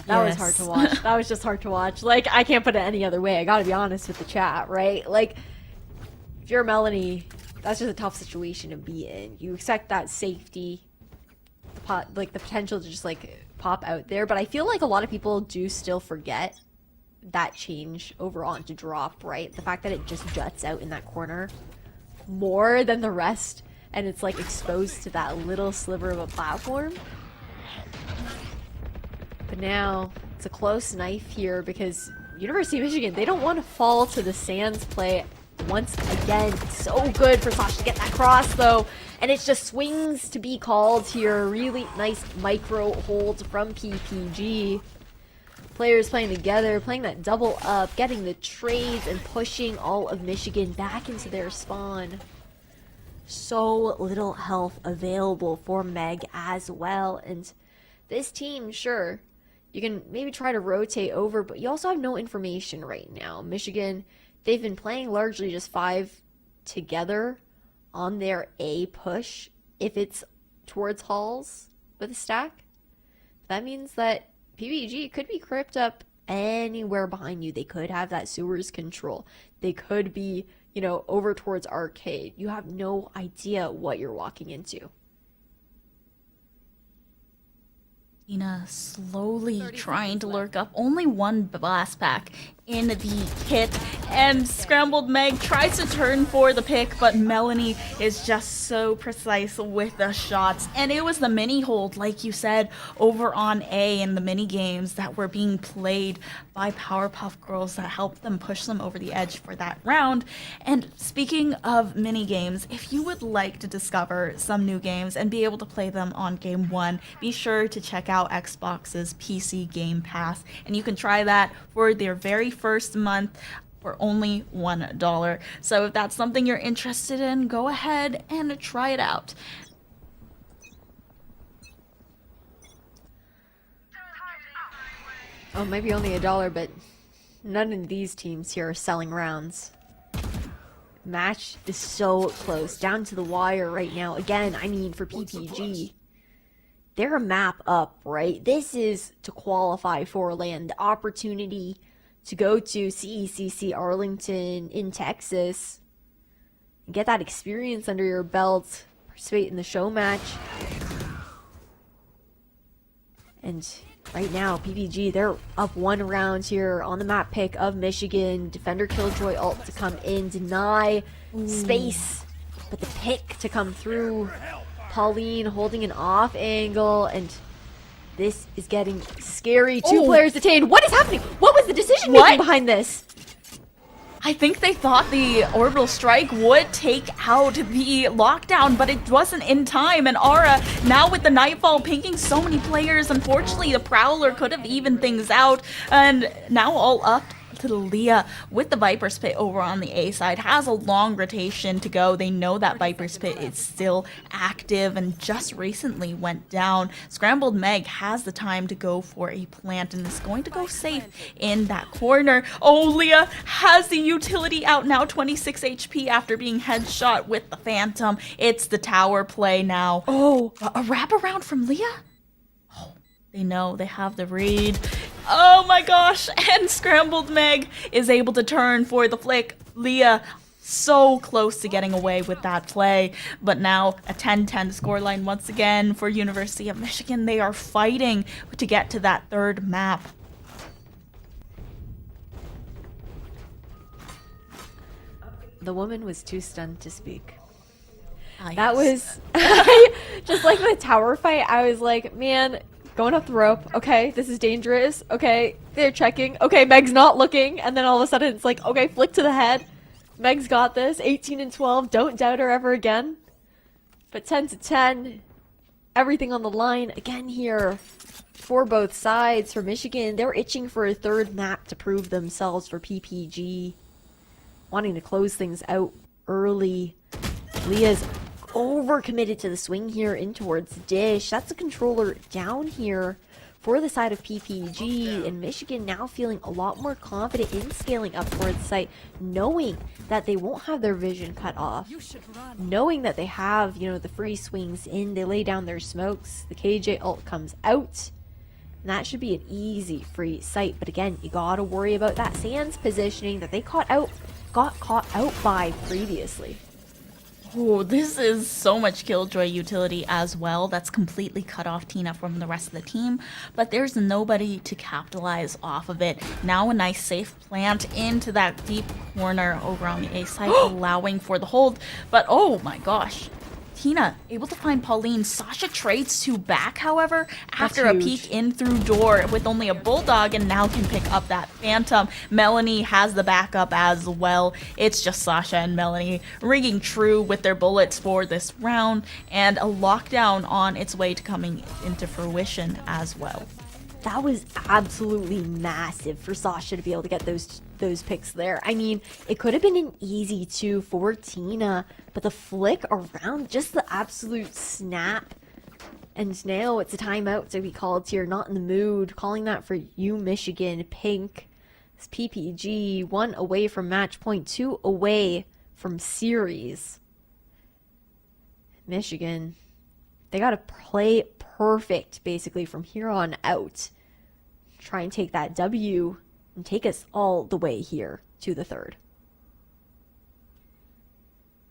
that was hard to watch. That was just hard to watch. Like, I can't put it any other way. I gotta be honest with the chat, right? Like, if you're Melanie, that's just a tough situation to be in. You expect that safety, like the potential to just like pop out there, but I feel like a lot of people do still forget that change over onto drop, right? The fact that it just juts out in that corner more than the rest, and it's like exposed to that little sliver of a platform. But now it's a close knife here because University of Michigan, they don't want to fall to the Sands play once again. It's so good for Sasha to get that cross though, and it just swings to be called here. Really nice micro hold from PPG. Players playing together, playing that double up, getting the trades and pushing all of Michigan back into their spawn. So little health available for Meg as well, and this team, sure, you can maybe try to rotate over, but you also have no information right now. Michigan, they've been playing largely just 5 together on their A push. If it's towards halls with a stack, that means that PBG could be crypt up anywhere behind you. They could have that sewers control. They could be, you know, over towards arcade. You have no idea what you're walking into. Tina slowly trying to lurk up. Only one blast pack in the kit, and Scrambled Meg tries to turn for the pick, but Melanie is just so precise with the shots. And it was the mini hold, like you said, over on A in the mini games that were being played by Powerpuff Girls that helped them push them over the edge for that round. And speaking of mini games, if you would like to discover some new games and be able to play them on Game 1, be sure to check out Xbox's PC Game Pass, and you can try that for their very first month for only $1. So if that's something you're interested in, go ahead and try it out. Oh, maybe only $1, but none of these teams here are selling rounds. Match is so close, down to the wire right now. Again, I mean, for PPG, they're a map up, right? This is to qualify for land, the opportunity to go to CECC Arlington in Texas and get that experience under your belt, participate in the show match. And right now, PPG, they're up 1 round here on the map pick of Michigan. Defender Killjoy ult to come in, deny space, but the pick to come through. Pauline holding an off angle, and this is getting scary. 2 players detained. What is happening? What was the decision making behind this? I think they thought the orbital strike would take out the lockdown, but it wasn't in time. And Aura, now with the nightfall pinking so many players, unfortunately the Prowler could have evened things out. And now all up to Leah with the Viper's Pit over on the A side. Has a long rotation to go. They know that Viper's Pit is still active and just recently went down. Scrambled Meg has the time to go for a plant and is going to go safe in that corner. Oh, Leah has the utility out now, 26 HP after being headshot with the Phantom. It's the tower play now. Oh, a wraparound from Leah? They know they have the read. Oh my gosh, and Scrambled Meg is able to turn for the flick. Leah so close to getting away with that play, but now a 10-10 scoreline once again for University of Michigan. They are fighting to get to that 3rd map. The woman was too stunned to speak. Yes. That was just like the tower fight. I was like, man, Going up the rope. Okay, this is dangerous. Okay, they're checking. Okay, Meg's not looking. And then all of a sudden it's like, okay, flick to the head. Meg's got this. 18 and 12. Don't doubt her ever again. But 10 to 10. Everything on the line again here for both sides. For Michigan, they're itching for a third map to prove themselves for PPG. Wanting to close things out early. Leah's overcommitted to the swing here in towards Dish. That's a controller down here for the side of PPG, and Michigan now feeling a lot more confident in scaling up towards site, knowing that they won't have their vision cut off, knowing that they have, you know, the free swings in, they lay down their smokes, the KJ ult comes out, and that should be an easy free site. But again, you gotta worry about that Sands positioning that they got caught out by previously. Oh, this is so much Killjoy utility as well. That's completely cut off Tina from the rest of the team, but there's nobody to capitalize off of it. Now a nice safe plant into that deep corner over on the A side, allowing for the hold, but oh my gosh. Tina able to find Pauline. Sasha trades to back, however, after a peek in through door with only a bulldog, and now can pick up that phantom. Melanie has the backup as well. It's just Sasha and Melanie ringing true with their bullets for this round, and a lockdown on its way to coming into fruition as well. That was absolutely massive for Sasha to be able to get those picks there. I mean, it could have been an easy 2 for Tina, but the flick around, just the absolute snap. And now it's a timeout to be called here. Not in the mood. Calling that for you, Michigan. Pink. It's PPG. 1 away from match point, 2 away from series. Michigan, they got to play perfect basically from here on out. Try and take that W and take us all the way here to the third.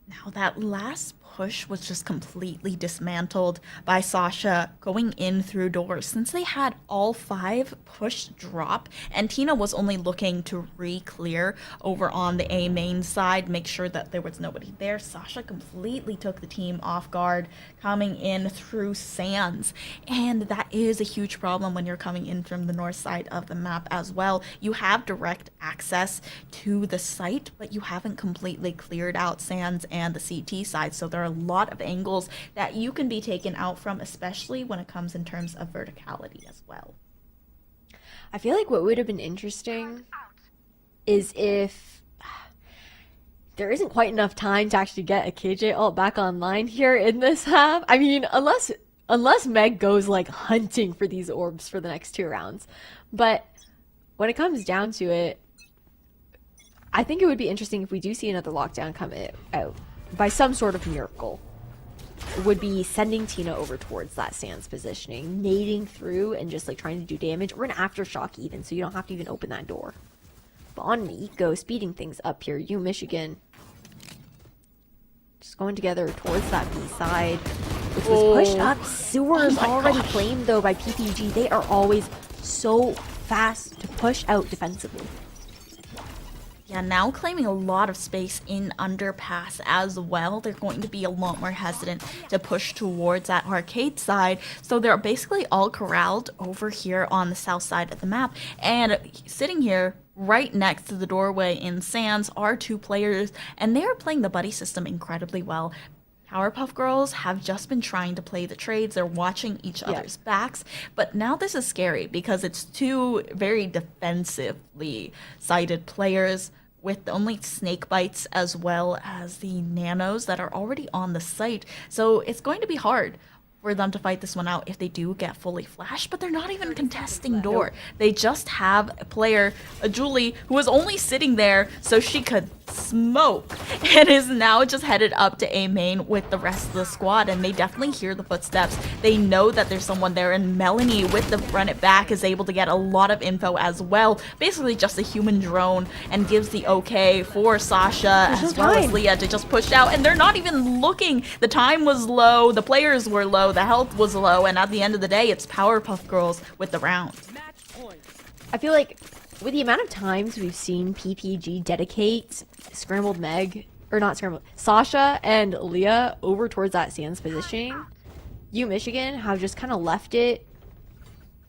Now that last push was just completely dismantled by Sasha going in through doors. Since they had all 5 push drop, and Tina was only looking to re-clear over on the A main side, make sure that there was nobody there, Sasha completely took the team off guard coming in through Sands. And that is a huge problem when you're coming in from the north side of the map as well. You have direct access to the site, but you haven't completely cleared out Sands and the CT side, so there are a lot of angles that you can be taken out from, especially when it comes in terms of verticality as well. I feel like what would have been interesting is if there isn't quite enough time to actually get a KJ ult back online here in this half. I mean, unless Meg goes like hunting for these orbs for the next 2 rounds. But when it comes down to it, I think it would be interesting if we do see another lockdown come out by some sort of miracle. It would be sending Tina over towards that Sands positioning, nading through and just like trying to do damage, or an aftershock even, so you don't have to even open that door. But on an eco, speeding things up here, you Michigan. Just going together towards that B side, which was pushed up. Sewers already claimed though by PPG. They are always so fast to push out defensively. Yeah, now claiming a lot of space in underpass as well. They're going to be a lot more hesitant to push towards that arcade side. So they're basically all corralled over here on the south side of the map. And sitting here right next to the doorway in Sands are 2 players, and they are playing the buddy system incredibly well. Powerpuff Girls have just been trying to play the trades. They're watching each other's backs. But now this is scary because it's 2 very defensively sided players with only snake bites as well as the nanos that are already on the site. So it's going to be hard for them to fight this one out if they do get fully flashed, but they're not even contesting door. They just have a player, a Julie, who was only sitting there so she could smoke, and is now just headed up to A main with the rest of the squad, and they definitely hear the footsteps. They know that there's someone there, and Melanie with the run it back is able to get a lot of info as well. Basically just a human drone, and gives the okay for Sasha as well as Leah to just push out, and they're not even looking. The time was low, the players were low, the health was low, and at the end of the day, it's Powerpuff Girls with the round. I feel like with the amount of times we've seen PPG dedicate Scrambled Meg, or not Scrambled, Sasha and Leah over towards that Sands positioning, you Michigan have just kind of left it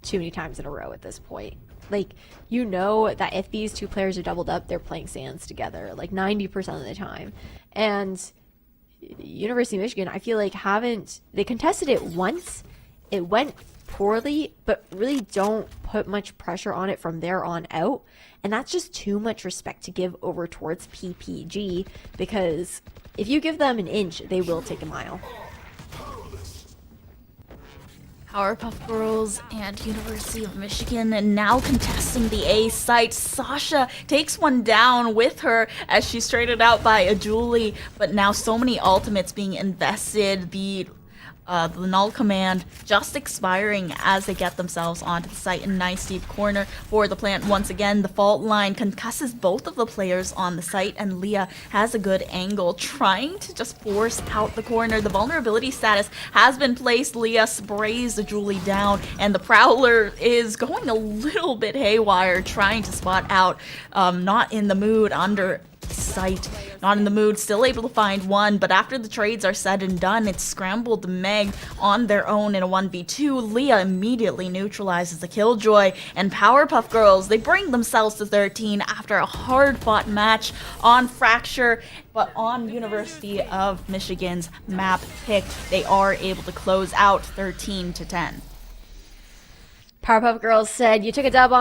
too many times in a row at this point. Like, you know that if these two players are doubled up, they're playing Sands together, like 90% of the time. And University of Michigan, I feel like they contested it once, it went poorly, but really don't put much pressure on it from there on out. And that's just too much respect to give over towards PPG, because if you give them an inch, they will take a mile. Powerpuff Girls and University of Michigan now contesting the A site. Sasha takes one down with her as she's traded out by a Julie, but now so many ultimates being invested. The null command just expiring as they get themselves onto the site. A nice deep corner for the plant. Once again, the fault line concusses both of the players on the site, and Leah has a good angle trying to just force out the corner. The vulnerability status has been placed. Leah sprays the Julie down, and the Prowler is going a little bit haywire trying to spot out. Not in the mood under sight, not in the mood, still able to find one, but after the trades are said and done, it's scrambled Meg on their own in a 1v2. Leah immediately neutralizes the Killjoy, and Powerpuff Girls, they bring themselves to 13 after a hard-fought match on Fracture, but on University of Michigan's map pick, they are able to close out 13-10. Powerpuff Girls said, "You took a dub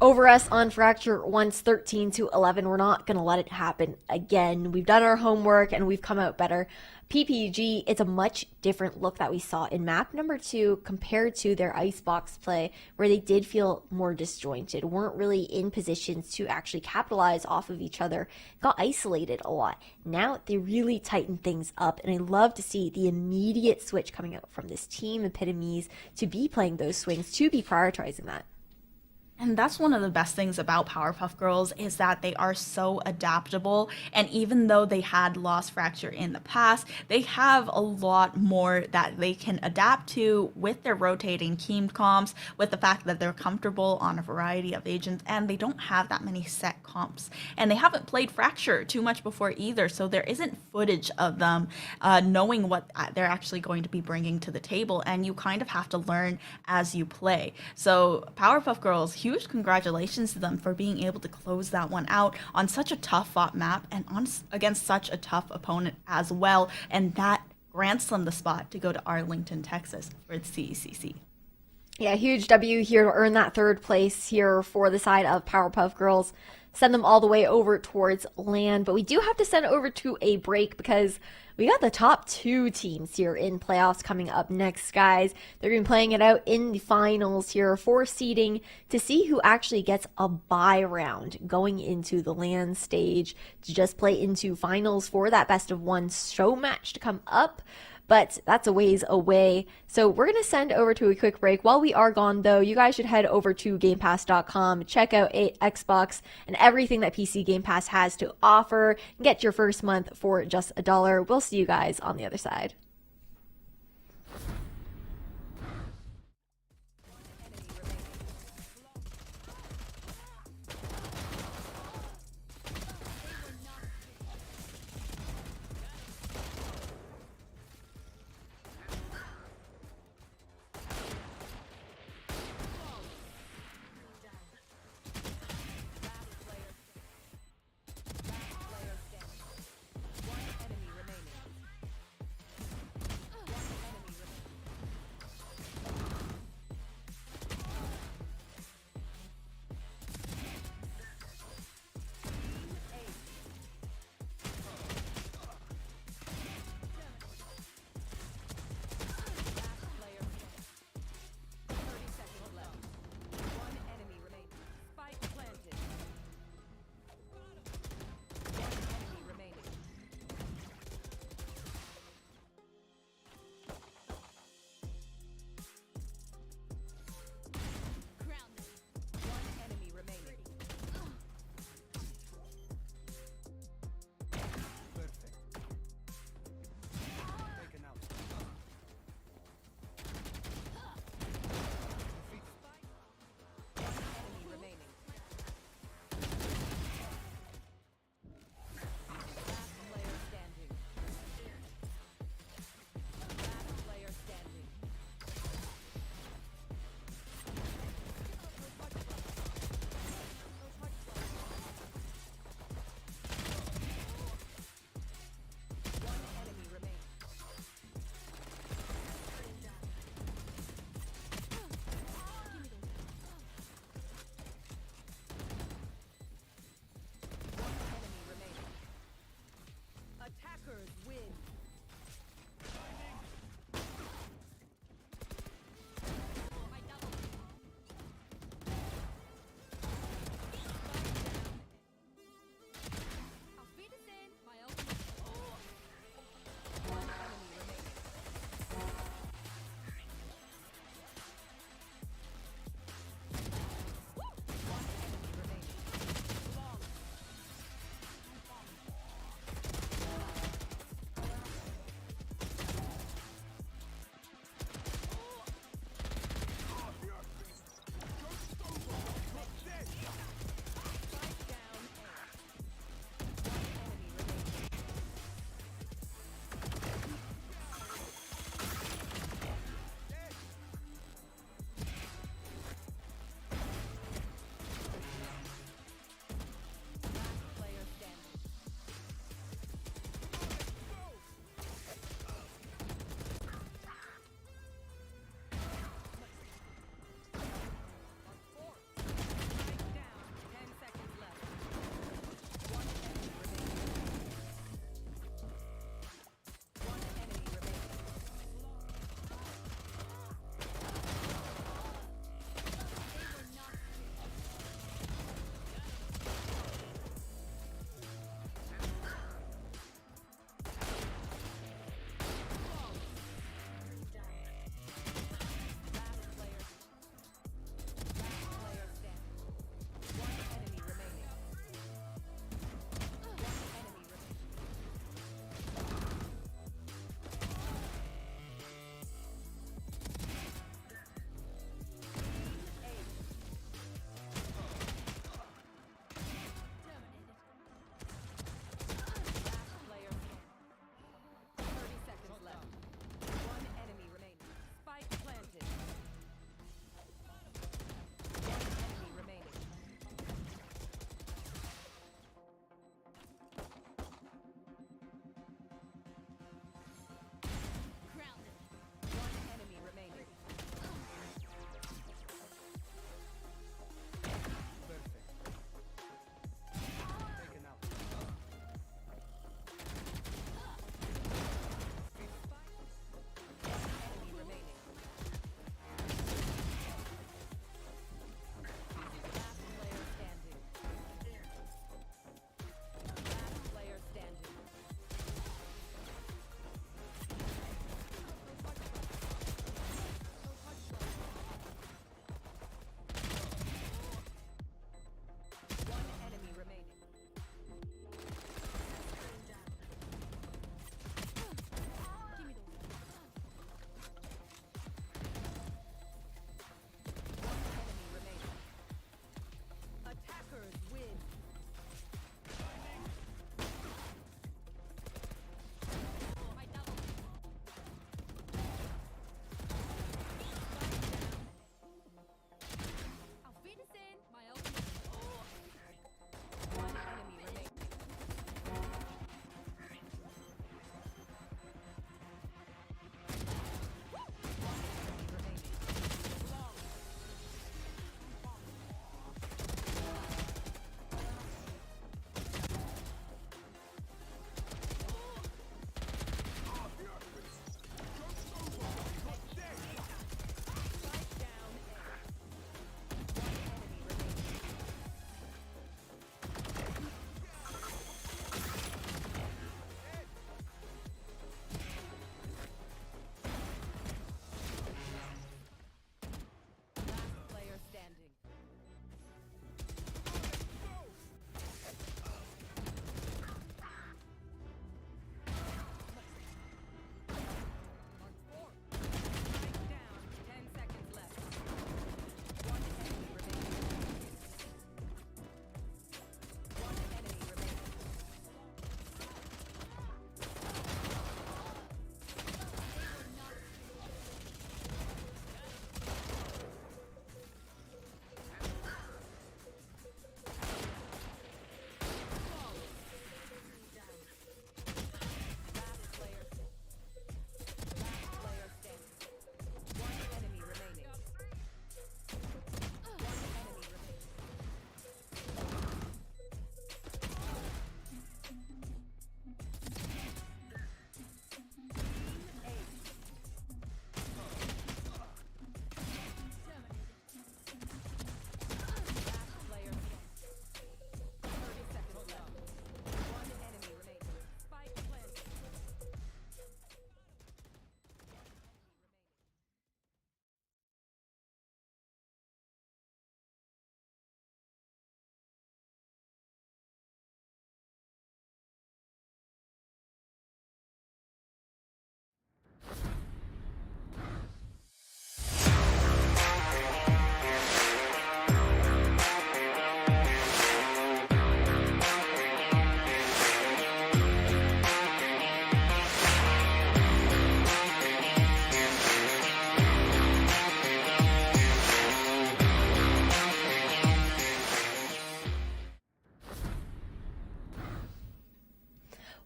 over us on Fracture once, 13-11. We're not going to let it happen again. We've done our homework and we've come out better." PPG, it's a much different look that we saw in map number 2 compared to their Icebox play, where they did feel more disjointed, weren't really in positions to actually capitalize off of each other, got isolated a lot. Now they really tighten things up, and I love to see the immediate switch coming out from this team, Epitomes, to be playing those swings, to be prioritizing that. And that's one of the best things about Powerpuff Girls, is that they are so adaptable. And even though they had lost Fracture in the past, they have a lot more that they can adapt to with their rotating team comps, with the fact that they're comfortable on a variety of agents, and they don't have that many set comps. And they haven't played Fracture too much before either, so there isn't footage of them knowing what they're actually going to be bringing to the table, and you kind of have to learn as you play. So Powerpuff Girls, huge congratulations to them for being able to close that one out on such a tough fought map and against such a tough opponent as well. And that grants them the spot to go to Arlington, Texas for the CECC. Yeah, huge W here to earn that third place here for the side of Powerpuff Girls. Send them all the way over towards land, but we do have to send over to a break because we got the top 2 teams here in playoffs coming up next, guys. They're going to be playing it out in the finals here for seeding to see who actually gets a bye round going into the land stage to just play into finals for that best of 1 show match to come up. But that's a ways away. So we're going to send over to a quick break. While we are gone, though, you guys should head over to GamePass.com, check out Xbox and everything that PC Game Pass has to offer, and get your first month for just $1. We'll see you guys on the other side.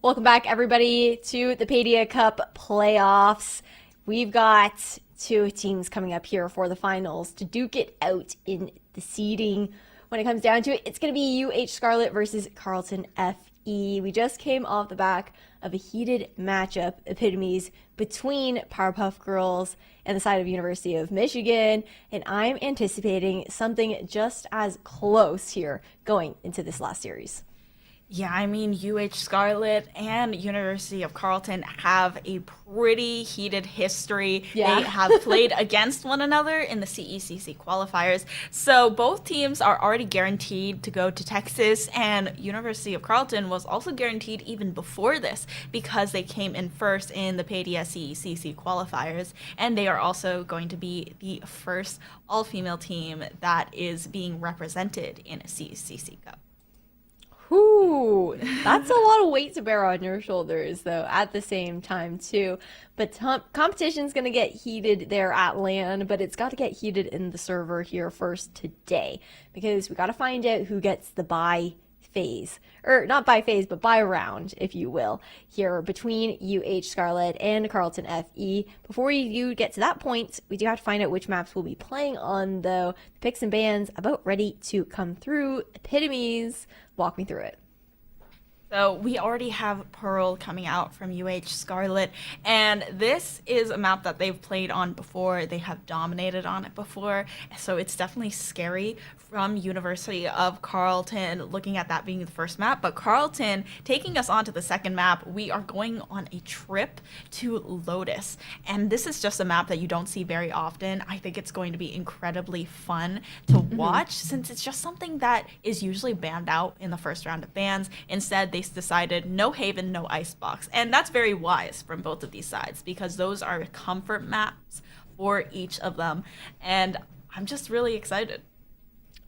Welcome back, everybody, to the Paidia Cup playoffs. We've got two teams coming up here for the finals to duke it out in the seeding. When it comes down to it, it's going to be UH Scarlet versus Carleton FE. We just came off the back of a heated matchup, epitomes, between Powerpuff Girls and the side of University of Michigan, and I'm anticipating something just as close here going into this last series. Yeah, I mean, UH Scarlet and University of Carleton have a pretty heated history. Yeah. They have played against one another in the CECC qualifiers. So both teams are already guaranteed to go to Texas, and University of Carleton was also guaranteed even before this because they came in first in the Paidia CECC qualifiers, and they are also going to be the first all-female team that is being represented in a CECC Cup. Whew, that's a lot of weight to bear on your shoulders, though, at the same time, too. But competition's going to get heated there at LAN, but it's got to get heated in the server here first today, because we got to find out who gets the bye phase, or not bye phase, but bye round, if you will, here between UH Scarlet and Carleton FE. Before you get to that point, we do have to find out which maps we'll be playing on, though. The picks and bans about ready to come through. Epitomes, walk me through it. So we already have Pearl coming out from UH Scarlet, and this is a map that they've played on before. They have dominated on it before, so it's definitely scary from University of Carleton looking at that being the first map. But Carleton taking us on to the second map, we are going on a trip to Lotus, and this is just a map that you don't see very often. I think it's going to be incredibly fun to watch since it's just something that is usually banned out in the first round of bans. Instead, they decided no Haven, no Icebox, and that's very wise from both of these sides because those are comfort maps for each of them, and I'm just really excited.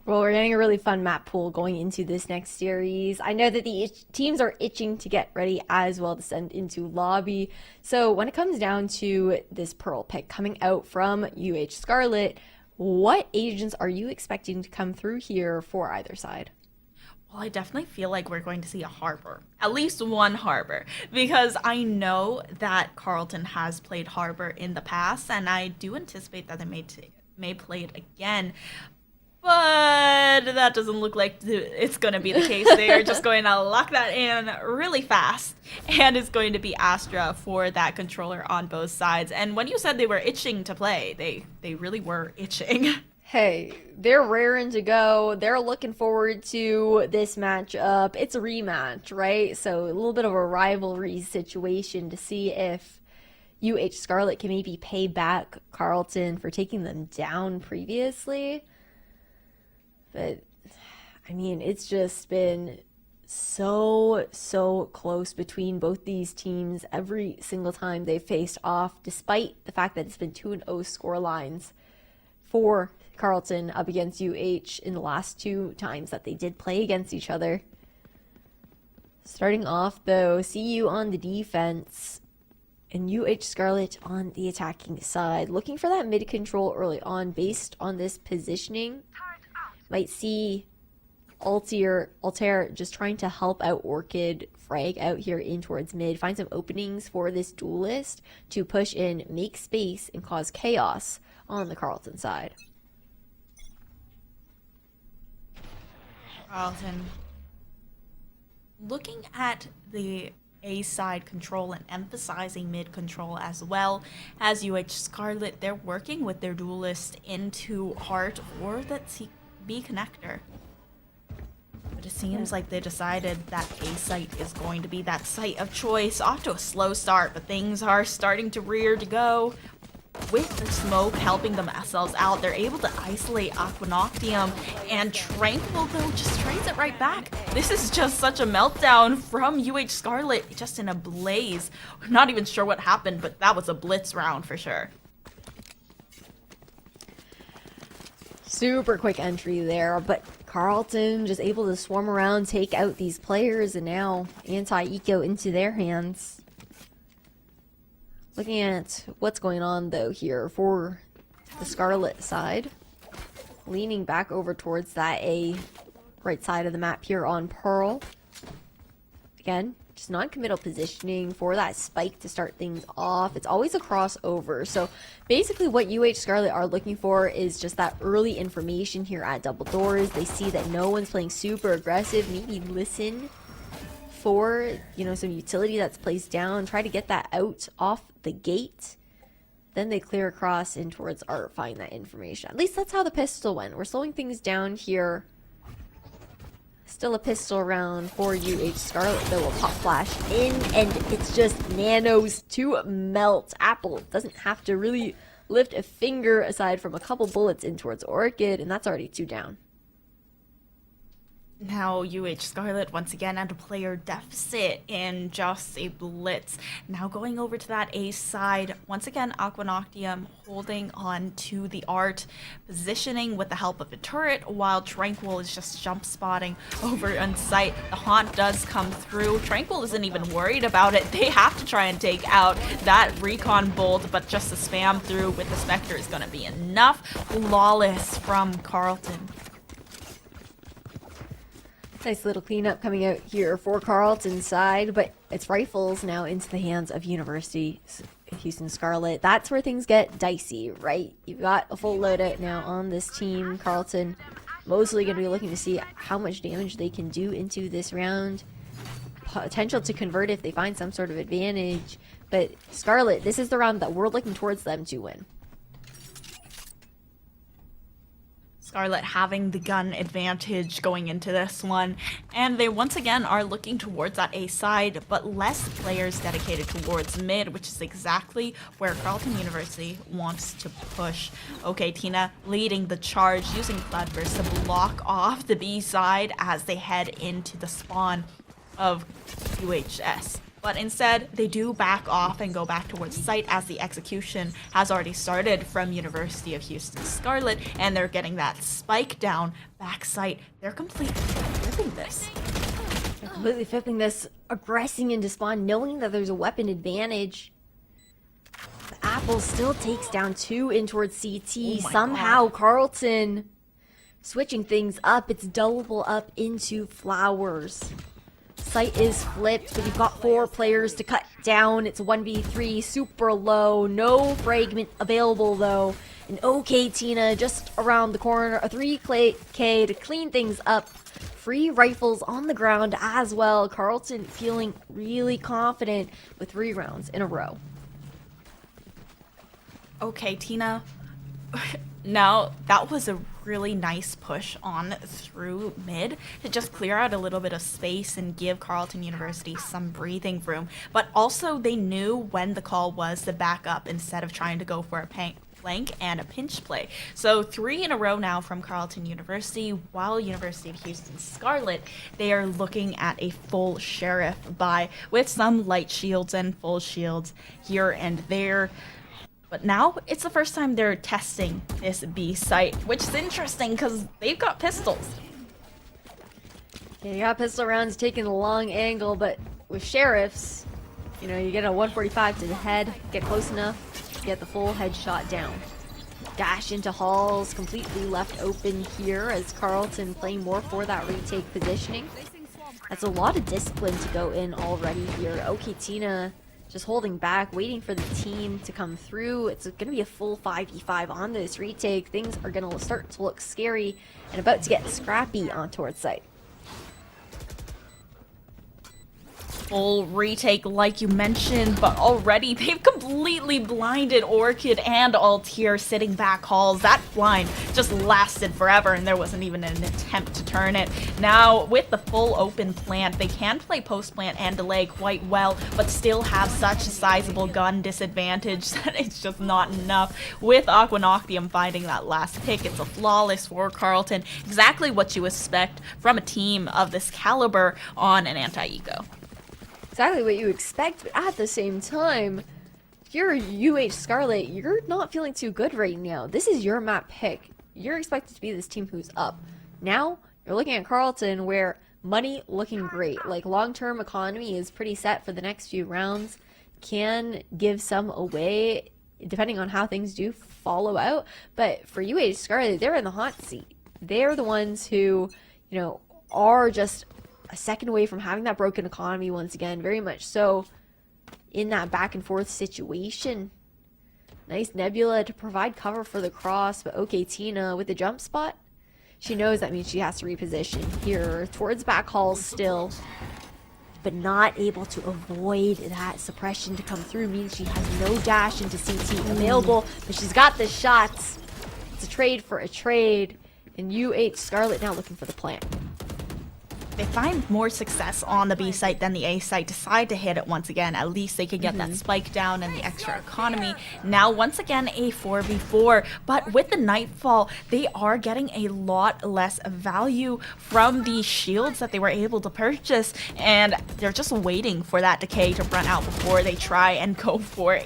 Well, we're getting a really fun map pool going into this next series. I know that the teams are itching to get ready as well to send into lobby. So when it comes down to this Pearl pick coming out from UH Scarlet, what agents are you expecting to come through here for either side? Well, I definitely feel like we're going to see a Harbor, at least one Harbor, because I know that Carleton has played Harbor in the past, and I do anticipate that they may play it again. But that doesn't look like it's going to be the case. They are just going to lock that in really fast. And it's going to be Astra for that controller on both sides. And when you said they were itching to play, they really were itching. Hey, they're raring to go. They're looking forward to this matchup. It's a rematch, right? So a little bit of a rivalry situation to see if UH Scarlet can maybe pay back Carleton for taking them down previously. But, I mean, it's just been so close between both these teams every single time they've faced off, despite the fact that it's been 2-0 score lines for Carleton up against UH in the last two times that they did play against each other. Starting off, though, CU on the defense and UH Scarlet on the attacking side. Looking for that mid-control early on based on this positioning. Might see Altair just trying to help out Orchid frag out here in towards mid. Find some openings for this duelist to push in, make space, and cause chaos on the Carleton side. Carleton looking at the A side control and emphasizing mid control as well as UH Scarlet. They're working with their duelist into Heart or that B connector. But it seems like they decided that A site is going to be that site of choice. Off to a slow start, but things are starting to rear to go. With the smoke helping themselves out, they're able to isolate Aquanoctium, and Tranquil, though, just trades it right back. This is just such a meltdown from UH Scarlet, just in a blaze. I'm not even sure what happened, but that was a blitz round for sure. Super quick entry there, but Carleton just able to swarm around, take out these players, and now anti-eco into their hands. Looking at what's going on, though, here for the Scarlet side. Leaning back over towards that A right side of the map here on Pearl. Again, just non-committal positioning for that spike to start things off. It's always a crossover. So basically what UH Scarlet are looking for is just that early information here at double doors. They see that no one's playing super aggressive, maybe listen for, you know, some utility that's placed down, try to get that out off the gate. Then they clear across in towards Art, find that information. At least that's how the pistol went. We're slowing things down here. Still a pistol round for UH Scarlet, though. A pop flash in, and it's just nanos to melt. Apple doesn't have to really lift a finger aside from a couple bullets in towards Orchid, and that's already 2 down. Now UH Scarlet once again at a player deficit in just a blitz. Now going over to that A side, once again Aqua Noctium holding on to the Art, positioning with the help of a turret while Tranquil is just jump spotting over on site. The haunt does come through. Tranquil isn't even worried about it. They have to try and take out that recon bolt, but just the spam through with the Spectre is going to be enough. Flawless from Carlton. Nice little cleanup coming out here for Carlton's side, but it's rifles now into the hands of University Houston Scarlet. That's where things get dicey, right? You've got a full loadout now on this team. Carlton mostly going to be looking to see how much damage they can do into this round. Potential to convert if they find some sort of advantage, but Scarlet, this is the round that we're looking towards them to win. Scarlet having the gun advantage going into this one, and they once again are looking towards that A side, but less players dedicated towards mid, which is exactly where Carleton University wants to push. Okay, Tina leading the charge, using Cloudburst to block off the B side as they head into the spawn of UHS. But instead, they do back off and go back towards site as the execution has already started from University of Houston Scarlet, and they're getting that spike down back site. They're completely flipping this. They're completely flipping this, aggressing into spawn, knowing that there's a weapon advantage. The Apple still takes down 2 in towards CT. Somehow, God. Carlton switching things up. It's double up into Flowers. Site is flipped, but you've got 4 players to cut down. It's a 1v3, super low, no fragment available though. And okay, Tina, just around the corner, a 3K to clean things up. Free rifles on the ground as well. Carlton feeling really confident with 3 rounds in a row. Okay, Tina. Now, that was a really nice push on through mid to just clear out a little bit of space and give Carleton University some breathing room. But also, they knew when the call was to back up instead of trying to go for a flank and a pinch play. So 3 in a row now from Carleton University, while University of Houston Scarlet, they are looking at a full Sheriff buy with some light shields and full shields here and there. But now it's the first time they're testing this B site, which is interesting because they've got pistols. Yeah, you got pistol rounds taking the long angle, but with Sheriffs, you know, you get a 145 to the head, get close enough to get the full headshot down. Dash into halls, completely left open here as Carlton playing more for that retake positioning. That's a lot of discipline to go in already here. Okay, Tina just holding back, waiting for the team to come through. It's going to be a full 5v5 on this retake. Things are going to start to look scary and about to get scrappy on towards site. Full retake like you mentioned, but already they've completely blinded Orchid and Altier sitting back halls. That blind just lasted forever and there wasn't even an attempt to turn it. Now with the full open plant, they can play post plant and delay quite well, but still have such a sizable gun disadvantage that it's just not enough. With Aqua Noctium finding that last pick, it's a flawless for Carlton. Exactly what you expect from a team of this caliber on an anti-eco. Exactly what you expect, but at the same time, if you're UH Scarlet, you're not feeling too good right now. This is your map pick. You're expected to be this team who's up. Now, you're looking at Carlton where money looking great. Like, long-term economy is pretty set for the next few rounds. Can give some away, depending on how things do follow out. But for UH Scarlet, they're in the hot seat. They're the ones who, you know, are just a second away from having that broken economy once again. Very much so in that back and forth situation. Nice Nebula to provide cover for the cross, but okay, Tina with the jump spot. She knows that means she has to reposition here towards back halls still, but not able to avoid that suppression to come through. Means she has no dash into CT available, but she's got the shots. It's a trade for a trade, and UH Scarlet now looking for the plant. They find more success on the B site than the A site, decide to hit it once again. At least they can get that spike down and the extra economy. Now, once again, a 4v4, but with the Nightfall, they are getting a lot less value from the shields that they were able to purchase, and they're just waiting for that decay to run out before they try and go for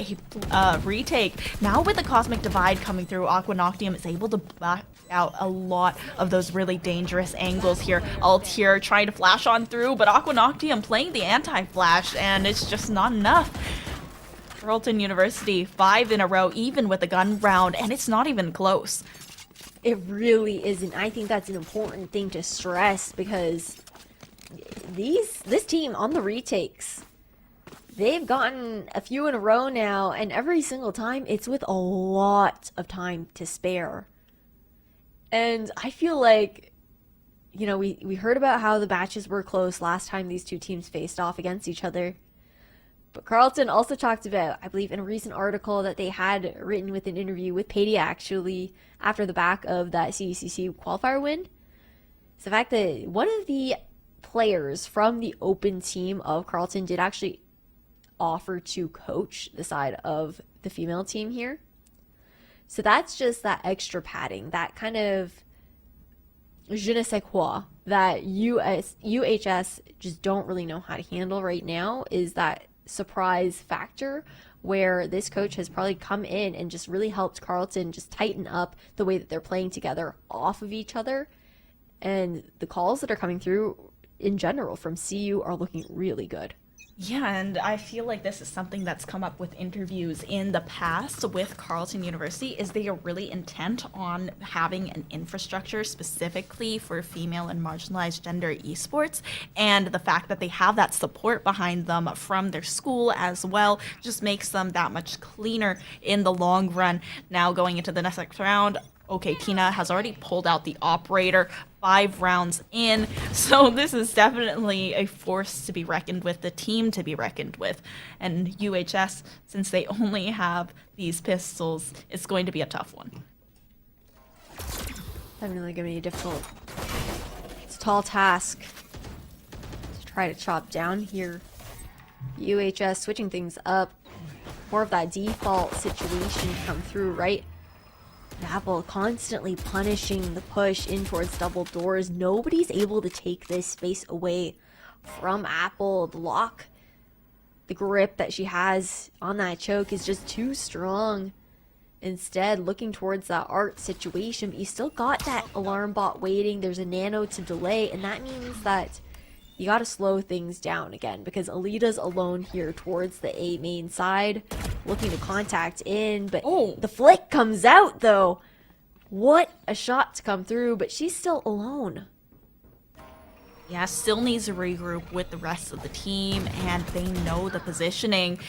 a retake. Now, with the Cosmic Divide coming through, Aqua Noctium is able to back out a lot of those really dangerous angles here. Altier trying to flash on through, but Aqua Noctium playing the anti-flash, and it's just not enough. Carleton University 5 in a row, even with a gun round, and it's not even close. It really isn't. I think that's an important thing to stress, because this team on the retakes, they've gotten a few in a row now, and every single time it's with a lot of time to spare. And I feel like, you know, we heard about how the matches were close last time these two teams faced off against each other. But Carleton also talked about, I believe in a recent article that they had written with an interview with Paidia actually after the back of that CECC qualifier win. It's the fact that one of the players from the open team of Carleton did actually offer to coach the side of the female team here. So that's just that extra padding, that kind of je ne sais quoi that UHS just don't really know how to handle right now, is that surprise factor where this coach has probably come in and just really helped Carleton just tighten up the way that they're playing together off of each other. And the calls that are coming through in general from CU are looking really good. Yeah, and I feel like this is something that's come up with interviews in the past with Carleton University, is they are really intent on having an infrastructure specifically for female and marginalized gender esports, and the fact that they have that support behind them from their school as well just makes them that much cleaner in the long run. Now going into the next round, okay, Tina has already pulled out the operator 5 rounds in, so this is definitely a force to be reckoned with, the team to be reckoned with. And UHS, since they only have these pistols, it's going to be a tough one. Definitely going to be difficult. It's a tall task to try to chop down here. UHS switching things up. More of that default situation come through, right? Apple constantly punishing the push in towards double doors. Nobody's able to take this space away from Apple. The lock, the grip that she has on that choke is just too strong. Instead, looking towards that art situation, but you still got that alarm bot waiting. There's a nano to delay, and that means that you gotta slow things down again, because Alita's alone here towards the A main side, looking to contact in, but the flick comes out though. What a shot to come through, but she's still alone. Yeah, still needs to regroup with the rest of the team, and they know the positioning.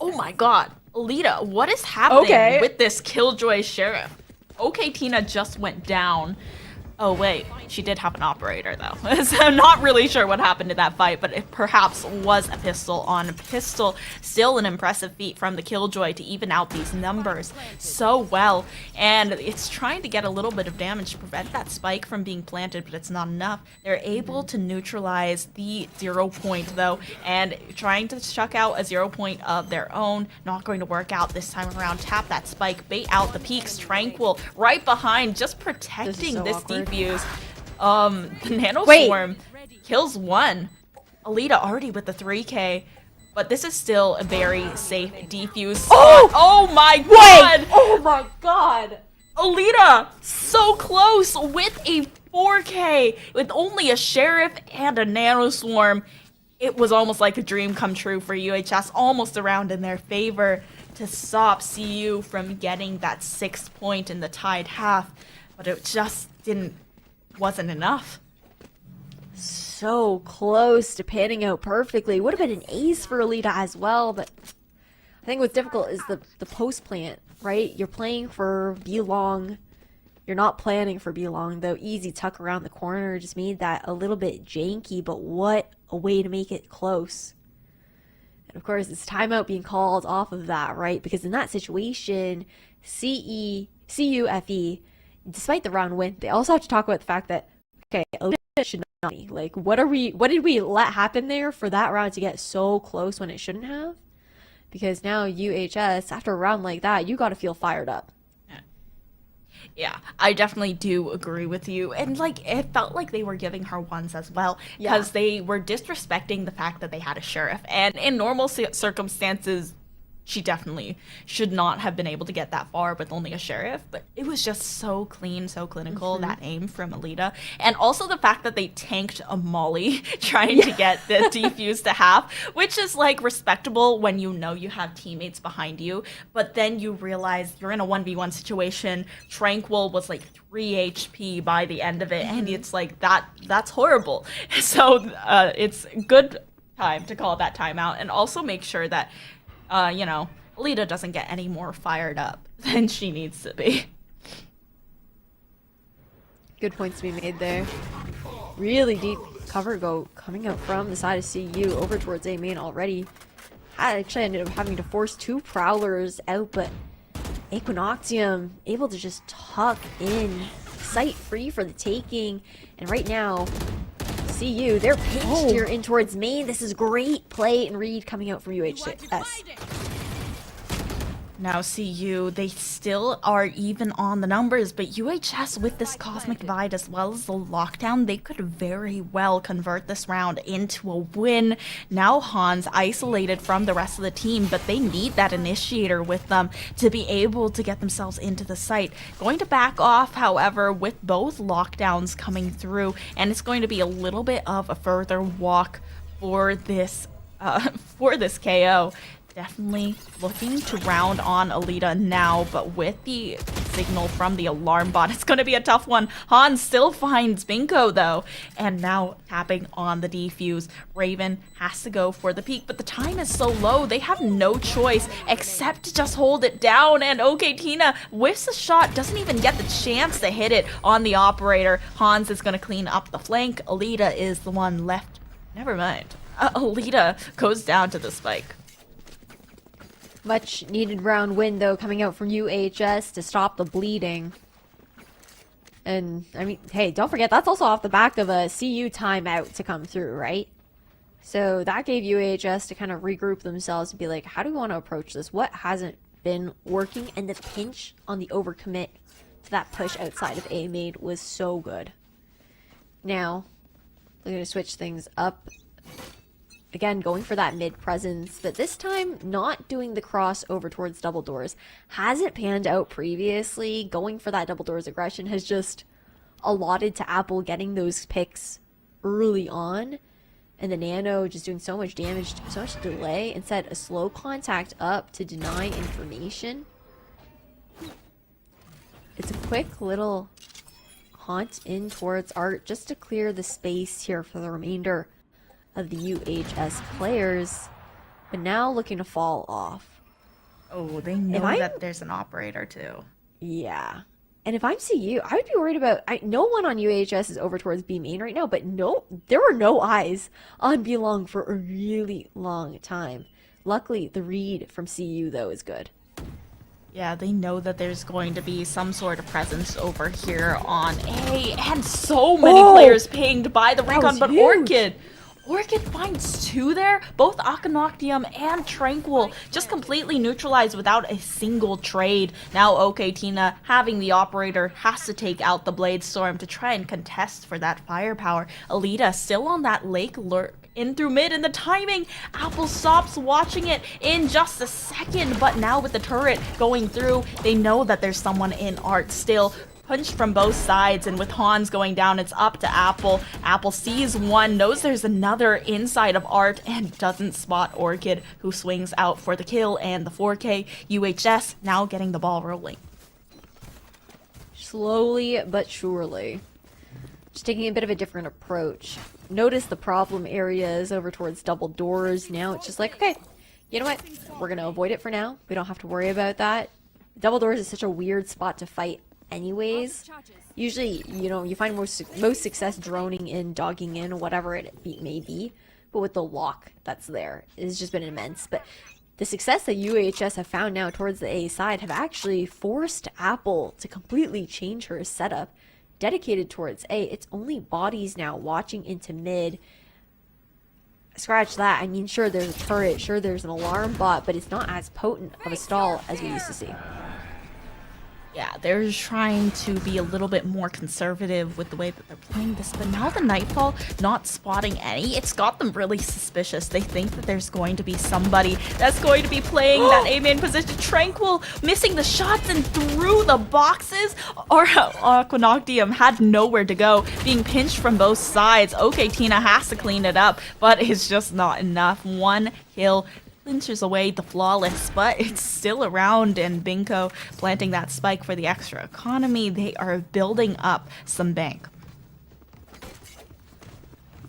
Oh my god, Alita, what is happening with this Killjoy Sheriff? Okay, Tina just went down. Oh wait, she did have an operator though. So I'm not really sure what happened in that fight, but it perhaps was a pistol on a pistol. Still an impressive feat from the Killjoy to even out these numbers so well. And it's trying to get a little bit of damage to prevent that spike from being planted, but it's not enough. They're able to neutralize the 0 point though, and trying to chuck out a 0 point of their own. Not going to work out this time around. Tap that spike, bait out the peaks. Tranquil right behind, just protecting this defuse. The Nano Swarm kills one. Alita already with the 3K, but this is still a very safe defuse. Oh my god! Oh my god! Alita so close with a 4K with only a Sheriff and a Nano Swarm. It was almost like a dream come true for UHS, almost around in their favor to stop CU from getting that 6 point in the tied half, but it just wasn't enough. so close to panning out perfectly. Would have been an ace for Alita as well, but I think what's difficult is the post plant, right? You're playing for B long. You're not planning for B long, though. Easy tuck around the corner just made that a little bit janky, but what a way to make it close. And of course, it's timeout being called off of that, right? Because in that situation, CUFE, despite the round win, they also have to talk about the fact that, okay, Alita should not be. Like, what did we let happen there for that round to get so close when it shouldn't have? Because now UHS, after a round like that, you got to feel fired up. Yeah, I definitely do agree with you. And like it felt like they were giving her ones as well because they were disrespecting the fact that they had a sheriff. And in normal circumstances, she definitely should not have been able to get that far with only a sheriff, but it was just so clean, so clinical, that aim from Alita. And also the fact that they tanked a molly trying to get the defuse to half, which is like respectable when you know you have teammates behind you, but then you realize you're in a 1v1 situation. Tranquil was like 3 HP by the end of it, and it's like that's horrible. So it's good time to call that timeout and also make sure that Alita doesn't get any more fired up than she needs to be. Good points to be made there. Really deep cover go coming out from the side of CU over towards A main already. I actually ended up having to force 2 Prowlers out, but Equinoxium able to just tuck in, sight free for the taking, and right now CU, they're pinched here in towards main. This is great play and read coming out from UHS. Now CU, they still are even on the numbers, but UHS with this Cosmic Divide as well as the lockdown, they could very well convert this round into a win. Now Hans isolated from the rest of the team, but they need that initiator with them to be able to get themselves into the site. Going to back off, however, with both lockdowns coming through, and it's going to be a little bit of a further walk for this KO. Definitely looking to round on Alita now, but with the signal from the alarm bot, it's going to be a tough one. Hans still finds Binko though, and now tapping on the defuse. Raven has to go for the peak, but the time is so low, they have no choice except to just hold it down, and OK Tina whiffs a shot, doesn't even get the chance to hit it on the operator. Hans is going to clean up the flank. Alita is the one left. Never mind. Alita goes down to the spike. Much needed round win though coming out from UHS to stop the bleeding. And I mean, hey, don't forget that's also off the back of a CU timeout to come through, right? So that gave UHS to kind of regroup themselves and be like, how do we want to approach this? What hasn't been working? And the pinch on the overcommit to that push outside of A main was so good. Now, we're going to switch things up. Again, going for that mid presence, but this time not doing the cross over towards double doors. Hasn't panned out previously. Going for that double doors aggression has just allotted to Apple getting those picks early on. And the Nano just doing so much damage, so much delay. Instead, a slow contact up to deny information. It's a quick little haunt in towards Art just to clear the space here for the remainder of the UHS players, but now looking to fall off. Oh, they know that there's an operator too. Yeah. And if I'm CU, I would be worried about... no one on UHS is over towards B main right now, but no, there were no eyes on B long for a really long time. Luckily, the read from CU, though, is good. Yeah, they know that there's going to be some sort of presence over here on A, and so many players pinged by the recon, but huge. Orchid finds 2 there, both Akanoctium and Tranquil, just completely neutralized without a single trade. Now OK Tina, having the operator, has to take out the Blade Storm to try and contest for that firepower. Alita still on that lake lurk in through mid, and the timing, Apple stops watching it in just a second, but now with the turret going through, they know that there's someone in Art still. Punched from both sides, and with Hans going down, it's up to Apple. Apple sees one, knows there's another inside of Art, and doesn't spot Orchid, who swings out for the kill and the 4K. UHS now getting the ball rolling. Slowly but surely. Just taking a bit of a different approach. Notice the problem areas over towards double doors. Now it's just like, okay, you know what? We're going to avoid it for now. We don't have to worry about that. Double doors is such a weird spot to fight anyways. Usually, you know, you find most success droning in, dogging in, whatever it may be. But with the lock that's there, it's just been immense. But the success that UHS have found now towards the A side have actually forced Apple to completely change her setup. Dedicated towards A, it's only bodies now watching into mid. Scratch that. I mean, sure, there's a turret, sure, there's an alarm bot, but it's not as potent of a stall as we used to see. Yeah, they're just trying to be a little bit more conservative with the way that they're playing this. But now the Nightfall not spotting any, it's got them really suspicious. They think that there's going to be somebody that's going to be playing that A-main position. Tranquil missing the shots and through the boxes. Or Aquanoctium had nowhere to go, being pinched from both sides. Okay, Tina has to clean it up, but it's just not enough. One kill inches away the flawless, but it's still around, and Binko planting that spike for the extra economy. They are building up some bank.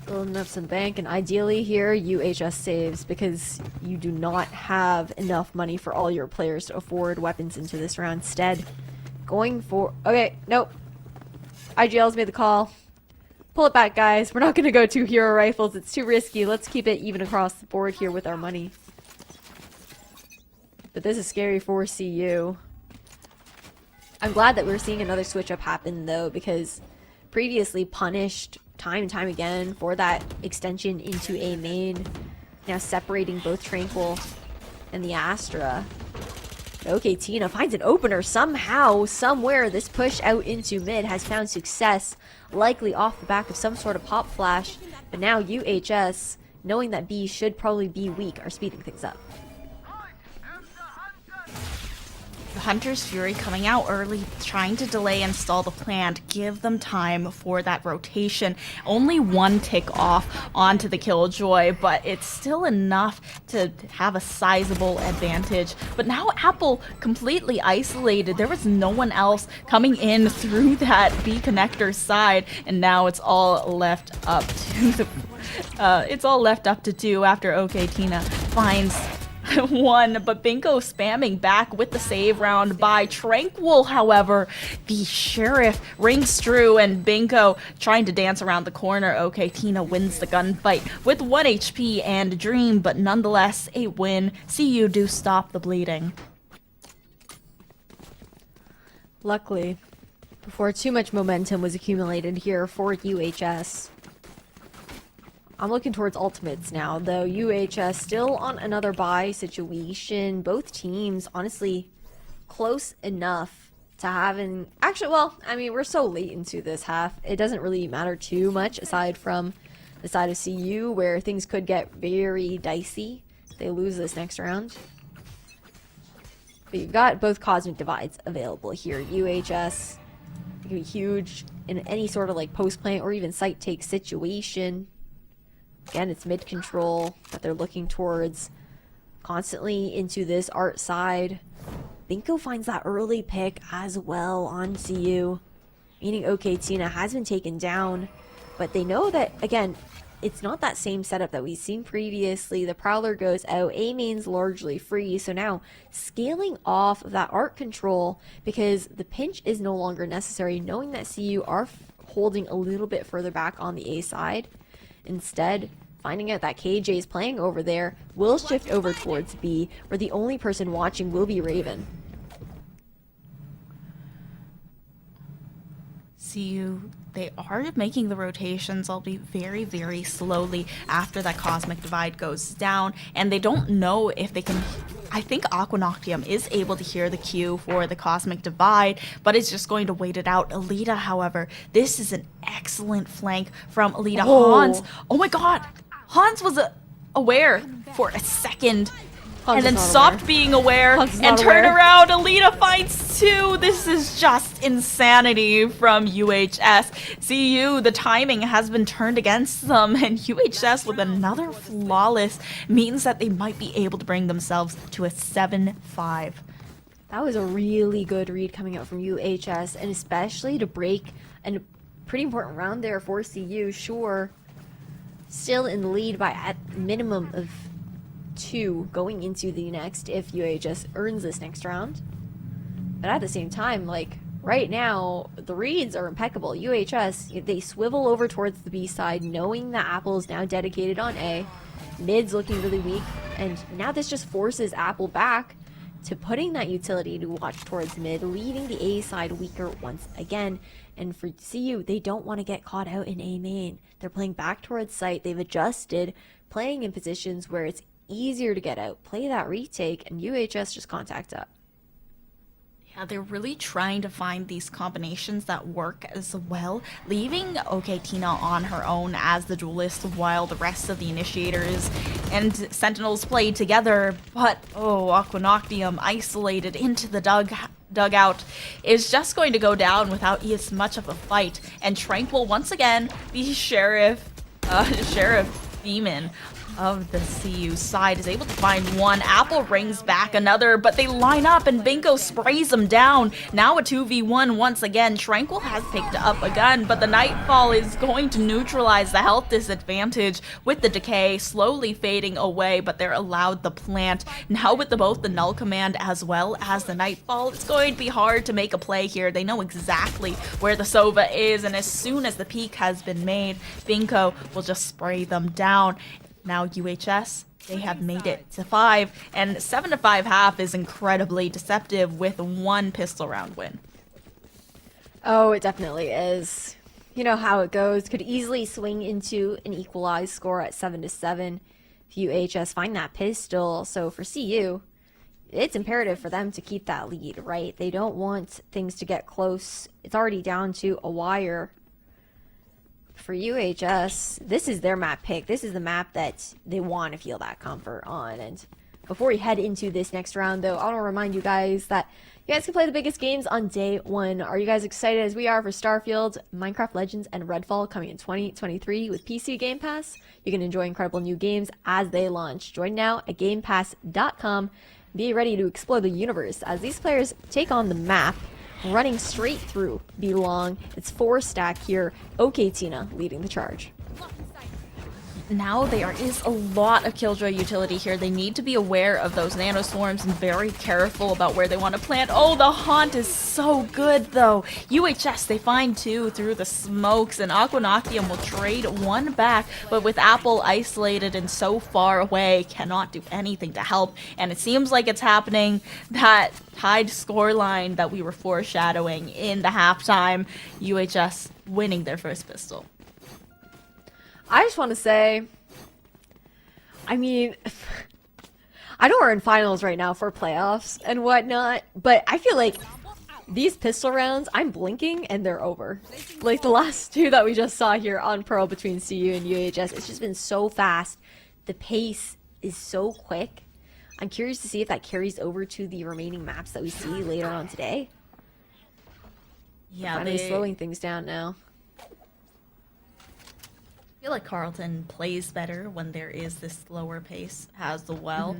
Building up some bank, and ideally here UHS saves, because you do not have enough money for all your players to afford weapons into this round. Instead, going for... Okay, nope. IGL's made the call. Pull it back, guys. We're not going to go 2 hero rifles. It's too risky. Let's keep it even across the board here with our money. But this is scary for CU. I'm glad that we're seeing another switch up happen though, because previously punished time and time again for that extension into A main. Now separating both Tranquil and the Astra. Okay, Tina finds an opener somehow, somewhere. This push out into mid has found success, likely off the back of some sort of pop flash. But now UHS, knowing that B should probably be weak, are speeding things up. Hunter's Fury coming out early, trying to delay and stall the plan to give them time for that rotation. Only one tick off onto the Killjoy, but it's still enough to have a sizable advantage. But now Apple completely isolated. There was no one else coming in through that B connector side, and now it's all left up to the do after OK Tina finds one, but Binko spamming back with the save round by Tranquil. However, the Sheriff rings true, and Binko trying to dance around the corner. Okay, Tina wins the gunfight with 1 HP and Dream, but nonetheless a win. CU do stop the bleeding. Luckily, before too much momentum was accumulated here for UHS. I'm looking towards ultimates now, though. UHS still on another bye situation. Both teams, honestly, close enough to having... Actually, well, I mean, we're so late into this half. It doesn't really matter too much, aside from the side of CU, where things could get very dicey if they lose this next round. But you've got both Cosmic Divides available here. UHS can be huge in any sort of like post-plant or even site take situation. Again, it's mid control that they're looking towards. Constantly into this art side. Binko finds that early pick as well on CU. Meaning, okay, Tina has been taken down. But they know that, again, it's not that same setup that we've seen previously. The Prowler goes out. A main's largely free. So now, scaling off of that art control, because the pinch is no longer necessary, knowing that CU are holding a little bit further back on the A side. Instead, finding out that KJ is playing over there, will shift over towards B, where the only person watching will be Raven. CU, they are making the rotations, albeit very, very slowly after that Cosmic Divide goes down, and they don't know if they can... I think Aquanoctium is able to hear the cue for the Cosmic Divide, but it's just going to wait it out. Alita, however, this is an excellent flank from Alita. Hans. Oh my god! Hans was aware for a second. And then stopped being aware and turned around. Alita finds 2. This is just insanity from UHS. CU, the timing has been turned against them, and UHS with another flawless means that they might be able to bring themselves to a 7-5. That was a really good read coming out from UHS, and especially to break and pretty important round there for CU, sure. Still in the lead by at minimum of 2 going into the next if UHS earns this next round. But at the same time, like, right now, the reads are impeccable. UHS, they swivel over towards the B side, knowing that Apple is now dedicated on A. Mid's looking really weak, and now this just forces Apple back to putting that utility to watch towards mid, leaving the A side weaker once again. And for CU, they don't want to get caught out in A main. They're playing back towards site. They've adjusted, playing in positions where it's easier to get out, play that retake, and UHS just contact up. Yeah, they're really trying to find these combinations that work as well, leaving Tina on her own as the duelist while the rest of the initiators and sentinels play together. But Aquanoctium isolated into the dugout is just going to go down without as much of a fight. And Tranquil once again, the sheriff demon of the CU side, is able to find one. Apple rings back another, but they line up and Binko sprays them down. Now a 2v1 once again. Tranquil has picked up a gun, but the Nightfall is going to neutralize the health disadvantage with the decay slowly fading away, but they're allowed the plant. Now with both the null command as well as the Nightfall, it's going to be hard to make a play here. They know exactly where the Sova is, and as soon as the peak has been made, Binko will just spray them down. Now UHS, they have made it to 5, and 7 to 5 half is incredibly deceptive with 1 pistol round win. Oh, it definitely is. You know how it goes. Could easily swing into an equalized score at 7 to 7 if UHS find that pistol. So for CU, it's imperative for them to keep that lead, right? They don't want things to get close. It's already down to a wire. For UHS, this is their map pick. This is the map that they want to feel that comfort on. And before we head into this next round, though, I want to remind you guys that you guys can play the biggest games on day 1. Are you guys excited as we are for Starfield, Minecraft Legends, and Redfall coming in 2023 with PC Game Pass? You can enjoy incredible new games as they launch. Join now at GamePass.com. Be ready to explore the universe as these players take on the map, running straight through Belong. It's 4 stack here. Tina leading the charge. Now there is a lot of Killjoy utility here. They need to be aware of those nanoswarms and very careful about where they want to plant. Oh, the haunt is so good though. UHS, they find 2 through the smokes, and Aquanoctium will trade 1 back, but with Apple isolated and so far away, cannot do anything to help. And it seems like it's happening, that tied scoreline that we were foreshadowing in the halftime. UHS winning their first pistol. I just want to say, I mean, I know we're in finals right now for playoffs and whatnot, but I feel like these pistol rounds, I'm blinking and they're over. Like the last 2 that we just saw here on Pro between CU and UHS, it's just been so fast. The pace is so quick. I'm curious to see if that carries over to the remaining maps that we see later on today. Yeah, Finally slowing things down now. I feel like Carleton plays better when there is this slower pace as well.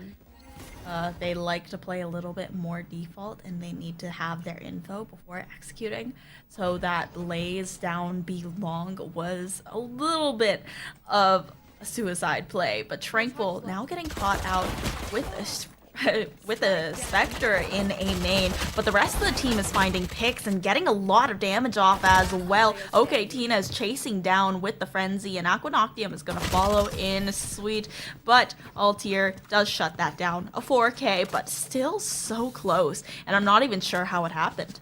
They like to play a little bit more default, and they need to have their info before executing. So that lays down Belong was a little bit of a suicide play, but Tranquil now getting caught out with a Spectre in a main, but the rest of the team is finding picks and getting a lot of damage off as well. Tina is chasing down with the Frenzy, and Aquanoctium is going to follow in sweet, but Altier does shut that down. A 4K, but still so close, and I'm not even sure how it happened.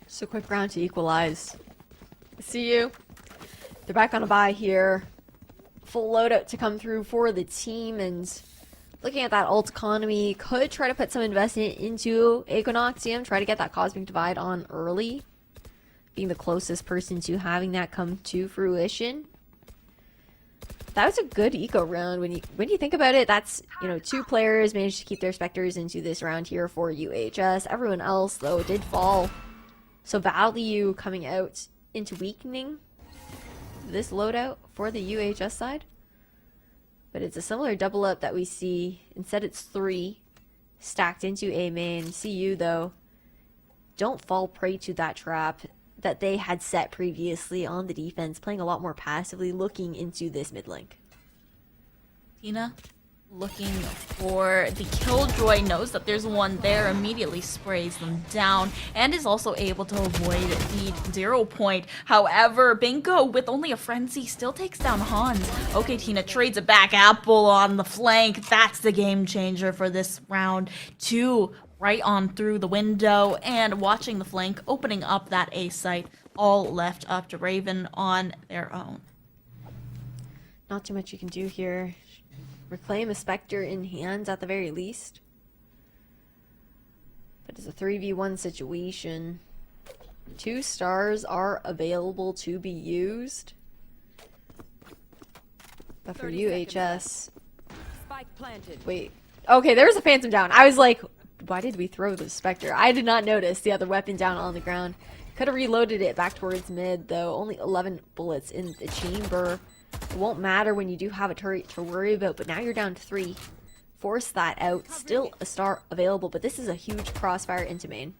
So quick round to equalize. See you. They're back on a bye here. Full loadout to come through for the team, and looking at that ult economy, could try to put some investment into Aquanoctium, try to get that Cosmic Divide on early, being the closest person to having that come to fruition. That was a good eco round when you think about it. That's, 2 players managed to keep their Spectres into this round here for UHS. Everyone else, though, did fall. So value coming out into weakening this loadout for the UHS side. But it's a similar double up that we see. Instead it's 3 stacked into A main. CU though, don't fall prey to that trap. that they had set previously on the defense, playing a lot more passively, looking into this mid link. Tina looking for the killjoy, knows that there's one there, immediately sprays them down, and is also able to avoid the 0 point. However, Bingo, with only a frenzy, still takes down Hans. Okay, Tina trades it back. Apple on the flank. That's the game changer for this round. 2 right on through the window, and watching the flank, opening up that A site, all left up to Raven on their own. Not too much you can do here. Reclaim a Spectre in hand at the very least. But it's a 3v1 situation. 2 stars are available to be used. But for UHS... Spike planted. Wait. Okay, there's a Phantom down. I was like, why did we throw the Spectre? I did not notice the other weapon down on the ground. Could have reloaded it back towards mid, though. Only 11 bullets in the chamber. It won't matter when you do have a turret to worry about, but now you're down to 3. Force that out. Still a star available, but this is a huge crossfire into main.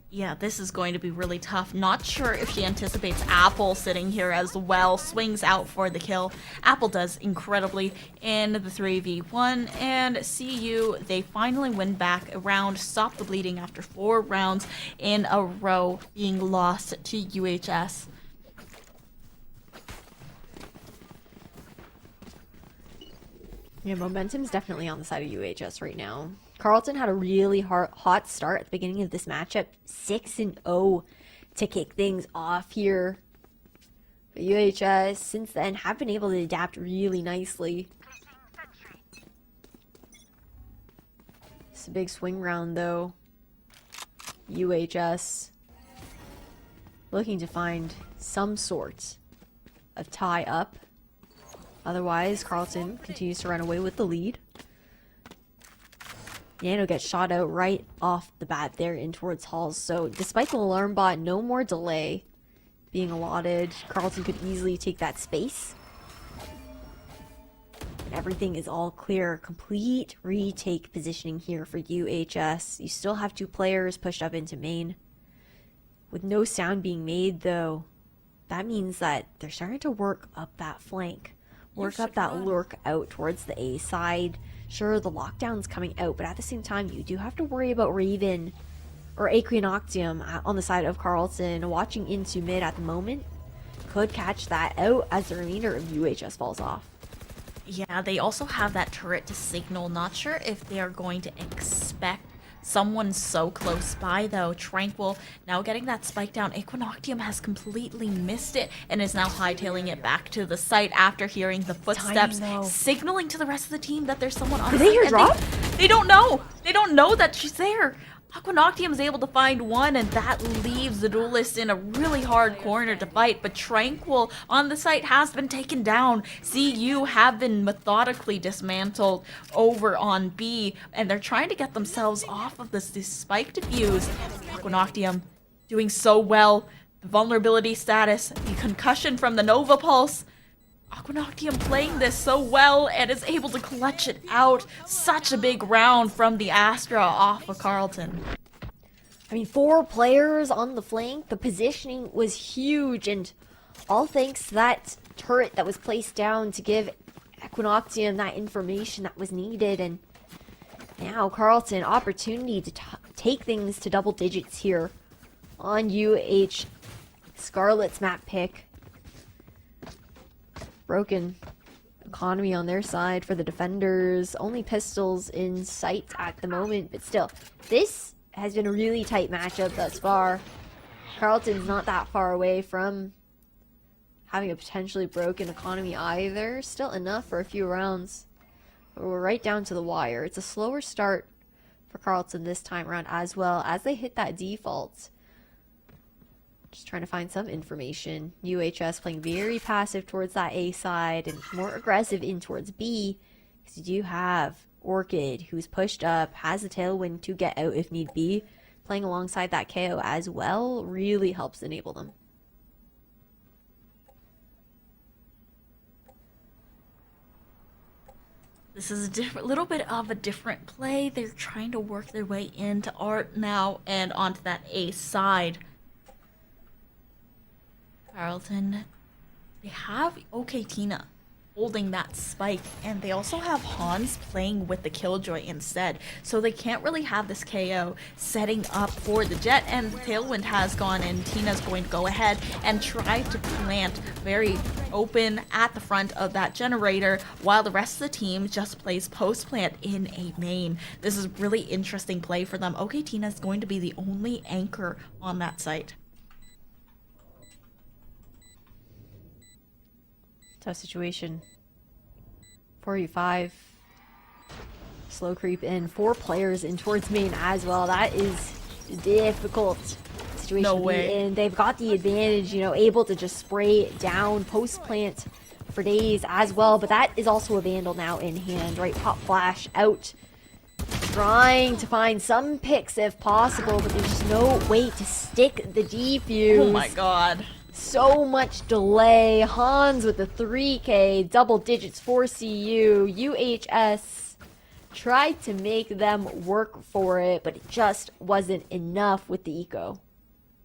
Yeah, this is going to be really tough. Not sure if she anticipates Apple sitting here as well. Swings out for the kill. Apple does incredibly in the 3v1. And CU, they finally win back a round, stop the bleeding after 4 rounds in a row being lost to UHS. Yeah, momentum's definitely on the side of UHS right now. Carlton had a really hot start at the beginning of this matchup. 6-0 to kick things off here. But UHS, since then, have been able to adapt really nicely. It's a big swing round, though. UHS looking to find some sort of tie up. Otherwise, Carlton continues to run away with the lead. Nano gets shot out right off the bat there in towards Halls. So despite the alarm bot, no more delay being allotted. Carlton could easily take that space. And everything is all clear. Complete retake positioning here for UHS. You still have 2 players pushed up into main. With no sound being made, though, that means that they're starting to work up that flank. Work up that lurk out towards the A side. Sure, the lockdown's coming out, but at the same time, you do have to worry about Raven or Aquinoctium on the side of Carlton. Watching into mid at the moment could catch that out as the remainder of UHS falls off. Yeah, they also have that turret to signal. Not sure if they are going to expect someone so close by, though. Tranquil now getting that spike down. Equinoctium has completely missed it and is now hightailing it back to the site after hearing the footsteps, signaling to the rest of the team that there's someone on Did site. they hear drop? They don't know. They don't know that she's there. Equinoctium is able to find one, and that leaves the duelist in a really hard corner to fight. But Tranquil on the site has been taken down. CU have been methodically dismantled over on B, and they're trying to get themselves off of this spike defuse. Equinoctium doing so well. The vulnerability status, the concussion from the Nova Pulse. Equinoctium playing this so well and is able to clutch it out. Such a big round from the Astra off of Carlton. I mean, 4 players on the flank. The positioning was huge, and all thanks to that turret that was placed down to give Equinoctium that information that was needed. And now Carlton, opportunity to take things to double digits here on UH Scarlet's map pick. Broken economy on their side for the defenders. Only pistols in sight at the moment, but still, this has been a really tight matchup thus far. Carlton's not that far away from having a potentially broken economy either. Still enough for a few rounds. But we're right down to the wire. It's a slower start for Carlton this time around as well as they hit that default. Just trying to find some information. UHS playing very passive towards that A side and more aggressive in towards B. Because you do have Orchid, who's pushed up, has a tailwind to get out if need be. Playing alongside that KO as well really helps enable them. This is a little bit of a different play. They're trying to work their way into Art now and onto that A side. Carlton, they have OK Tina holding that spike, and they also have Hans playing with the Killjoy instead, so they can't really have this KO setting up for the Jet, and Tailwind has gone in. Tina's going to go ahead and try to plant very open at the front of that generator, while the rest of the team just plays post plant in a main. This is really interesting play for them. OK Tina is going to be the only anchor on that site. Tough situation. 4v5. Slow creep in. 4 players in towards main as well. That is a difficult situation No to way. be in. They've got the advantage, you know, able to just spray down post plant for days as well. But that is also a Vandal now in hand, right? Pop flash out. Trying to find some picks if possible, but there's just no way to stick the defuse. Oh my god. So much delay. Hans with the 3K, double digits for CU. UHS tried to make them work for it, but it just wasn't enough with the eco.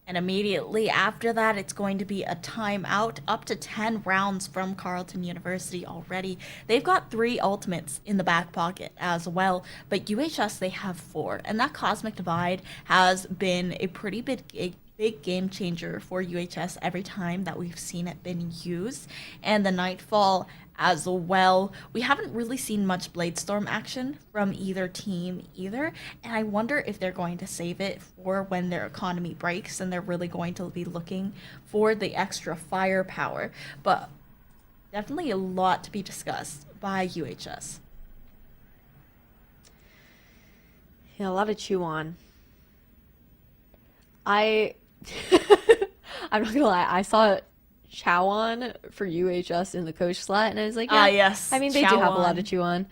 And immediately after that, it's going to be a timeout, up to 10 rounds from Carleton University already. They've got 3 ultimates in the back pocket as well, but UHS, they have 4. And that Cosmic Divide has been a pretty big game changer for UHS every time that we've seen it been used. And the Nightfall as well. We haven't really seen much Bladestorm action from either team either, and I wonder if they're going to save it for when their economy breaks and they're really going to be looking for the extra firepower. But definitely a lot to be discussed by UHS. Yeah, a lot to chew on. I'm not gonna lie, I saw Chowan for UHS in the coach slot, and I was like, yeah, yes, I mean, they do have a lot to chew on.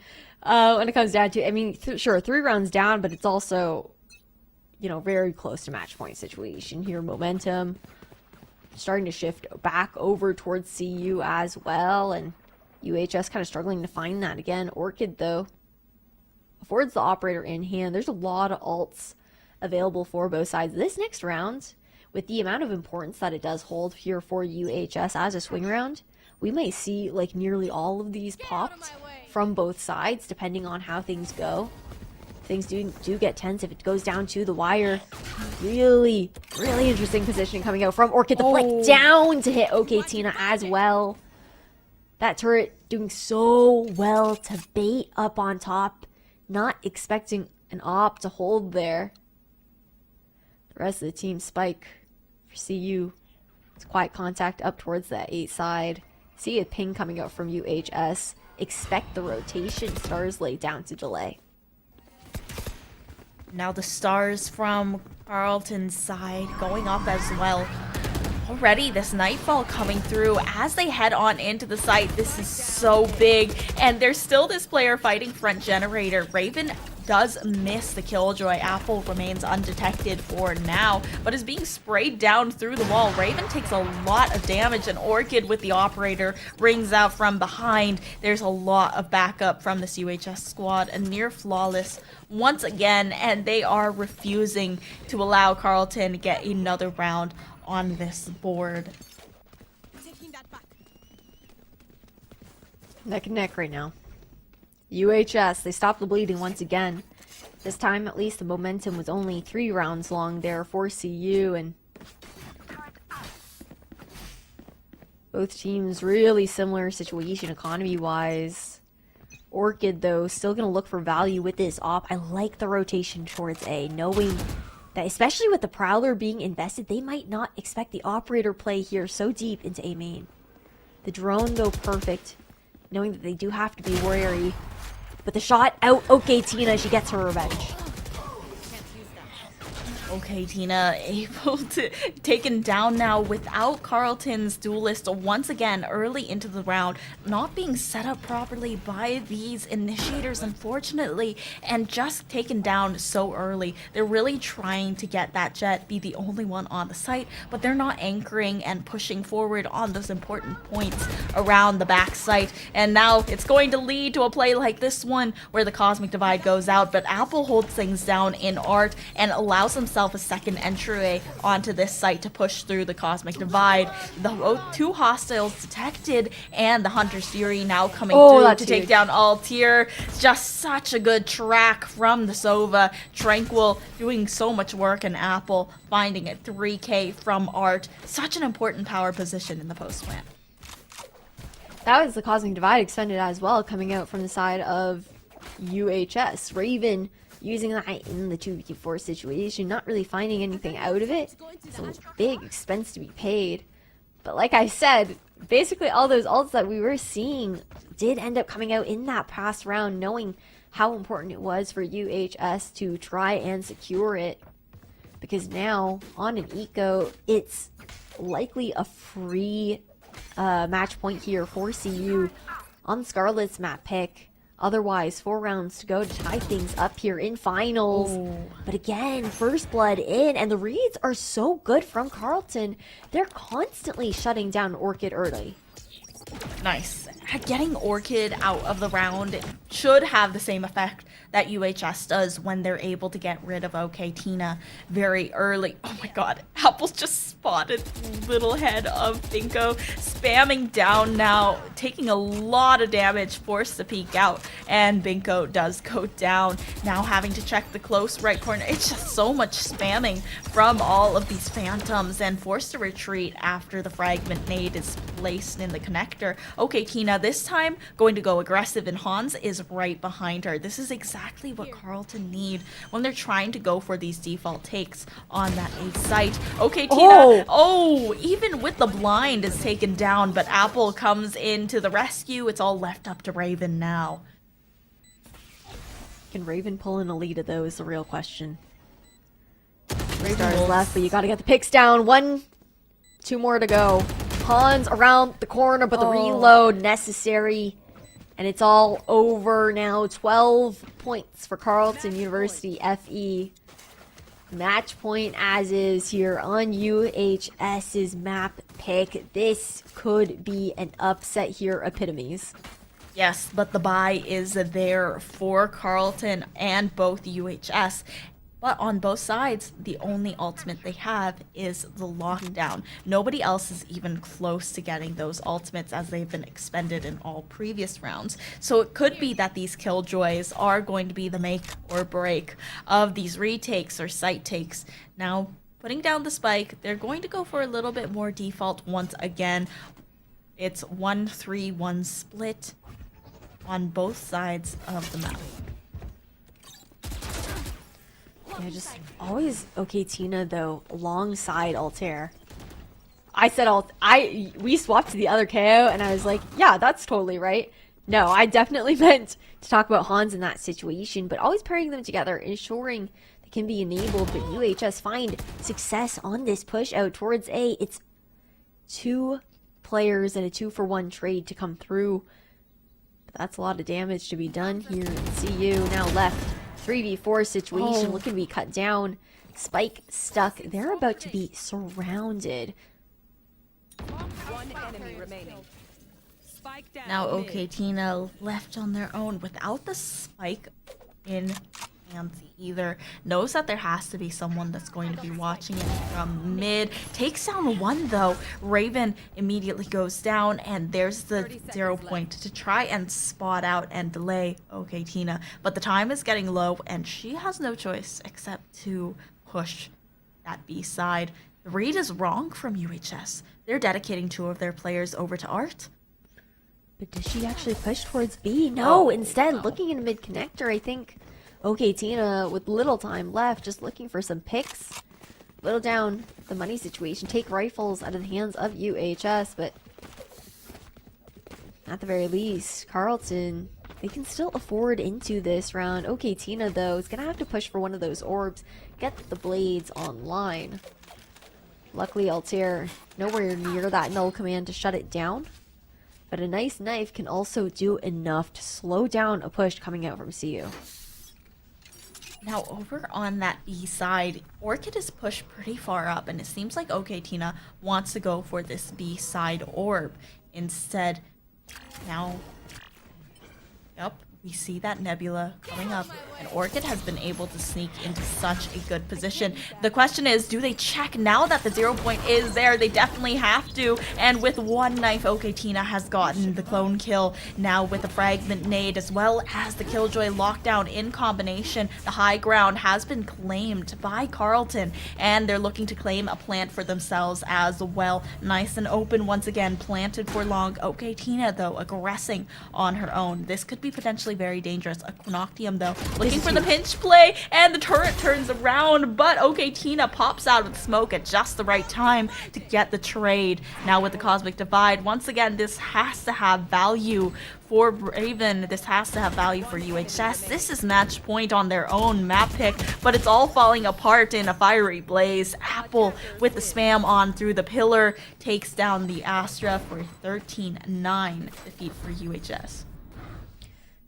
When it comes down to, I mean, sure, 3 rounds down, but it's also, you know, very close to match point situation here. Momentum starting to shift back over towards CU as well, and UHS kind of struggling to find that again. Orchid, though, affords the operator in hand. There's a lot of ults available for both sides. This next round, with the amount of importance that it does hold here for UHS as a swing round, we might see like nearly all of these popped from both sides, depending on how things go. Things do get tense if it goes down to the wire. Really interesting positioning coming out from Orchid. The flick down to hit OK Tina as well. That turret doing so well to bait up on top, not expecting an op to hold there. The rest of the team spike for CU. It's quiet contact up towards that 8 side. See a ping coming out from UHS. Expect the rotation. Stars lay down to delay. Now the stars from Carleton's side going off as well. Already this Nightfall coming through as they head on into the site. This is so big, and there's still this player fighting front generator. Raven does miss the Killjoy. Apple remains undetected for now, but is being sprayed down through the wall. Raven takes a lot of damage, and Orchid with the operator rings out from behind. There's a lot of backup from this UHS squad, a near flawless once again, and they are refusing to allow Carleton to get another round on this board. Neck and neck right now. UHS, they stopped the bleeding once again. This time, at least, the momentum was only 3 rounds long there for CU, and both teams really similar situation economy-wise. Orchid, though, still going to look for value with this op. I like the rotation towards A, knowing that especially with the Prowler being invested, they might not expect the operator play here so deep into A main. The drone, though, perfect, knowing that they do have to be wary. But the shot out, okay, Tina, she gets her revenge. Okay, Tina able to taken down now without Carleton's duelist once again early into the round, not being set up properly by these initiators, unfortunately, and just taken down so early. They're really trying to get that Jet be the only one on the site, but they're not anchoring and pushing forward on those important points around the back site. And now it's going to lead to a play like this one where the Cosmic Divide goes out, but Apple holds things down in art and allows themselves himself a second entryway onto this site to push through the Cosmic Divide. The two hostiles detected, and the Hunter's Fury now coming through to take down Altair. Just such a good track from the Sova. Tranquil doing so much work, and Apple finding it 3k from Art. Such an important power position in the post plant. That was the Cosmic Divide extended as well, coming out from the side of UHS. Raven using that in the 2v4 situation, not really finding anything out of it. It's a big expense to be paid. But like I said, basically all those ults that we were seeing did end up coming out in that past round, knowing how important it was for UHS to try and secure it. Because now, on an eco, it's likely a free match point here for CU on Scarlet's map pick. Otherwise, 4 rounds to go to tie things up here in finals. But again, first blood in, and the reads are so good from Carleton. They're constantly shutting down Orchid early. Nice. Getting Orchid out of the round should have the same effect that UHS does when they're able to get rid of OK Tina very early. Oh my god, Apple's just spotted little head of Binko, spamming down now, taking a lot of damage, forced to peek out, and Binko does go down. Now having to check the close right corner. It's just so much spamming from all of these phantoms, and forced to retreat after the fragment nade is placed in the connector. OK Tina this time going to go aggressive, and Hans is right behind her. This is exactly what Carleton need when they're trying to go for these default takes on that A site. OK Tina, even with the blind is taken down, but Apple comes in to the rescue. It's all left up to Raven now. Can Raven pull in a lead of though is the real question. Raven is left, but you gotta get the picks down. 2 more to go. Hans around the corner, but the reload necessary. And it's all over now. 12 points for Carleton University FE. Match point as is here on UHS's map pick. This could be an upset here, Epitomes. Yes, but the buy is there for Carleton and both UHS. But on both sides, the only ultimate they have is the lockdown. Nobody else is even close to getting those ultimates, as they've been expended in all previous rounds. So it could be that these killjoys are going to be the make or break of these retakes or site takes. Now, putting down the spike, they're going to go for a little bit more default once again. It's 1-3-1 split on both sides of the map. Yeah, just always OK Tina though alongside Altair. We swapped to the other KO, and I was like, yeah, that's totally right. No, I definitely meant to talk about Hans in that situation, but always pairing them together, ensuring they can be enabled. But UHS find success on this push out towards A. It's 2 players and a 2-for-1 trade to come through. But that's a lot of damage to be done here. CU now left. 3v4 situation looking to be cut down. Spike stuck. They're about to be surrounded. One enemy remaining. Spike down. Now OK Tina left on their own without the spike in hands either. Knows that there has to be someone that's going to be watching it from mid. Takes down 1 though. Raven immediately goes down, and there's the 0 point to try and spot out and delay OK Tina. But the time is getting low, and she has no choice except to push that B side. The read is wrong from UHS. They're dedicating 2 of their players over to Art. But does she actually push towards B? No, instead looking in a mid connector, I think. OK Tina with little time left, just looking for some picks. Little down the money situation. Take rifles out of the hands of UHS, but at the very least, Carleton, they can still afford into this round. OK Tina, though, is going to have to push for one of those orbs, get the blades online. Luckily, Altair nowhere near that null command to shut it down. But a nice knife can also do enough to slow down a push coming out from CU. Now over on that B side, Orchid is pushed pretty far up, and it seems like OK Tina wants to go for this B side orb instead. Now, we see that Nebula coming up, and Orchid has been able to sneak into such a good position. The question is, do they check now that the 0 point is there? They definitely have to, and with one knife, OK Tina has gotten the clone kill. Now with the fragment nade as well as the Killjoy lockdown in combination, the high ground has been claimed by Carlton, and they're looking to claim a plant for themselves as well. Nice and open once again, planted for long. OK Tina though aggressing on her own. This could be potentially very dangerous. A Noctium though looking for the pinch play, and the turret turns around, but OK Tina pops out of the smoke at just the right time to get the trade. Now with the Cosmic Divide, once again this has to have value for Raven. This has to have value for UHS. This is match point on their own map pick, but it's all falling apart in a fiery blaze. Apple with the spam on through the pillar takes down the Astra for 13-9 defeat for UHS.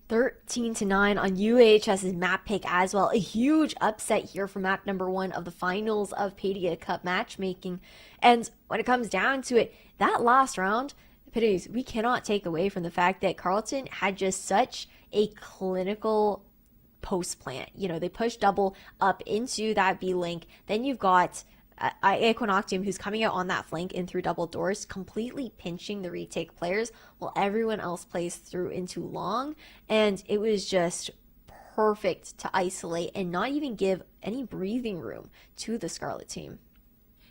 13-9 on UHS's map pick as well. A huge upset here for map number 1 of the finals of Paidia Cup matchmaking. And when it comes down to it, that last round, Epitomes, we cannot take away from the fact that Carlton had just such a clinical post plant. You know, they push double up into that B link. Then you've got Equinoctium, who's coming out on that flank in through double doors, completely pinching the retake players while everyone else plays through into long. And it was just perfect to isolate and not even give any breathing room to the Scarlet team.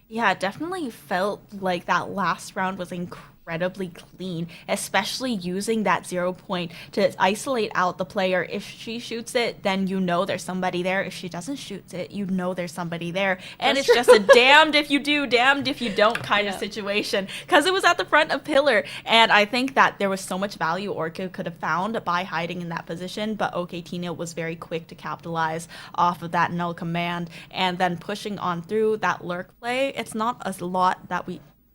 Yeah, it definitely felt like that last round was incredibly clean, especially using that 0 point to isolate out the player. If she shoots it, then you know there's somebody there. If she doesn't shoot it, you know there's somebody there. And it's just a damned if you do, damned if you don't kind of situation, because it was at the front of pillar. And I think that there was so much value Orchid could have found by hiding in that position, but OK Tina was very quick to capitalize off of that null command and then pushing on through that lurk play. It's not a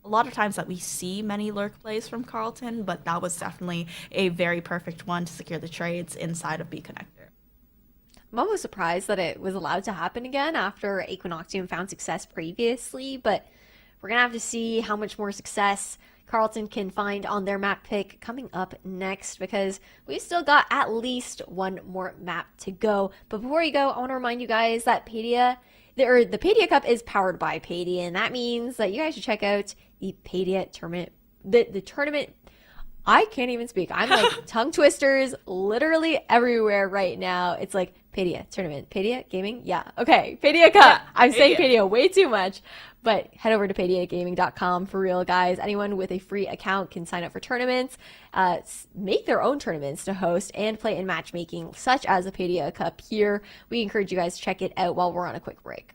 lot of times that we see many lurk plays from Carlton, but that was definitely a very perfect one to secure the trades inside of B Connector. I'm almost surprised that it was allowed to happen again after Equinoctium found success previously, but we're going to have to see how much more success Carlton can find on their map pick coming up next, because we've still got at least one more map to go. But before you go, I want to remind you guys that the Paidia Cup is powered by Paidia, and that means that you guys should check out the Paidia tournament. The tournament, I can't even speak. I'm like tongue twisters literally everywhere right now. It's like Paidia tournament, Paidia gaming. Yeah, okay, Paidia Cup. Yeah, I'm saying Paidia way too much, but head over to paidiagaming.com for real, guys. Anyone with a free account can sign up for tournaments, make their own tournaments to host and play in matchmaking, such as the Paidia Cup here. We encourage you guys to check it out while we're on a quick break.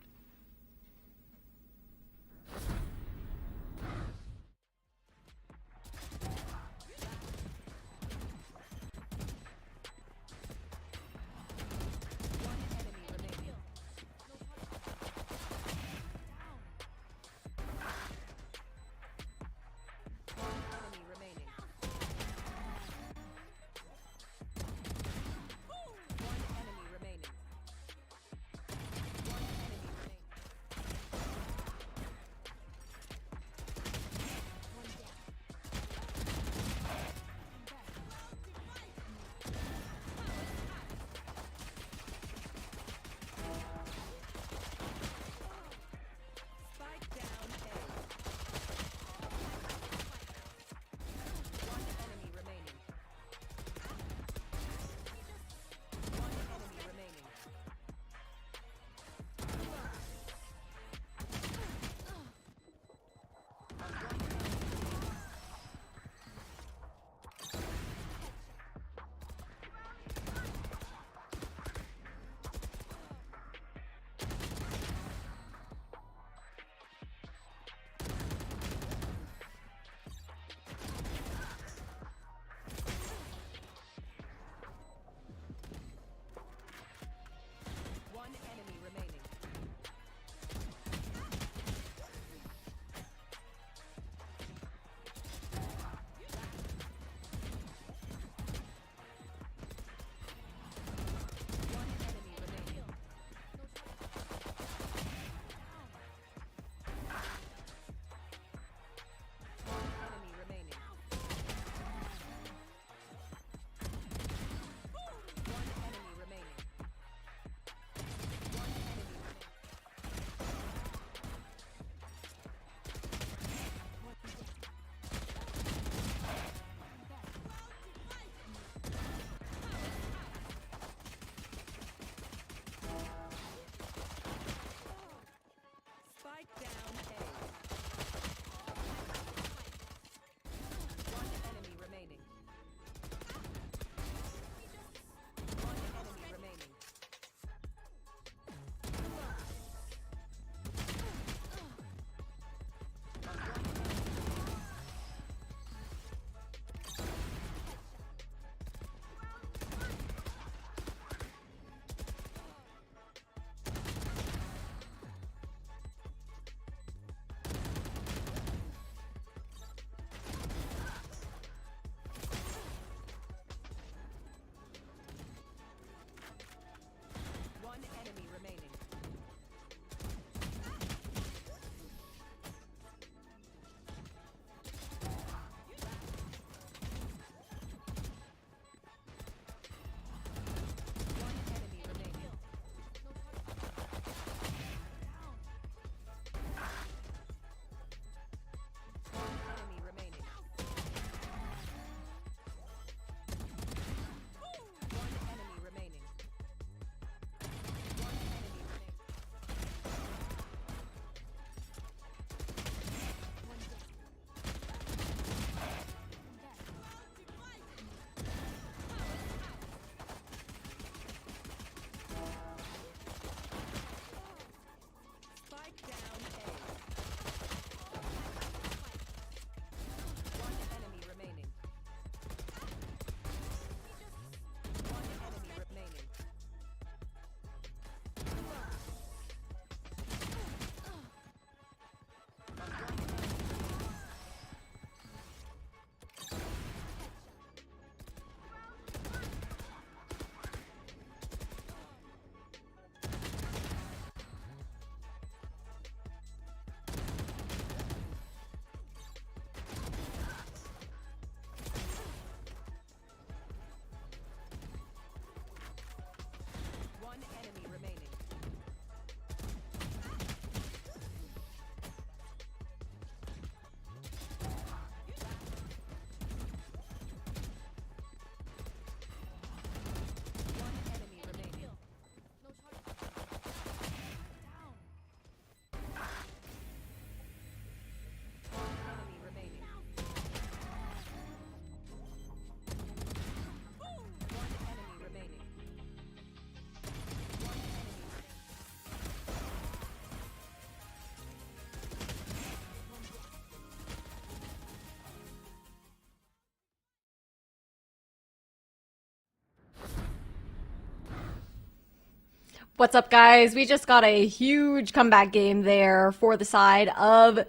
What's up, guys? We just got a huge comeback game there for the side of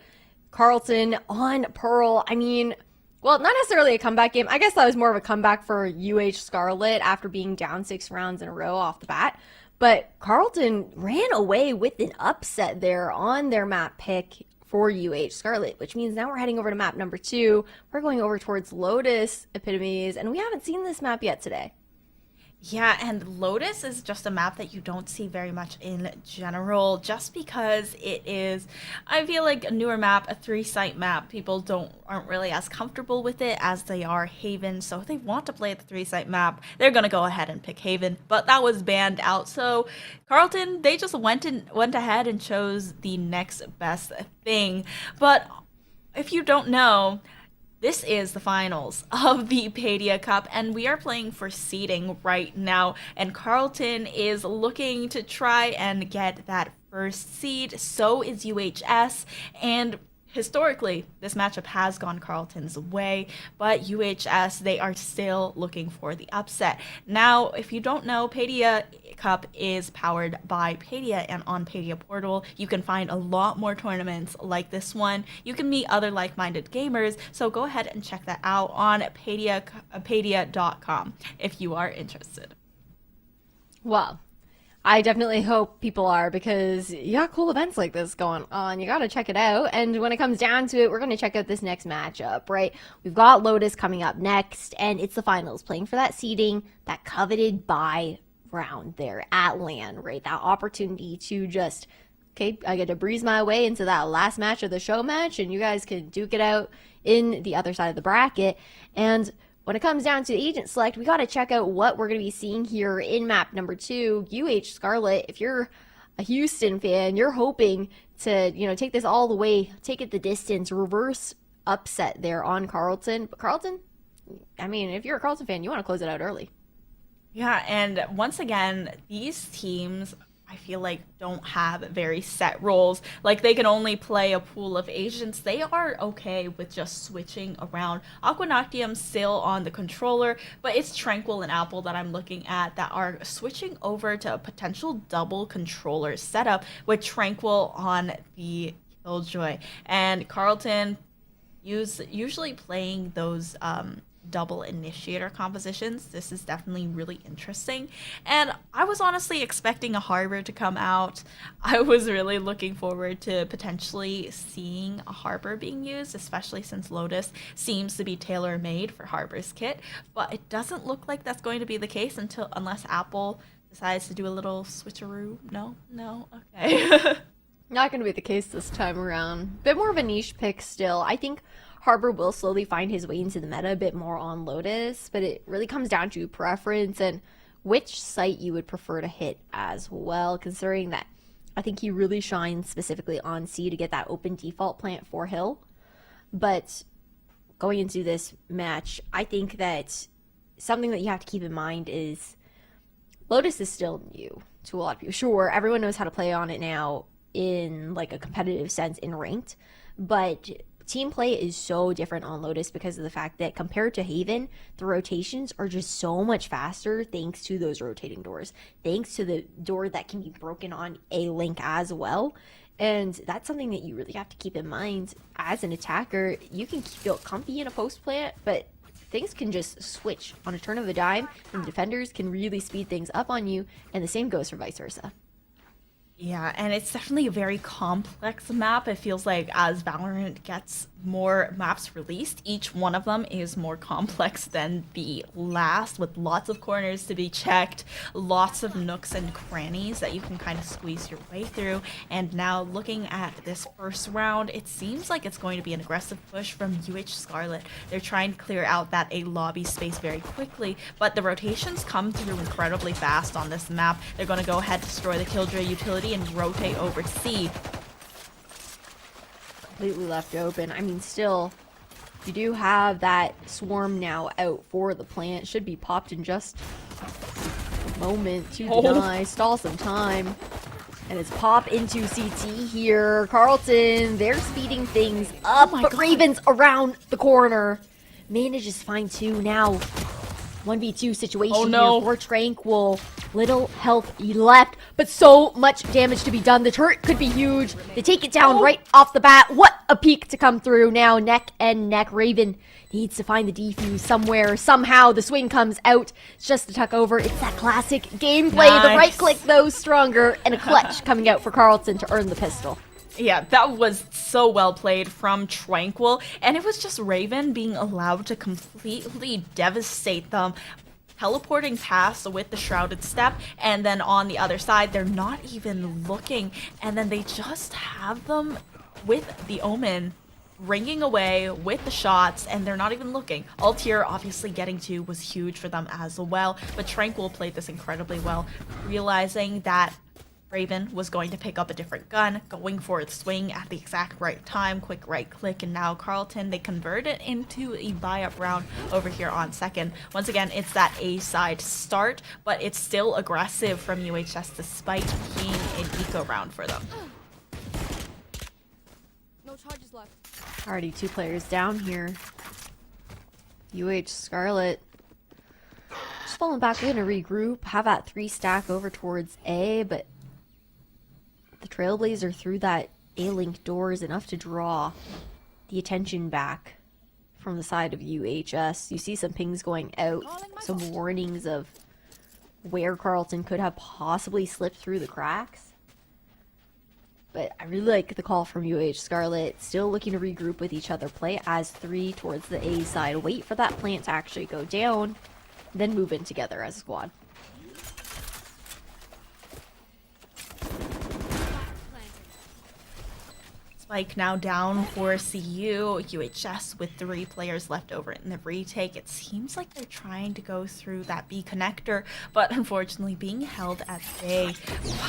Carlton on Pearl. I mean, well, not necessarily a comeback game. I guess that was more of a comeback for UH Scarlet after being down 6 rounds in a row off the bat. But Carlton ran away with an upset there on their map pick for UH Scarlet, which means now we're heading over to map number 2. We're going over towards Lotus Epitomes, and we haven't seen this map yet today. Yeah, and Lotus is just a map that you don't see very much in general, just because it is, I feel like a newer map, a 3-site map. People aren't really as comfortable with it as they are Haven. So if they want to play the 3-site map, they're gonna go ahead and pick Haven. But that was banned out. So Carlton, they just went ahead and chose the next best thing. But if you don't know, this is the finals of the Paidia Cup, and we are playing for seeding right now, and Carlton is looking to try and get that first seed. So is UHS, and historically, this matchup has gone Carlton's way, but UHS, they are still looking for the upset. Now, if you don't know, Paidia Cup is powered by Paidia, and on Paidia Portal, you can find a lot more tournaments like this one. You can meet other like-minded gamers, so go ahead and check that out on Paidia.com if you are interested. Well, I definitely hope people are, because you got cool events like this going on. You got to check it out. And when it comes down to it, we're going to check out this next matchup, right? We've got Lotus coming up next, and it's the finals, playing for that seeding, that coveted bye round there at LAN, right? That opportunity to just, okay, I get to breeze my way into that last match of the show match, and you guys can duke it out in the other side of the bracket. And when it comes down to the agent select, we got to check out what we're going to be seeing here in map number 2, UH Scarlet. If you're a Houston fan, you're hoping to, take this all the way, take it the distance, reverse upset there on Carlton. But Carlton, I mean, if you're a Carlton fan, you want to close it out early. Yeah, and once again, these teams, I feel like, don't have very set roles. Like, they can only play a pool of agents. They are okay with just switching around. Aquanoctium's still on the controller, but it's Tranquil and Apple that I'm looking at that are switching over to a potential double controller setup with Tranquil on the Killjoy. And Carlton usually playing those double initiator compositions. This is definitely really interesting, and I was honestly expecting a Harbor to come out. I was really looking forward to potentially seeing a Harbor being used, especially since Lotus seems to be tailor-made for Harbor's kit, but it doesn't look like that's going to be the case unless Apple decides to do a little switcheroo. No, okay. Not going to be the case this time around. Bit more of a niche pick still. I think Harbor will slowly find his way into the meta a bit more on Lotus, but it really comes down to preference and which site you would prefer to hit as well, considering that I think he really shines specifically on C to get that open default plant for Hill. But going into this match, I think that something that you have to keep in mind is Lotus is still new to a lot of people. Sure, everyone knows how to play on it now in like a competitive sense in ranked, but team play is so different on Lotus because of the fact that compared to Haven, the rotations are just so much faster thanks to those rotating doors, thanks to the door that can be broken on a link as well. And that's something that you really have to keep in mind as an attacker. You can feel comfy in a post plant, but things can just switch on a turn of a dime, and the defenders can really speed things up on you, and the same goes for vice versa. Yeah, and it's definitely a very complex map. It feels like as Valorant gets more maps released, each one of them is more complex than the last, with lots of corners to be checked, lots of nooks and crannies that you can kind of squeeze your way through. And now looking at this first round, it seems like it's going to be an aggressive push from UH Scarlet. They're trying to clear out that A lobby space very quickly, but the rotations come through incredibly fast on this map. They're going to go ahead, destroy the Killjoy utility, and rotate over C. Completely left open. I mean, still, you do have that swarm now out for the plant. Should be popped in just a moment to deny. Stall some time. And it's pop into CT here. Carlton, they're speeding things up, but Raven's around the corner. Manages to find 2 now. 1v2 situation Oh, no. here for Tranquil. Little health left, but so much damage to be done. The turret could be huge. They take it down right off the bat. What a peek to come through now. Neck and neck. Raven needs to find the defuse somewhere. Somehow the swing comes out. It's just a tuck over. It's that classic gameplay. The Nice. right click, though, stronger. And a clutch coming out for Carlton to earn the pistol. Yeah, that was so well played from Tranquil, and it was just Raven being allowed to completely devastate them, teleporting past with the Shrouded Step, and then on the other side, they're not even looking, and then they just have them with the Omen ringing away with the shots, and they're not even looking. Altier obviously getting to was huge for them as well, but Tranquil played this incredibly well, realizing that Raven was going to pick up a different gun, going for the swing at the exact right time, quick right click, and now Carlton, they convert it into a buy-up round over here on second. Once again, it's that A-side start, but it's still aggressive from UHS despite being an eco round for them. No charges left. Already 2 players down here. Scarlet. Just falling back. We're going to regroup. Have that 3 stack over towards A, but the Trailblazer through that A-link door is enough to draw the attention back from the side of UHS. You see some pings going out, some warnings of where Carlton could have possibly slipped through the cracks. But I really like the call from Scarlet. Still looking to regroup with each other. Play as 3 towards the A side. Wait for that plant to actually go down. Then move in together as a squad. Spike now down for CU. UHS with 3 players left over in the retake. It seems like they're trying to go through that B connector, but unfortunately being held at bay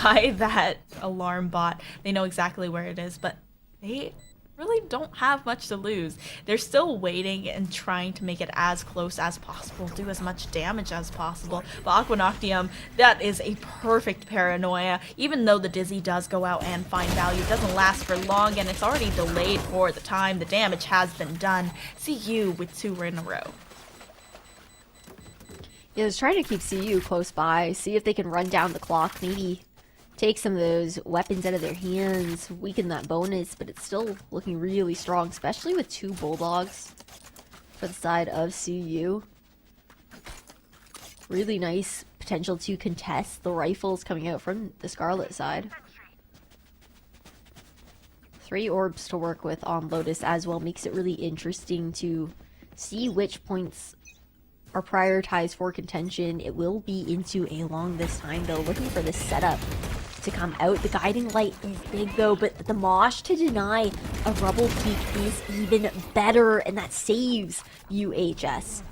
by that alarm bot. They know exactly where it is, but they really don't have much to lose. They're still waiting and trying to make it as close as possible, do as much damage as possible. But Aqua Noctium, that is a perfect paranoia. Even though the Dizzy does go out and find value, it doesn't last for long, and it's already delayed for the time. The damage has been done. CU with 2 in a row. Yeah, it's trying to keep CU close by, see if they can run down the clock, maybe take some of those weapons out of their hands, weaken that bonus, but it's still looking really strong, especially with 2 Bulldogs for the side of CU. Really nice potential to contest the rifles coming out from the Scarlet side. 3 orbs to work with on Lotus as well, makes it really interesting to see which points are prioritized for contention. It will be into A long this time though, looking for this setup to come out. The guiding light is big though, but the mosh to deny a rubble peak is even better, and that saves UHS.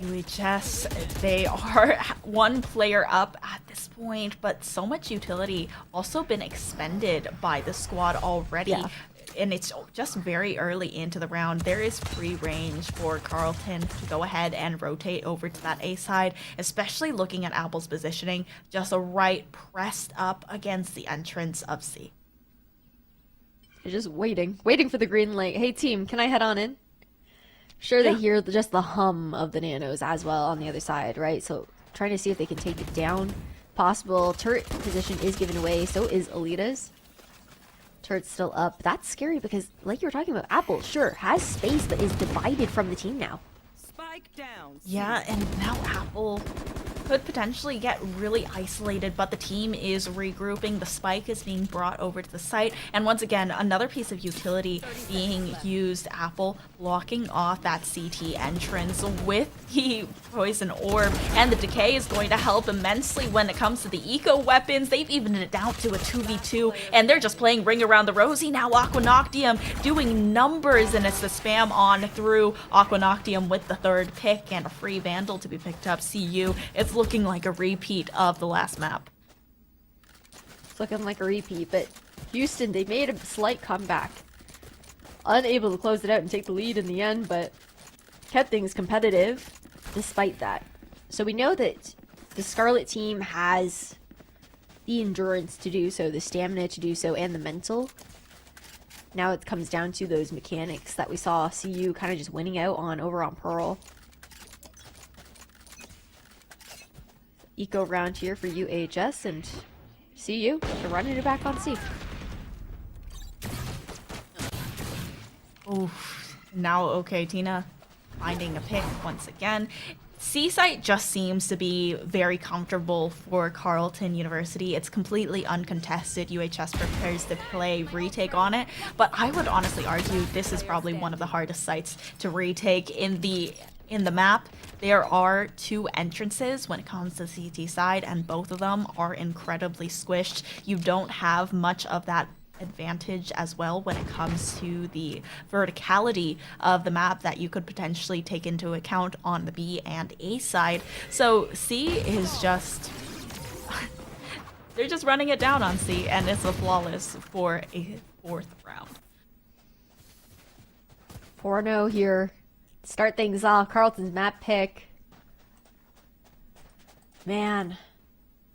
UHS, they are 1 player up at this point, but so much utility also been expended by the squad already. Yeah. And it's just very early into the round. There is free range for Carlton to go ahead and rotate over to that A side, especially looking at Apple's positioning, just a right pressed up against the entrance of C. They're just waiting for the green light. Hey team, can I head on in? Sure, they hear just the hum of the nanos as well on the other side, right? So trying to see if they can take it down. Possible turret position is given away, so is Alita's. Turret's still up. That's scary because, like you were talking about, Apple, sure, has space, but is divided from the team now. Spike down. Yeah, and now Apple could potentially get really isolated, but the team is regrouping. The spike is being brought over to the site, and once again, another piece of utility being used. Apple blocking off that CT entrance with the poison orb, and the decay is going to help immensely when it comes to the eco weapons. They've evened it down to a 2v2, and they're just playing Ring Around the Rosie now. Aqua Noctium doing numbers, and it's the spam on through. Aqua Noctium with the 3rd pick and a free Vandal to be picked up. CU, it's looking like a repeat of the last map. It's looking like a repeat, but Houston, they made a slight comeback. Unable to close it out and take the lead in the end, but kept things competitive despite that. So we know that the Scarlet team has the endurance to do so, the stamina to do so, and the mental. Now it comes down to those mechanics that we saw CU kind of just winning out on over on Pearl. eco round here for UHS, and CU, they're running it back on C. Oof. Now, okay, Tina finding a pick once again. Seaside just seems to be very comfortable for Carleton University. It's completely uncontested. UHS prepares to play retake on it, but I would honestly argue this is probably one of the hardest sites to retake in the map. There are two entrances when it comes to CT side, and both of them are incredibly squished. You don't have much of that advantage as well when it comes to the verticality of the map that you could potentially take into account on the B and A side. So C is just they're just running it down on C, and it's a flawless for a fourth round. 4-0 here. Start things off. Carleton's map pick. Man,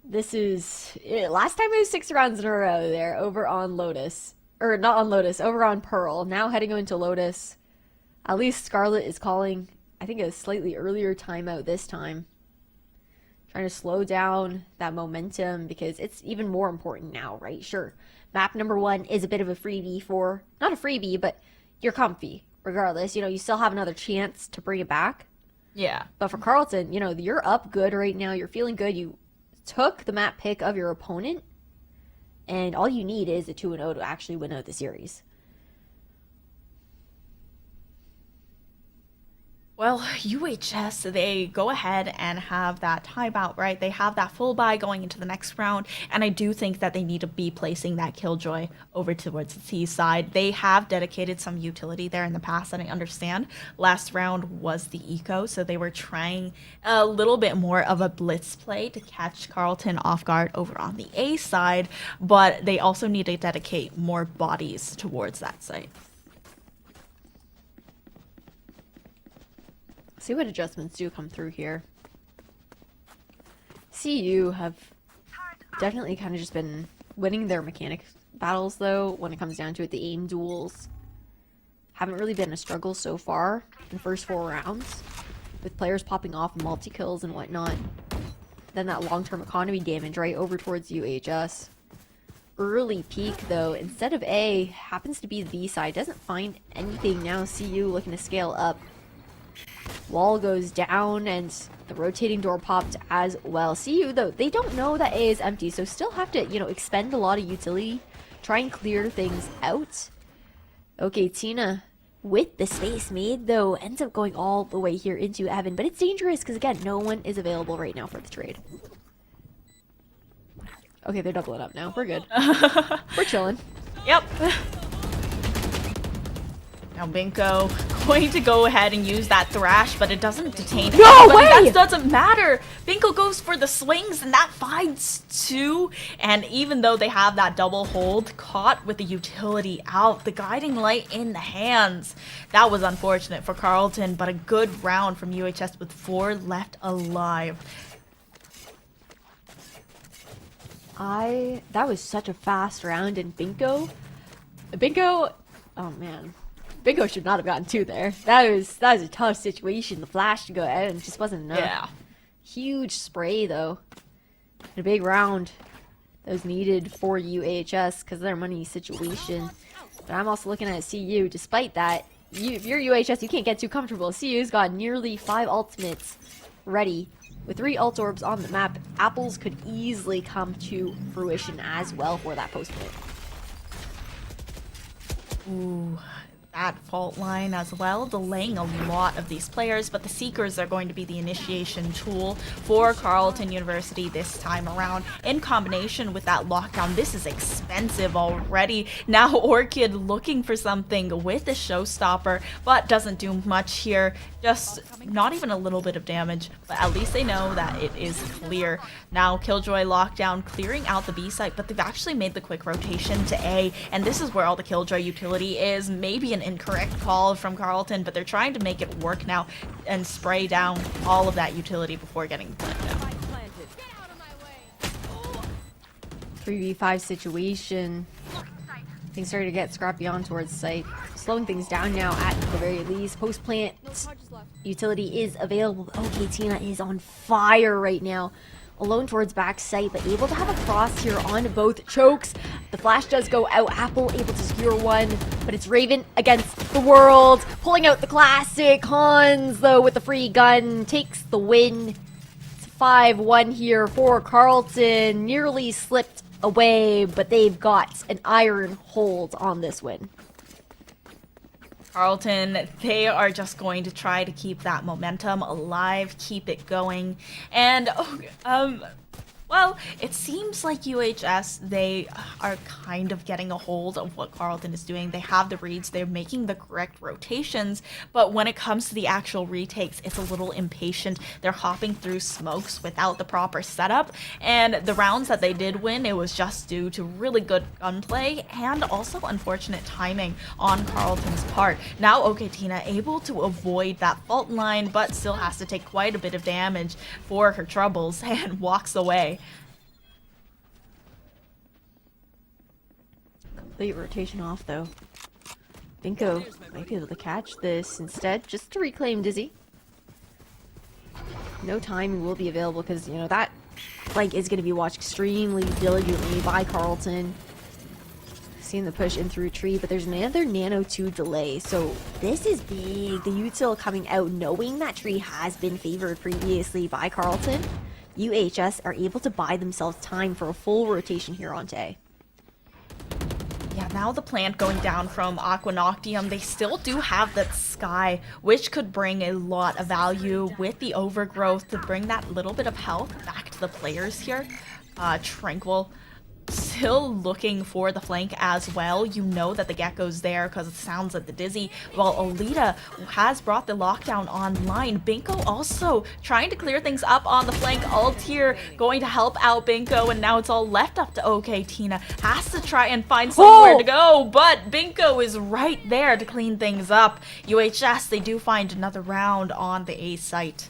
this is last time it was 6 rounds in a row there over on Lotus, or not on Lotus, over on Pearl. Now heading into Lotus. At least Scarlet is calling, I think, a slightly earlier timeout this time, trying to slow down that momentum because it's even more important now, right? Sure, map number 1 is a bit of a freebie for, not a freebie, but you're comfy regardless. You know, you still have another chance to bring it back. Yeah. But for Carleton, you know, you're up good right now. You're feeling good. You took the map pick of your opponent, and all you need is a 2-0 to actually win out the series. Well, UHS, they go ahead and have that timeout, right? They have that full buy going into the next round, and I do think that they need to be placing that Killjoy over towards the T side. They have dedicated some utility there in the past, and I understand last round was the eco, so they were trying a little bit more of a blitz play to catch Carleton off guard over on the A side, but they also need to dedicate more bodies towards that site. See what adjustments do come through here. CU have definitely kind of just been winning their mechanic battles, though, when it comes down to it. The aim duels haven't really been a struggle so far in the first 4 rounds, with players popping off multi-kills and whatnot. Then that long-term economy damage right over towards UHS. Early peak, though, instead of A, happens to be the B side. Doesn't find anything now. CU looking to scale up. Wall goes down, and the rotating door popped as well. CU, though, they don't know that A is empty, so still have to, you know, expend a lot of utility, try and clear things out. Okay, Tina, with the space made, though, ends up going all the way here into Evan, but it's dangerous because, again, no one is available right now for the trade. Okay, they're doubling up now. We're good. We're chilling. Yep. Now Binko going to go ahead and use that thrash, but it doesn't detain him. No but way! That doesn't matter. Binko goes for the swings, and that finds 2. And even though they have that double hold, caught with the utility out, the guiding light in the hands. That was unfortunate for Carleton, but a good round from UHS with 4 left alive. That was such a fast round, and Binko, oh man. Bingo should not have gotten 2 there. That was a tough situation. The flash to go out and just wasn't enough. Yeah. Huge spray though. And a big round that was needed for UHS because of their money situation. But I'm also looking at CU. Despite that, if you're UHS, you can't get too comfortable. CU's got nearly 5 ultimates ready. With 3 ult orbs on the map, apples could easily come to fruition as well for that post-pit. Ooh. That fault line as well, delaying a lot of these players, but the Seekers are going to be the initiation tool for Carleton University this time around. In combination with that lockdown, this is expensive already. Now Orchid looking for something with a showstopper, but doesn't do much here. Just not even a little bit of damage, but at least they know that it is clear. Now Killjoy lockdown clearing out the B site, but they've actually made the quick rotation to A, and this is where all the Killjoy utility is. Maybe an incorrect call from Carleton, but they're trying to make it work now and spray down all of that utility before getting planted down. 3v5 situation. Things starting to get scrappy on towards site. Slowing things down now at the very least. Post plant No charges left. utility is available. Okay, Tina is on fire right now. alone towards back site, but able to have a cross here on both chokes. The flash does go out. Apple able to secure one, but it's Raven against the world. Pulling out the classic. Hans, though, with the free gun, takes the win. It's 5-1 here for Carlton. Nearly slipped away, but they've got an iron hold on this win. Carlton, they are just going to try to keep that momentum alive, keep it going. And, well, it seems like UHS, they are kind of getting a hold of what Carlton is doing. They have the reads, they're making the correct rotations, but when it comes to the actual retakes, it's a little impatient. They're hopping through smokes without the proper setup, and the rounds that they did win, it was just due to really good gunplay and also unfortunate timing on Carlton's part. Now Tina able to avoid that fault line, but still has to take quite a bit of damage for her troubles and walks away. Complete rotation off, though. Binko might be able to catch this instead, just to reclaim Dizzy. No timing will be available because, you know, that flank is going to be watched extremely diligently by Carlton. Seeing the push in through tree, but there's another Nano 2 delay, so this is big. The util coming out knowing that tree has been favored previously by Carlton. UHS are able to buy themselves time for a full rotation here on Tay. Yeah, now the plant going down from Aqua Noctium, they still do have that Sky, which could bring a lot of value with the overgrowth to bring that little bit of health back to the players here. Tranquil still looking for the flank as well. You know that the Gecko's there because it sounds like the Dizzy, while Alita has brought the lockdown online. Binko also trying to clear things up on the flank. Altir going to help out Binko, and now it's all left up to Tina. Has to try and find somewhere to go, but Binko is right there to clean things up. UHS, they do find another round on the A site.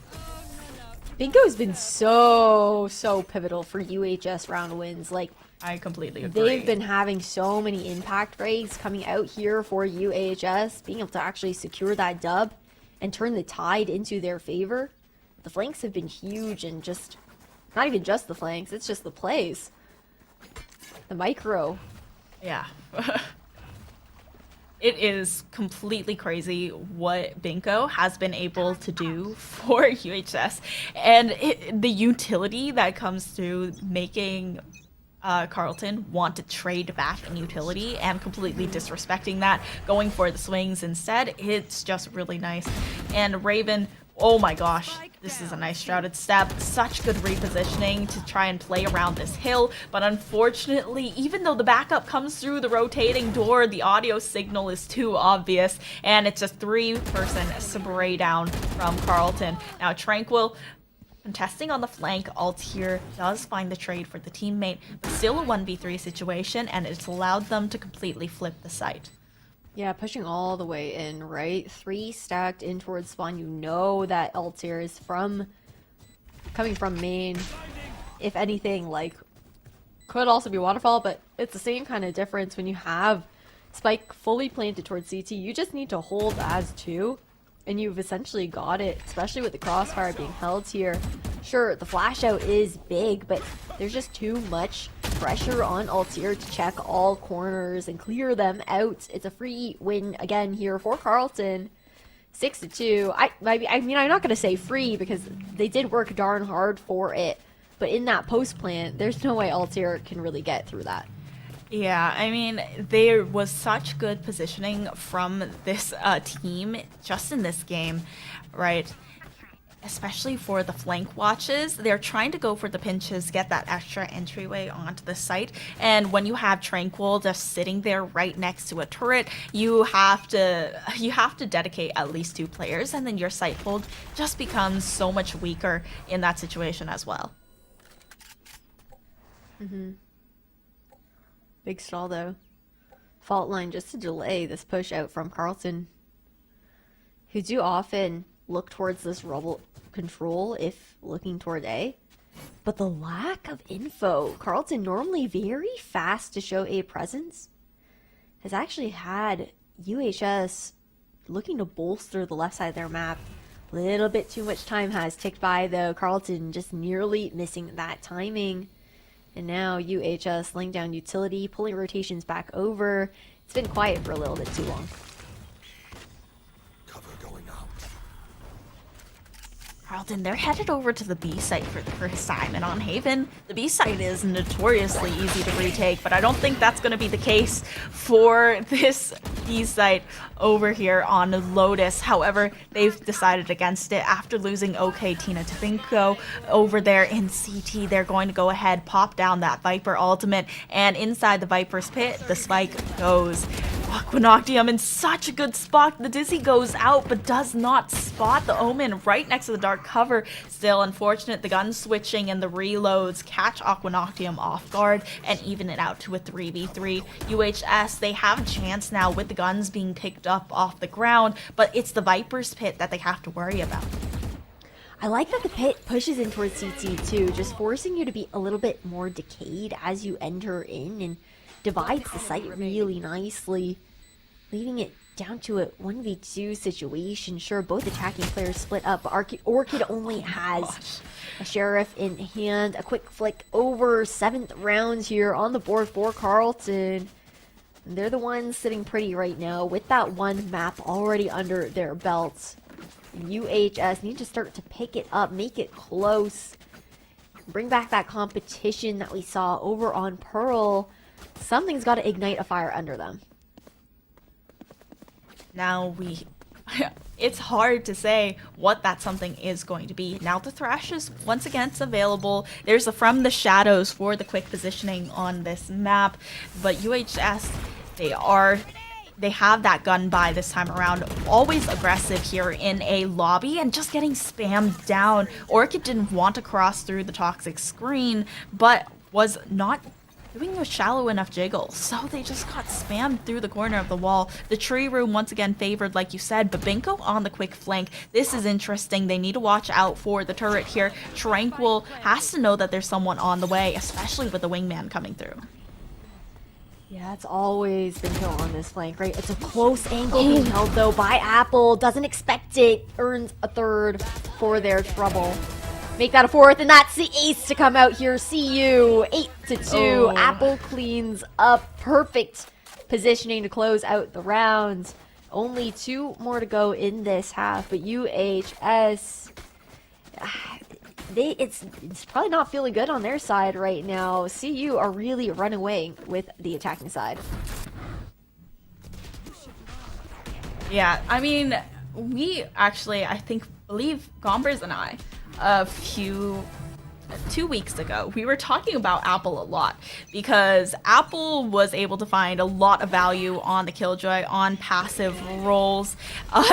Binko has been so pivotal for UHS round wins. Like, I completely agree. they've been having so many impact frags coming out here for UHS, being able to actually secure that dub and turn the tide into their favor. The flanks have been huge, and just, not even just the flanks, it's just the plays. The micro. Yeah. It is completely crazy what Binko has been able to do for UHS, and the utility that comes through making Carlton want to trade back in utility and completely disrespecting that, going for the swings instead. It's just really nice. And Raven, oh my gosh, this is a nice shrouded step. Such good repositioning to try and play around this hill, but unfortunately, even though the backup comes through the rotating door, the audio signal is too obvious, and it's a 3-person spray down from Carlton. Now Tranquil contesting on the flank. Altir does find the trade for the teammate, but still a 1v3 situation, and it's allowed them to completely flip the site. Yeah, pushing all the way in, right? 3 stacked in towards spawn. You know that Altir is coming from main. If anything, like, could also be waterfall, but it's the same kind of difference when you have Spike fully planted towards CT. You just need to hold as 2. And you've essentially got it, especially with the crossfire being held here. Sure, the flash out is big, but there's just too much pressure on Altir to check all corners and clear them out. It's a free win again here for Carlton. 6-2. I mean, I'm not going to say free because they did work darn hard for it. But in that post plant, there's no way Altir can really get through that. Yeah, I mean, there was such good positioning from this team just in this game, right? Especially for the flank watches. They're trying to go for the pinches, get that extra entryway onto the site. And when you have Tranquil just sitting there right next to a turret, you have to dedicate at least 2 players, and then your site hold just becomes so much weaker in that situation as well. Big stall though. Fault line just to delay this push out from Carlton, who do often look towards this rubble control if looking toward A. But the lack of info, Carlton normally very fast to show A presence, has actually had UHS looking to bolster the left side of their map Little bit too much time has ticked by though. Carlton just nearly missing that timing. And now UHS laying down utility, pulling rotations back over. It's been quiet for a little bit too long. Carlton, they're headed over to the B site for the first time, and on Haven, the B site is notoriously easy to retake, but I don't think that's going to be the case for this B site over here on Lotus. However, they've decided against it after losing OK Tina to Binko over there in CT. They're going to go ahead, pop down that Viper ultimate, and inside the Viper's pit, the spike goes. Aquanoctium in such a good spot. The Dizzy goes out but does not spot the Omen right next to the dark cover. Still unfortunate, the gun switching and the reloads catch Aquanoctium off guard and even it out to a 3v3. UHS, they have a chance now with the guns being picked up off the ground, but it's the Viper's pit that they have to worry about. I like that the pit pushes in towards CT too, just forcing you to be a little bit more decayed as you enter in and divides the site really nicely, leaving it down to a 1v2 situation. Sure, both attacking players split up, but Orchid only has a Sheriff in hand. A quick flick over, 7th round here on the board for Carlton. And they're the ones sitting pretty right now with that one map already under their belts. UHS need to start to pick it up, make it close, bring back that competition that we saw over on Pearl. Something's got to ignite a fire under them. Now it's hard to say what that something is going to be. Now the Thrash is once again available. There's a From the Shadows for the quick positioning on this map, but UHS, they have that gun by this time around. Always aggressive here in a lobby and just getting spammed down. Orchid didn't want to cross through the toxic screen, but was not doing a shallow enough jiggle, so they just got spammed through the corner of the wall. The tree room once again favored, like you said, but Binko on the quick flank. This is interesting. They need to watch out for the turret here. Tranquil has to know that there's someone on the way, especially with the wingman coming through. Yeah, it's always Binko on this flank, right? It's a close angle being held though by Apple. Doesn't expect it. Earns a 3rd for their trouble. Make that a 4th, and that's the ace to come out here. See you 8-2. Oh. Apple cleans up. Perfect positioning to close out the round. Only 2 more to go in this half, but UHS, it's probably not feeling good on their side right now. CU are really running away with the attacking side. Yeah, I mean, we actually, believe Gombers and I, 2 weeks ago, we were talking about Apple a lot because Apple was able to find a lot of value on the Killjoy on passive rolls,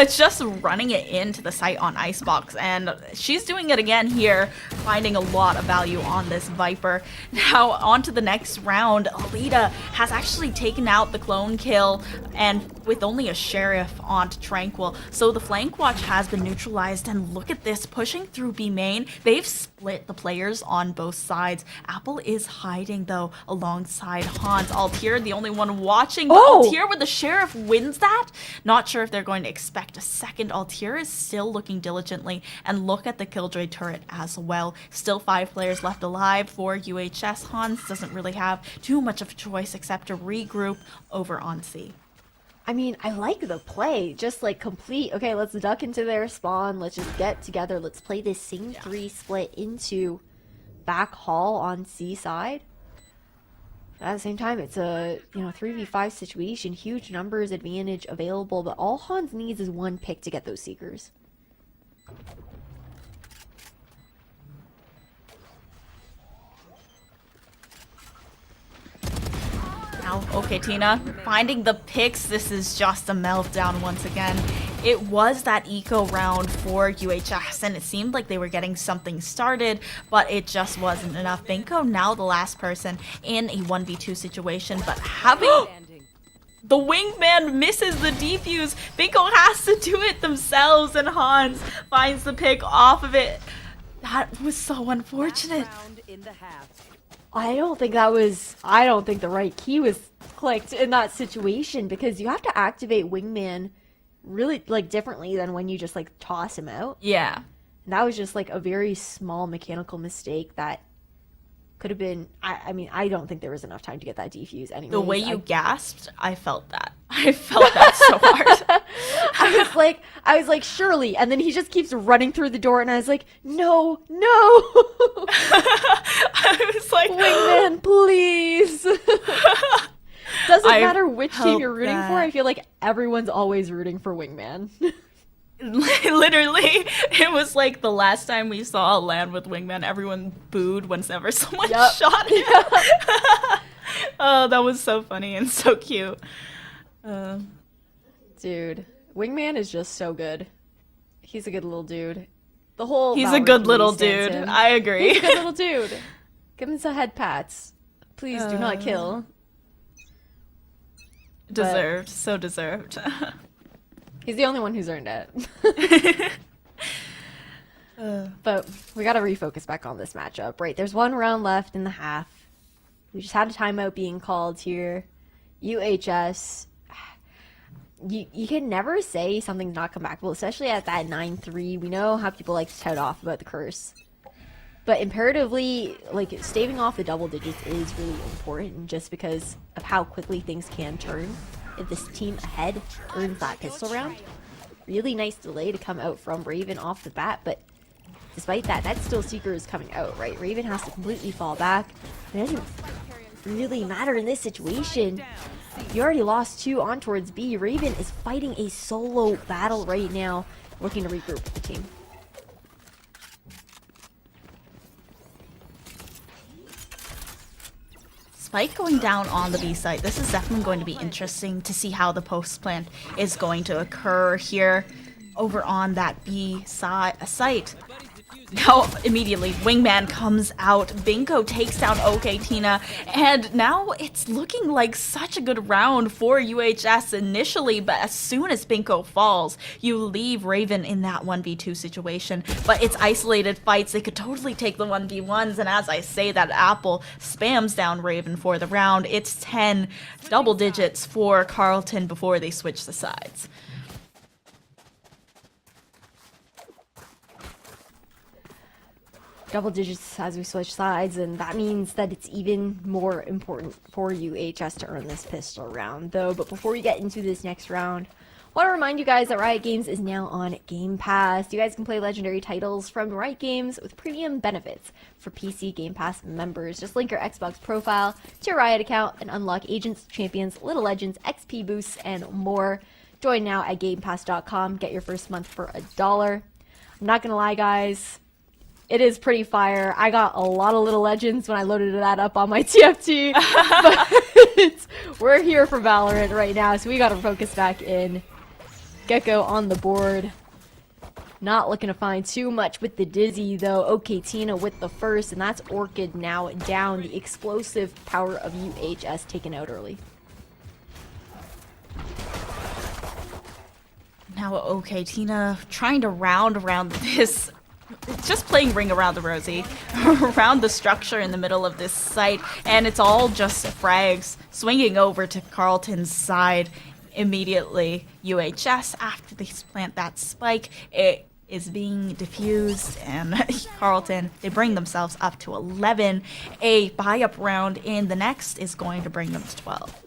just running it into the site on Icebox, and she's doing it again here, finding a lot of value on this Viper. Now on to the next round. Alita has actually taken out the clone kill, and with only a Sheriff onto Tranquil, so the flank watch has been neutralized, and look at this, pushing through B main. They've split the players on both sides. Apple is hiding though alongside Hans. Altier, the only one watching, but Altier with the Sheriff wins that. Not sure if they're going to expect a second. Altier is still looking diligently, and look at the Killjoy turret as well. Still 5 players left alive for UHS. Hans doesn't really have too much of a choice except to regroup over on C. I mean, I like the play, just like complete, okay, let's duck into their spawn, let's just get together, let's play this same 3 split into back hall on C side. At the same time, it's a 3v5 situation, huge numbers advantage available, but all Hans needs is 1 pick to get those Seekers. Now, okay, Tina, finding the picks. This is just a meltdown once again. It was that eco round for UHS, and it seemed like they were getting something started, but it just wasn't enough. Binko now the last person in a 1v2 situation, but having the wingman misses the defuse. Binko has to do it themselves, and Hans finds the pick off of it. That was so unfortunate. I don't think the right key was clicked in that situation, because you have to activate wingman really like differently than when you just like toss him out. Yeah. And that was just like a very small mechanical mistake that could have been. I mean, I don't think there was enough time to get that defuse anyway. The way you gasped, I felt that. I felt that so hard. I was like, surely, and then he just keeps running through the door, and I was like, no, no, I was like, Wingman, please. Doesn't I matter which team felt you're rooting for. that. I feel like everyone's always rooting for Wingman. literally, it was like the last time we saw a land with Wingman, everyone booed whenever someone Yup. shot him. Oh, that was so funny and so cute. Dude, Wingman is just so good. He's a good little dude. The whole He's a Valorant good little community dude. stands him. I agree. He's a good little dude. Give him some head pats. Please do not kill. Deserved. So deserved. He's the only one who's earned it. But we gotta refocus back on this matchup, right? There's one round left in the half. We just had a timeout being called here. UHS. You can never say something's not comebackable, especially at that 9-3. We know how people like to tout off about the curse. But imperatively, like, staving off the double digits is really important just because of how quickly things can turn if this team ahead earns that pistol round. Really nice delay to come out from Raven off the bat, but despite that, that still Seeker is coming out, right? Raven has to completely fall back. It doesn't really matter in this situation. You already lost 2 on towards B. Raven is fighting a solo battle right now, looking to regroup with the team. Spike going down on the B site. This is definitely going to be interesting to see how the post plant is going to occur here over on that B site. Now, immediately, Wingman comes out. Binko takes down OK Tina, and now it's looking like such a good round for UHS initially, but as soon as Binko falls, you leave Raven in that 1v2 situation. But it's isolated fights. They could totally take the 1v1s, and as I say that, Apple spams down Raven for the round. It's 10 double digits for Carlton before they switch the sides. Double digits as we switch sides, and that means that it's even more important for UHS to earn this pistol round, though. But before we get into this next round, I want to remind you guys that Riot Games is now on Game Pass. You guys can play legendary titles from Riot Games with premium benefits for PC Game Pass members. Just link your Xbox profile to your Riot account and unlock agents, champions, little legends, XP boosts, and more. Join now at GamePass.com. Get your first month for $1. I'm not gonna lie, guys. It is pretty fire. I got a lot of little legends when I loaded that up on my TFT. But we're here for Valorant right now, so we gotta focus back in. Gecko on the board. Not looking to find too much with the Dizzy, though. OK Tina with the first, and that's Orchid now down. The explosive power of UHS taken out early. Now, OK Tina trying to round around this. It's just playing Ring Around the Rosie, around the structure in the middle of this site, and it's all just frags swinging over to Carlton's side immediately. UHS, after they plant that spike, it is being diffused, and Carlton, they bring themselves up to 11. A buy-up round in the next is going to bring them to 12.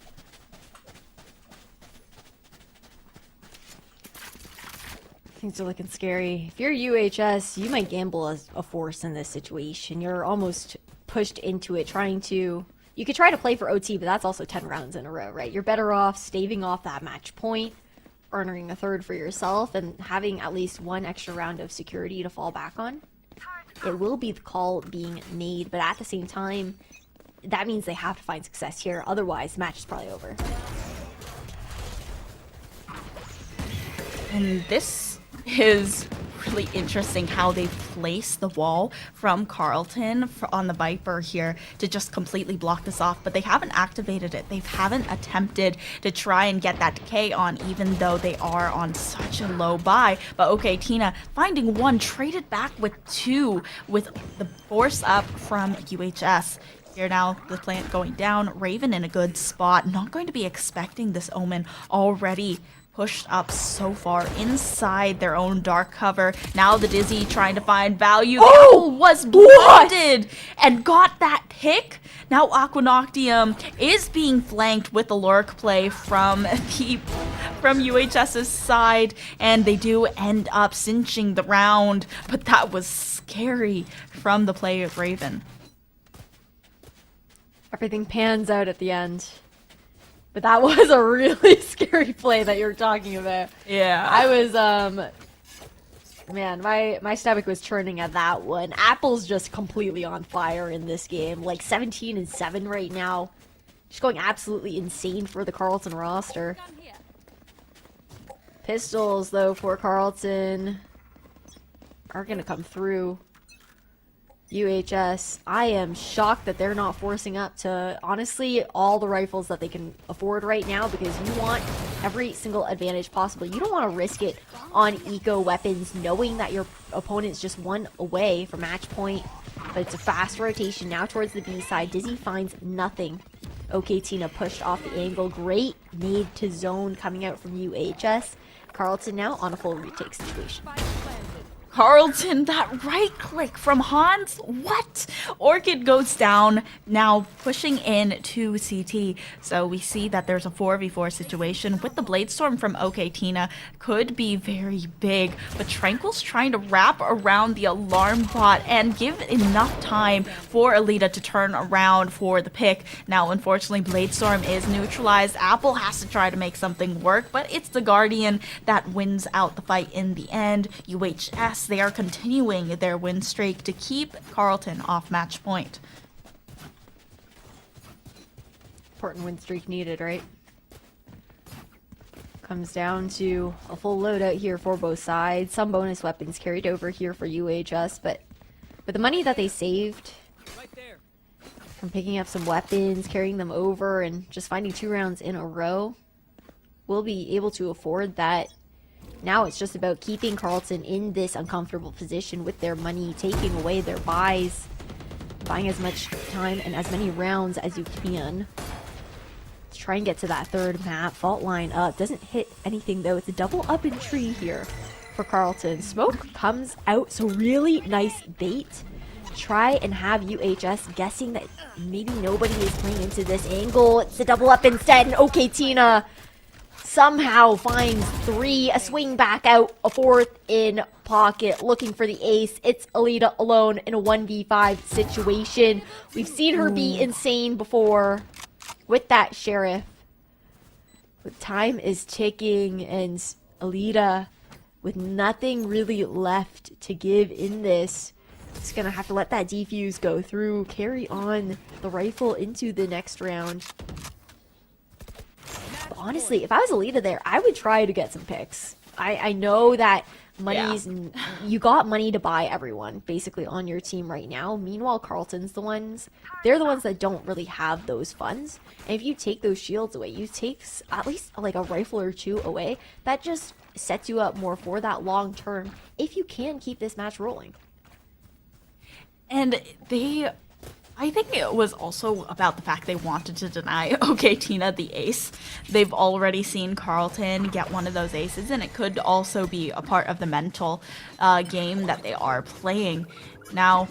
Things are looking scary. If you're UHS, you might gamble as a force in this situation. You're almost pushed into it, trying to... You could try to play for OT, but that's also 10 rounds in a row, right? You're better off staving off that match point, earning a third for yourself, and having at least one extra round of security to fall back on. It will be the call being made, but at the same time, that means they have to find success here. Otherwise, the match is probably over. And this is really interesting how they place the wall from Carlton on the Viper here to just completely block this off, but they haven't activated it. They haven't attempted to try and get that decay on, even though they are on such a low buy. But OK Tina finding one, traded back with 2 with the force up from UHS. Here now, the plant going down. Raven in a good spot. Not going to be expecting this Omen already pushed up so far inside their own dark cover. Now the Dizzy trying to find value. Oh! Was blinded and got that pick. Now Aquanoctium is being flanked with the lurk play from UHS's side, and they do end up cinching the round, but that was scary from the play of Raven. Everything pans out at the end. But that was a really scary play that you're talking about. Yeah. I was, man, my stomach was churning at that one. Apple's just completely on fire in this game. Like 17-7 right now. Just going absolutely insane for the Carleton roster. Gun here. Pistols, though, for Carleton are going to come through. UHS, I am shocked that they're not forcing up to, honestly, all the rifles that they can afford right now, because you want every single advantage possible. You don't want to risk it on eco weapons, knowing that your opponent's just one away from match point. But it's a fast rotation now towards the B side. Dizzy finds nothing. Okay, Tina pushed off the angle. Great nade to zone coming out from UHS. Carleton now on a full retake situation. Spike planted. Carleton, that right click from Hans. What? Orchid goes down, now pushing in to CT. So we see that there's a 4v4 situation with the Bladestorm from OK Tina. Could be very big, but Tranquil's trying to wrap around the alarm bot and give enough time for Alita to turn around for the pick. Now, unfortunately, Bladestorm is neutralized. Apple has to try to make something work, but it's the Guardian that wins out the fight in the end. UHS, they are continuing their win streak to keep Carleton off match point. Important win streak needed, right? Comes down to a full loadout here for both sides. Some bonus weapons carried over here for UHS, but with the money that they saved Right there. from picking up some weapons, carrying them over, and just finding 2 rounds in a row, we'll be able to afford that. Now it's just about keeping Carleton in this uncomfortable position with their money, taking away their buys, buying as much time and as many rounds as you can. Let's try and get to that third map. Fault line up. Doesn't hit anything though. It's a double up and tree here for Carleton. Smoke comes out, so really nice bait. Try and have UHS guessing that maybe nobody is playing into this angle. It's a double up instead, and OK Tina somehow finds 3, a swing back out, a 4th in pocket, looking for the ace. It's Alita alone in a 1v5 situation. We've seen her be insane before with that sheriff. But time is ticking, and Alita, with nothing really left to give in this, is gonna have to let that defuse go through, carry on the rifle into the next round. Honestly, if I was Alita there, I would try to get some picks. I know that money's... You got money to buy everyone, basically, on your team right now. Meanwhile, Carleton's they're the ones that don't really have those funds. And if you take those shields away, you take at least, like, a rifle or 2 away, that just sets you up more for that long term, if you can keep this match rolling. And I think it was also about the fact they wanted to deny OK Tina the ace. They've already seen Carleton get one of those aces, and it could also be a part of the mental game that they are playing. Now,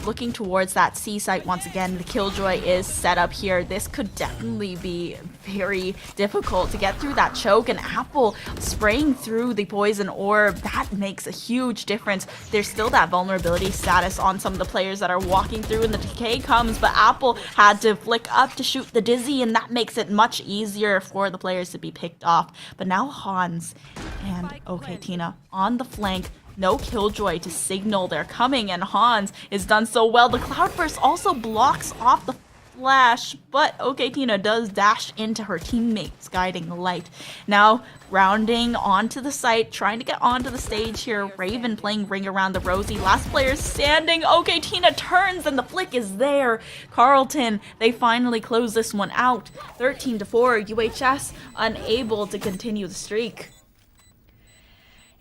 looking towards that C site once again, the Killjoy is set up here. This could definitely be very difficult to get through that choke, and Apple spraying through the poison orb, that makes a huge difference. There's still that vulnerability status on some of the players that are walking through, and the decay comes, but Apple had to flick up to shoot the Dizzy, and that makes it much easier for the players to be picked off. But now Hans and OK Tina on the flank. No Killjoy to signal they're coming, and Hans is done so well. The Cloudburst also blocks off the flash, but OK Tina does dash into her teammate's guiding light. Now, rounding onto the site, trying to get onto the stage here. Raven playing Ring Around the Rosie. Last player standing. OK Tina turns, and the flick is there. Carleton, they finally close this one out. 13-4, UHS unable to continue the streak.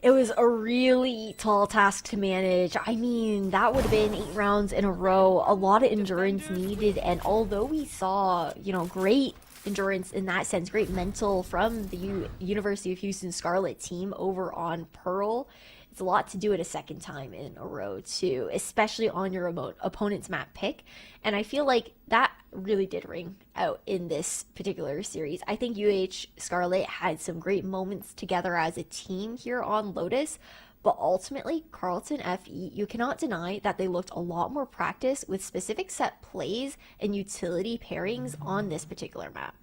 It was a really tall task to manage. I mean, that would have been 8 rounds in a row, a lot of endurance needed, and although we saw, great endurance in that sense, great mental from the University of Houston Scarlet team over on Pearl. It's a lot to do it a second time in a row, too, especially on your opponent's map pick. And I feel like that really did ring out in this particular series. I think UH Scarlet had some great moments together as a team here on Lotus, but ultimately, Carlton FE, you cannot deny that they looked a lot more practice with specific set plays and utility pairings on this particular map.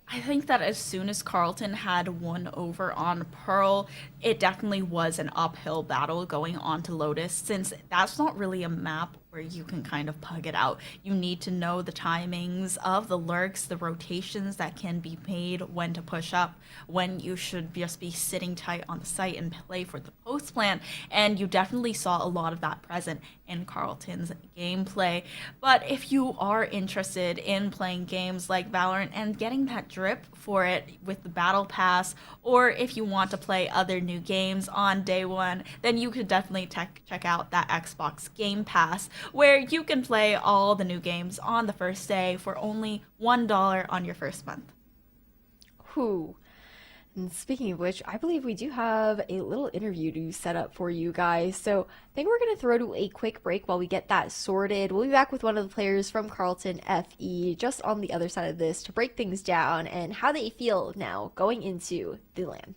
I think that as soon as Carlton had won over on Pearl, it definitely was an uphill battle going on to Lotus, since that's not really a map where you can kind of pug it out. You need to know the timings of the lurks, the rotations that can be made, when to push up, when you should just be sitting tight on the site and play for the post plan. And you definitely saw a lot of that present in Carlton's gameplay. But if you are interested in playing games like Valorant and getting that drip for it with the battle pass, or if you want to play other new games on day one, then you could definitely check out that Xbox Game Pass, where you can play all the new games on the first day for only $1 on your first month. Whew. And speaking of which, I believe we do have a little interview to set up for you guys. So I think we're going to throw to a quick break while we get that sorted. We'll be back with one of the players from Carlton FE just on the other side of this to break things down and how they feel now going into the LAN.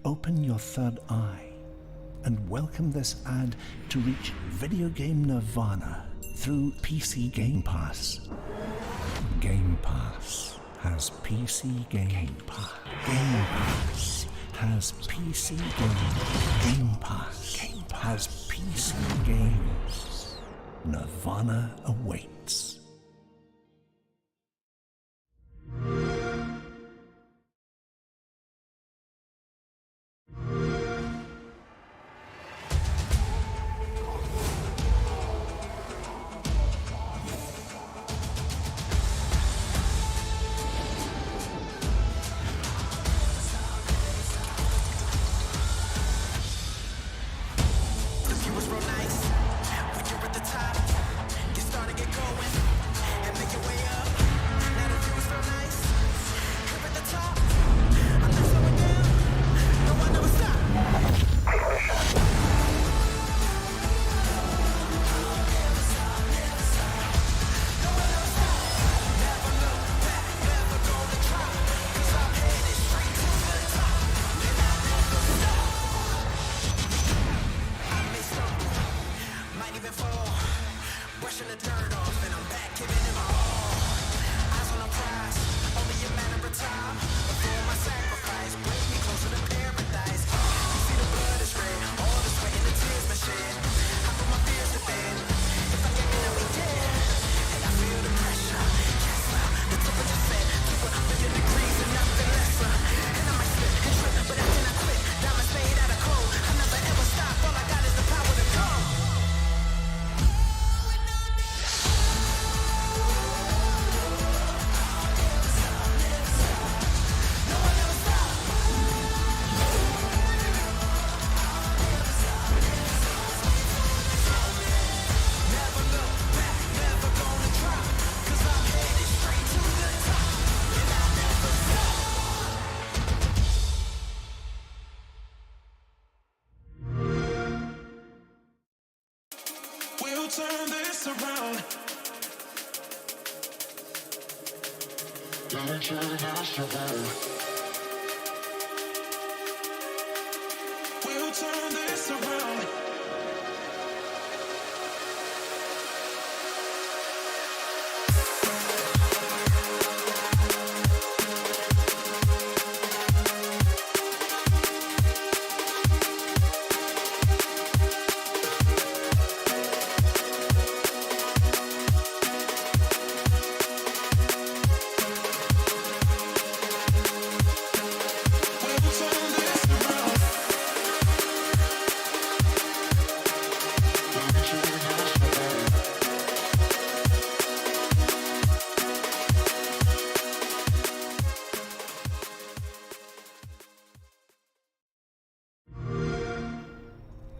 Open your third eye and welcome this ad to reach video game nirvana through PC Game Pass. Game Pass has PC Game Pass. Game Pass has PC Game Pass has PC games. Nirvana awaits. We'll turn this around. Gotta turn this around. We'll turn this around.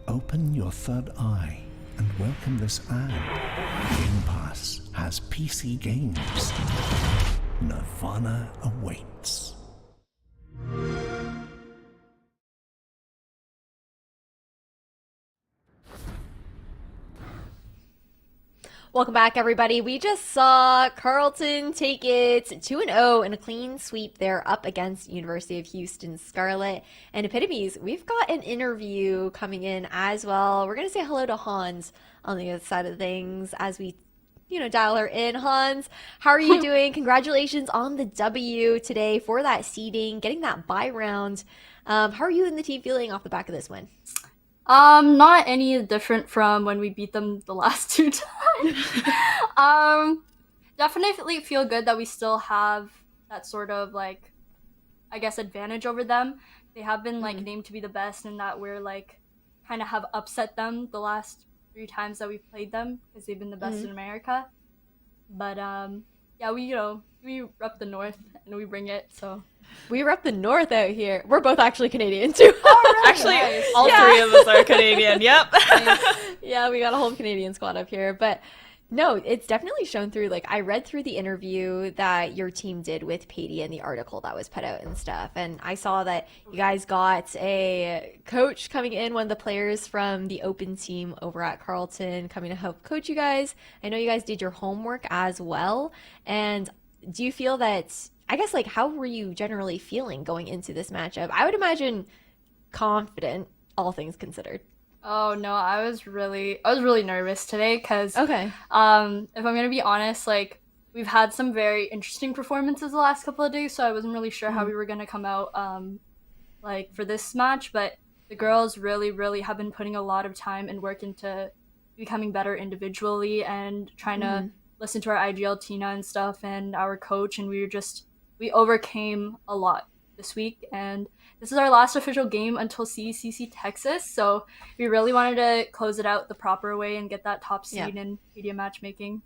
Open your third eye and welcome this ad. Game Pass has PC games. Nirvana awaits. Welcome back, everybody. We just saw Carleton take it 2-0 in a clean sweep. They're up against University of Houston Scarlet. And Epitomes, we've got an interview coming in as well. We're going to say hello to Hans on the other side of things as we, dial her in. Hans, how are you doing? Congratulations on the W today for that seeding, getting that bye round. How are you and the team feeling off the back of this win? Not any different from when we beat them the last two times. Definitely feel good that we still have that sort of advantage over them. They have been named to be the best, and that we're kind of have upset them the last 3 times that we've played them because they've been the best in America. But yeah, we rep the North and we bring it. So we rep the North out here. We're both actually Canadian too. Oh, really? Actually, all 3 of us are Canadian. Yep. Yeah, we got a whole Canadian squad up here. But no, it's definitely shown through. I read through the interview that your team did with Paidia and the article that was put out and stuff. And I saw that you guys got a coach coming in, one of the players from the open team over at Carleton coming to help coach you guys. I know you guys did your homework as well. And do you feel that, how were you generally feeling going into this matchup? I would imagine confident, all things considered? Oh no, I was really nervous today because Okay. if I'm gonna be honest, like we've had some very interesting performances the last couple of days, so I wasn't really sure how we were gonna come out like for this match, but the girls really, really have been putting a lot of time and work into becoming better individually and trying to listen to our IGL Tina and stuff and our coach, and we overcame a lot this week, and this is our last official game until CECC Texas, so we really wanted to close it out the proper way and get that top seed in media matchmaking.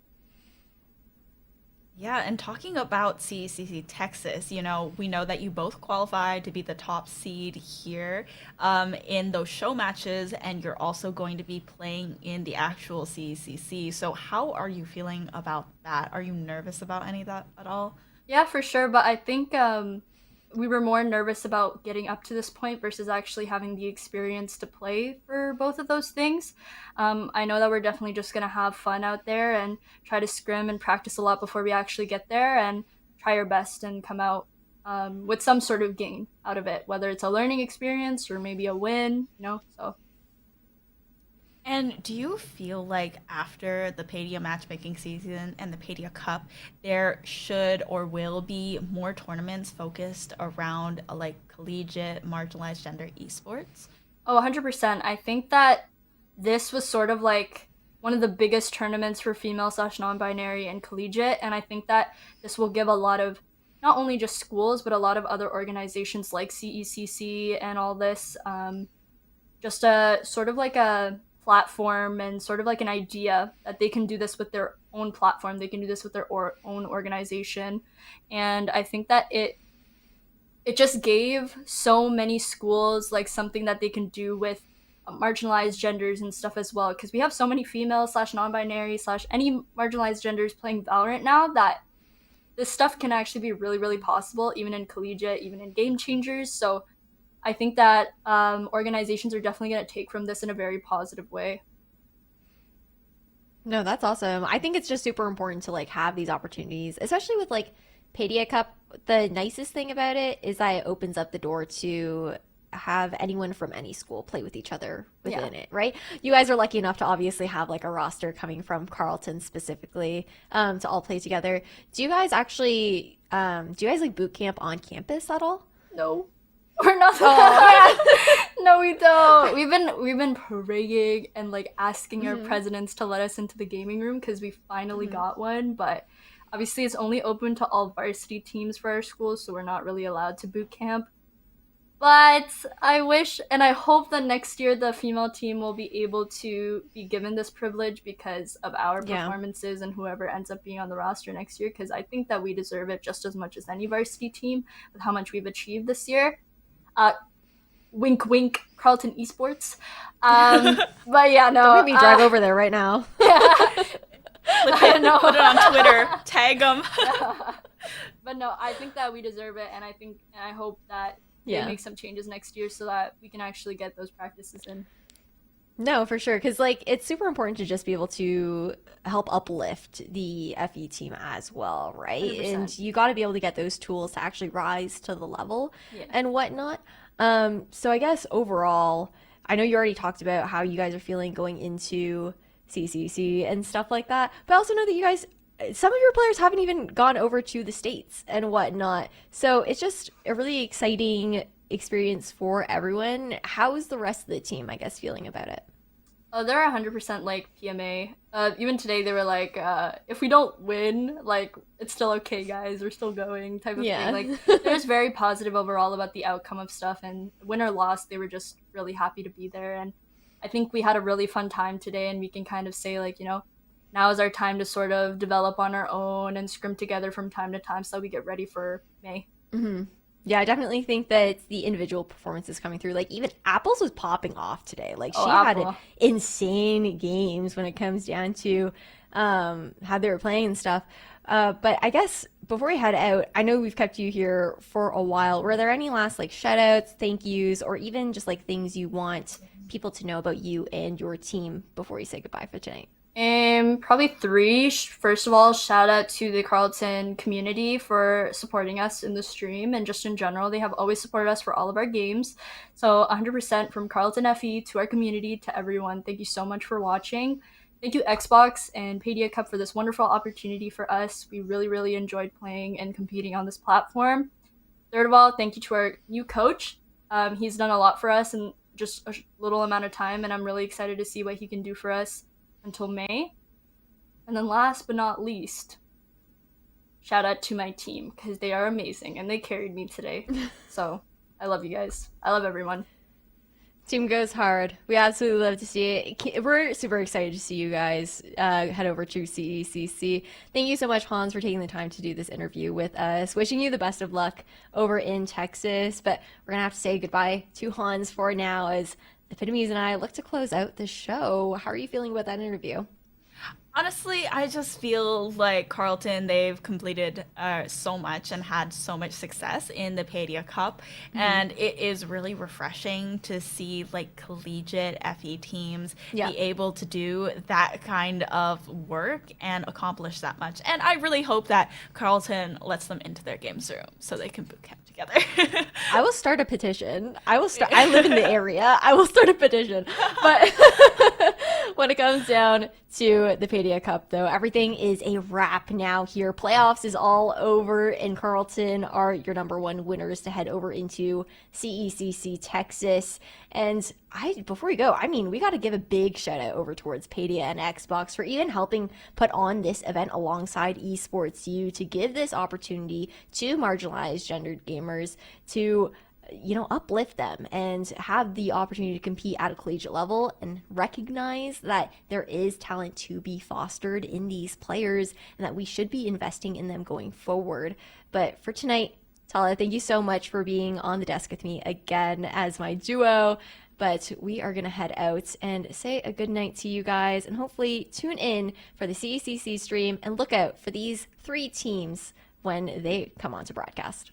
Yeah, and talking about CECC Texas, we know that you both qualified to be the top seed here in those show matches, and you're also going to be playing in the actual CECC. So, how are you feeling about that? Are you nervous about any of that at all? Yeah, for sure. But I think we were more nervous about getting up to this point versus actually having the experience to play for both of those things. I know that we're definitely just going to have fun out there and try to scrim and practice a lot before we actually get there and try our best and come out with some sort of gain out of it, whether it's a learning experience or maybe a win, So. And do you feel like after the Paidia matchmaking season and the Paidia Cup, there should or will be more tournaments focused around like collegiate, marginalized gender esports? Oh, 100%. I think that this was sort of like one of the biggest tournaments for female/non-binary and collegiate, and I think that this will give a lot of not only just schools but a lot of other organizations like CECC and all this just a sort of like a platform and sort of like an idea that they can do this with their own platform, they can do this with their own organization, and I think that it just gave so many schools like something that they can do with marginalized genders and stuff as well, because we have so many female/non-binary/any marginalized genders playing Valorant now that this stuff can actually be really, really possible even in collegiate, even in game changers. So I think that organizations are definitely going to take from this in a very positive way. No, that's awesome. I think it's just super important to like have these opportunities, especially with like Paidia Cup. The nicest thing about it is that it opens up the door to have anyone from any school play with each other within it, right? You guys are lucky enough to obviously have like a roster coming from Carleton specifically to all play together. Do you guys actually do you guys like boot camp on campus at all? No. We're not. No, we don't. We've been praying and like asking our presidents to let us into the gaming room because we finally got one, but obviously it's only open to all varsity teams for our school, so we're not really allowed to boot camp. But I wish and I hope that next year the female team will be able to be given this privilege because of our performances and whoever ends up being on the roster next year, because I think that we deserve it just as much as any varsity team with how much we've achieved this year. Wink, wink, Carleton Esports. But yeah, no. Don't make me drive over there right now. Put it on Twitter, tag them. But no, I think that we deserve it, and I hope that they make some changes next year so that we can actually get those practices in. No, for sure. Because, like, it's super important to just be able to help uplift the FE team as well, right? 100%. And you got to be able to get those tools to actually rise to the level and whatnot. So I guess overall, I know you already talked about how you guys are feeling going into CCC and stuff like that, but I also know that you guys, some of your players haven't even gone over to the States and whatnot. So it's just a really exciting experience for everyone. How is the rest of the team, I guess, feeling about it? Oh, they're 100% like PMA. Even today they were like, if we don't win, like, it's still okay, guys. We're still going type of thing. Like, they're just very positive overall about the outcome of stuff. And win or loss, they were just really happy to be there. And I think we had a really fun time today. And we can kind of say, like, now is our time to sort of develop on our own and scrim together from time to time so that we get ready for May. Mm-hmm. Yeah, I definitely think that it's the individual performances coming through. Like, even Apples was popping off today. Like, she had insane games when it comes down to how they were playing and stuff. But I guess before we head out, I know we've kept you here for a while. Were there any last, like, shout-outs, thank yous, or even just, like, things you want people to know about you and your team before you say goodbye for tonight? Probably three. First of all, shout out to the Carleton community for supporting us in the stream and just in general. They have always supported us for all of our games. So 100% from Carleton FE to our community to everyone. Thank you so much for watching. Thank you Xbox and Paidia Cup for this wonderful opportunity for us. We really, really enjoyed playing and competing on this platform. Third of all, thank you to our new coach. He's done a lot for us in just a little amount of time, and I'm really excited to see what he can do for us until May. And then last but not least, shout out to my team because they are amazing and they carried me today. So I love you guys. I love everyone. Team goes hard. We absolutely love to see it. We're super excited to see you guys head over to CECC. Thank you so much, Hans, for taking the time to do this interview with us. Wishing you the best of luck over in Texas. But we're going to have to say goodbye to Hans for now as Epitomes and I look to close out the show. How are you feeling about that interview? Honestly, I just feel like Carleton, they've completed so much and had so much success in the Paidia Cup. And it is really refreshing to see like collegiate FE teams be able to do that kind of work and accomplish that much. And I really hope that Carleton lets them into their games room so they can boot camp together. I will start a petition. I live in the area. I will start a petition. But when it comes down to the Paidia Cup, though, everything is a wrap now here. Playoffs is all over, and Carleton are your number one winners to head over into CECC Texas. And before we go, we got to give a big shout out over towards Paidia and Xbox for even helping put on this event alongside Esports U to give this opportunity to marginalized gendered gamers to uplift them and have the opportunity to compete at a collegiate level and recognize that there is talent to be fostered in these players and that we should be investing in them going forward. But for tonight, Tala, thank you so much for being on the desk with me again as my duo. But we are going to head out and say a good night to you guys and hopefully tune in for the CECC stream and look out for these three teams when they come on to broadcast.